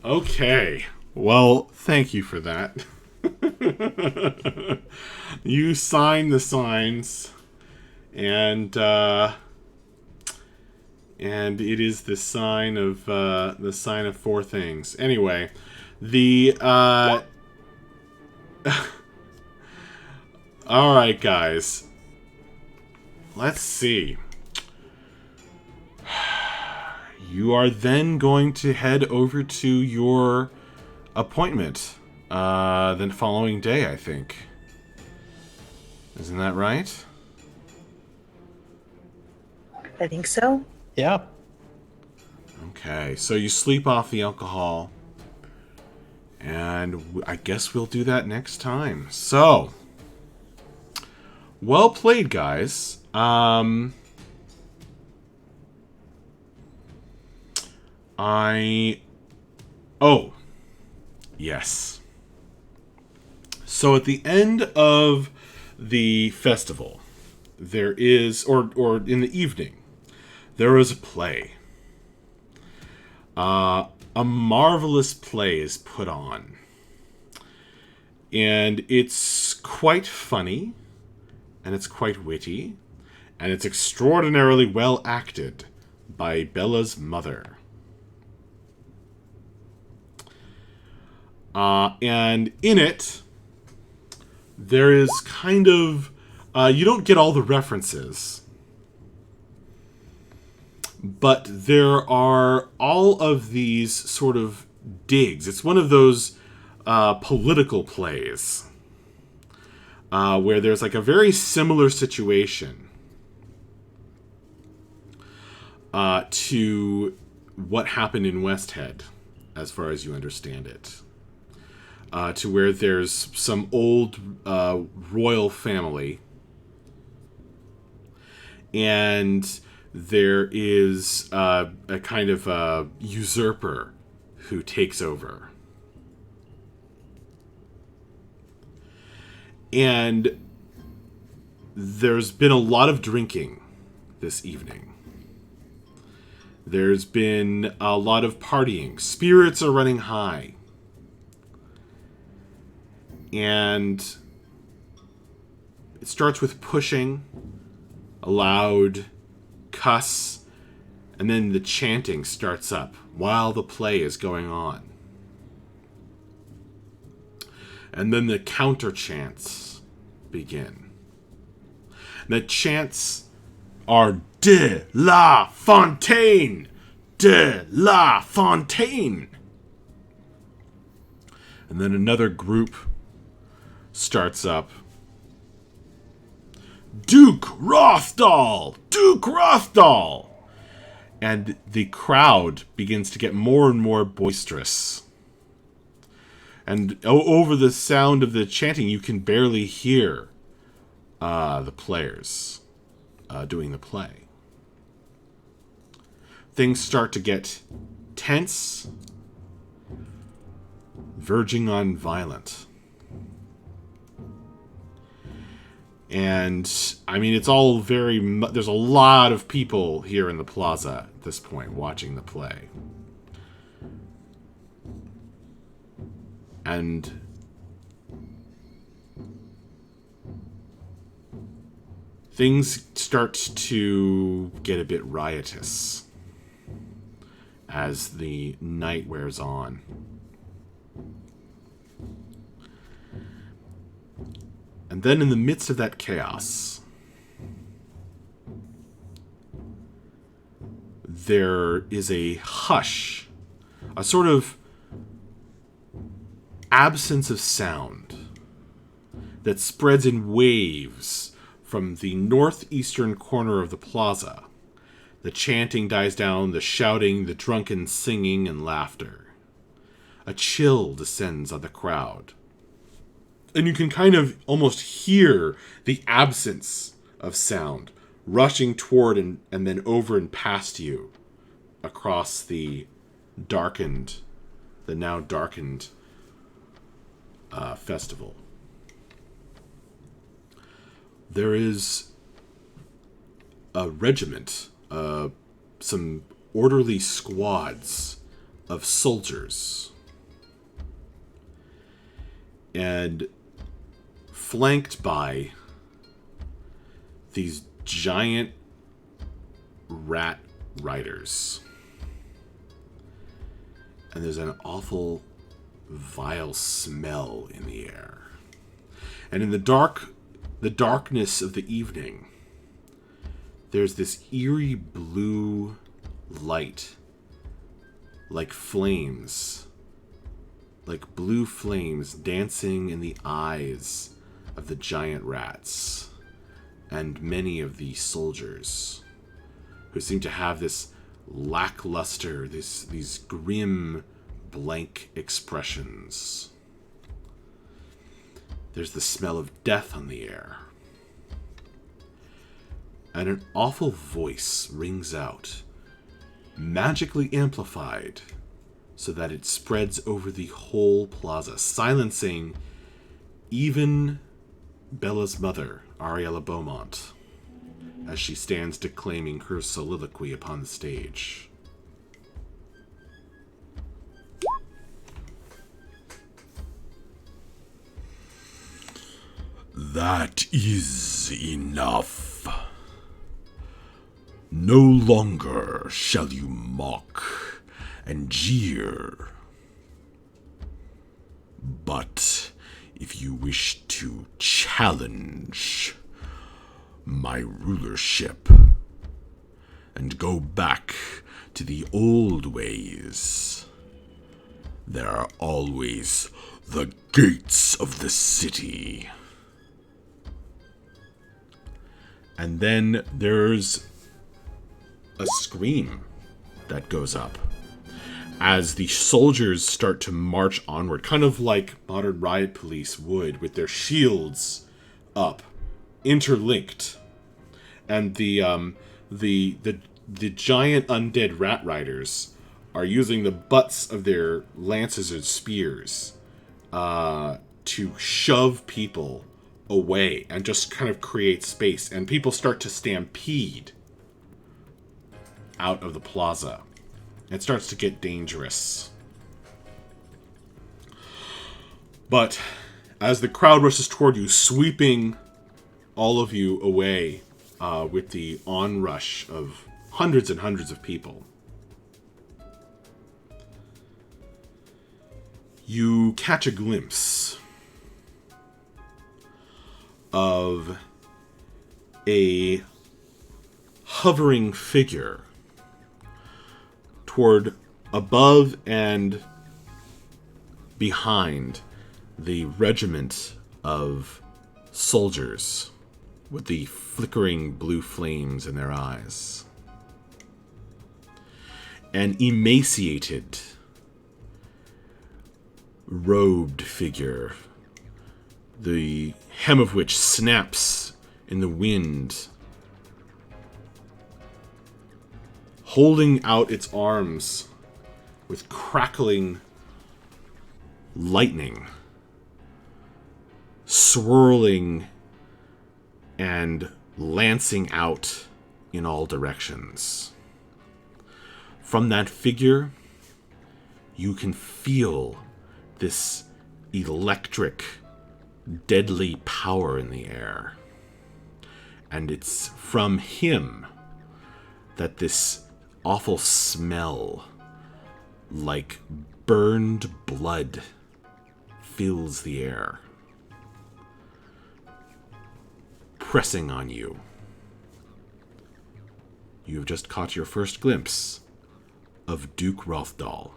Okay. Well, thank you for that. You sign the signs, and it is the sign of four things. Anyway, the all right, guys. Let's see. You are then going to head over to your appointment the following day, I think. Isn't that right? I think so. Yeah. Okay, so you sleep off the alcohol, and I guess we'll do that next time. So, well played, guys. Oh, yes. So at the end of the festival, there is, or in the evening, there is a play. A marvelous play is put on. And it's quite funny, and it's quite witty, and it's extraordinarily well acted by Bella's mother. And in it, there is kind of... you don't get all the references, but there are all of these sort of digs. It's one of those political plays where there's like a very similar situation to what happened in West Head, as far as you understand it. To where there's some old royal family, and there is a kind of a usurper who takes over. And there's been a lot of drinking this evening. There's been a lot of partying. Spirits are running high. And it starts with pushing, a loud cuss, and then the chanting starts up while the play is going on. And then the counter chants begin. The chants are De La Fontaine! De La Fontaine! And then another group starts up. Duke Rothdal! Duke Rothdal! And the crowd begins to get more and more boisterous. And over the sound of the chanting, you can barely hear the players doing the play. Things start to get tense, verging on violent. And, I mean, it's all very... There's a lot of people here in the plaza at this point watching the play. And things start to get a bit riotous as the night wears on. And then in the midst of that chaos, there is a hush, a sort of absence of sound that spreads in waves from the northeastern corner of the plaza. The chanting dies down, the shouting, the drunken singing and laughter. A chill descends on the crowd. And you can kind of almost hear the absence of sound rushing toward and then over and past you across the now darkened festival. There is a regiment, some orderly squads of soldiers, and flanked by these giant rat riders. And there's an awful, vile smell in the air. And in the darkness of the evening, there's this eerie blue light, like flames, like blue flames dancing in the eyes of the giant rats and many of the soldiers, who seem to have this lackluster, these grim, blank expressions. There's the smell of death on the air. And an awful voice rings out, magically amplified, so that it spreads over the whole plaza, silencing even Bella's mother, Ariella Beaumont, as she stands declaiming her soliloquy upon the stage. That is enough. No longer shall you mock and jeer. But if you wish to challenge my rulership and go back to the old ways, there are always the gates of the city. And then there's a scream that goes up as the soldiers start to march onward, kind of like modern riot police would, with their shields up, interlinked. And the giant undead rat riders are using the butts of their lances and spears to shove people away and just kind of create space. And people start to stampede out of the plaza. It starts to get dangerous. But as the crowd rushes toward you, sweeping all of you away, with the onrush of hundreds and hundreds of people. You catch a glimpse of a hovering figure toward above and behind the regiment of soldiers with the flickering blue flames in their eyes. An emaciated, robed figure, the hem of which snaps in the wind, holding out its arms with crackling lightning, swirling and lancing out in all directions. From that figure, you can feel this electric, deadly power in the air. And it's from him that this awful smell, like burned blood, fills the air, pressing on you. You have just caught your first glimpse of Duke Rothdal.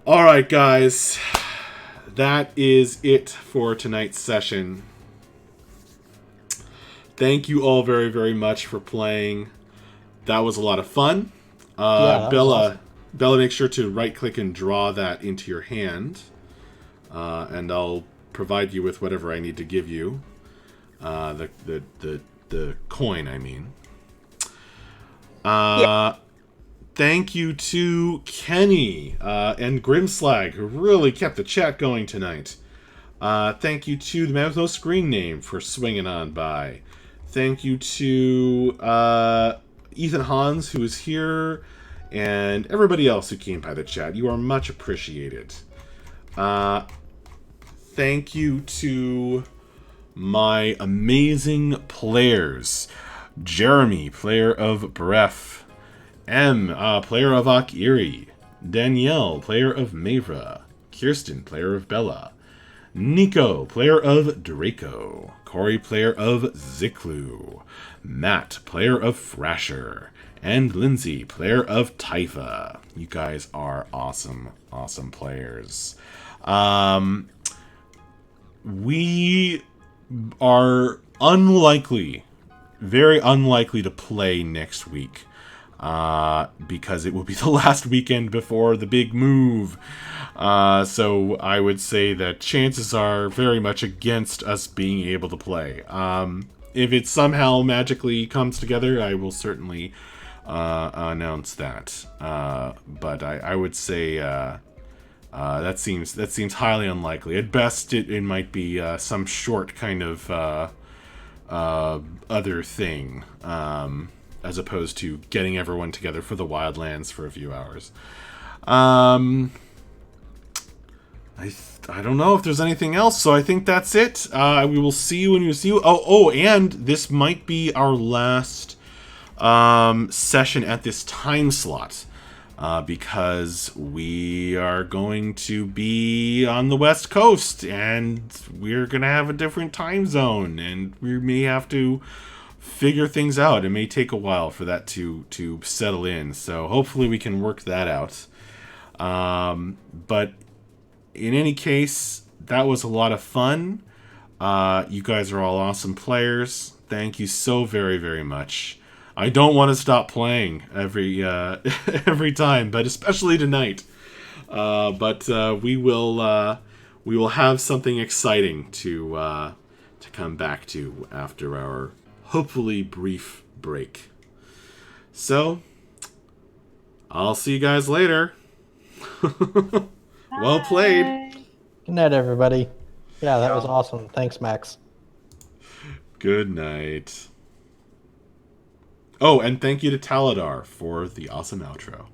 Alright, guys. That is it for tonight's session. Thank you all very, very much for playing. That was a lot of fun. That was Bella, awesome. Bella, make sure to right-click and draw that into your hand. And I'll provide you with whatever I need to give you. The coin, I mean. Thank you to Kenny and Grimslag, who really kept the chat going tonight. Thank you to the man with no screen name for swinging on by. Thank you to Ethan Hans, who is here, and everybody else who came by the chat. You are much appreciated. Thank you to my amazing players. Jeremy, player of Bref. M, player of Akiri. Danielle, player of Mavra. Kirsten, player of Bella. Nico, player of Draco. Corey, player of Ziklu. Matt, player of Thrasher. And Lindsay, player of Typha. You guys are awesome, awesome players. We are unlikely, very unlikely to play next week. Because it will be the last weekend before the big move. So I would say that chances are very much against us being able to play. If it somehow magically comes together, I will certainly announce that. But I would say that seems highly unlikely. At best, it might be some short kind of other thing. As opposed to getting everyone together for the Wildlands for a few hours. I don't know if there's anything else, so I think that's it. We will see you when we see you. Oh, and this might be our last session at this time slot. Because we are going to be on the West Coast, and we're going to have a different time zone, and we may have to figure things out. It may take a while for that to settle in, so hopefully we can work that out. But in any case, that was a lot of fun. You guys are all awesome players. Thank you so very, very much. I don't want to stop playing every time, but especially tonight. But we will have something exciting to come back to after our hopefully brief break. So, I'll see you guys later. Well played. Good night, everybody. Yeah, that was awesome. Thanks, Max. Good night. Oh, and thank you to Taladar for the awesome outro.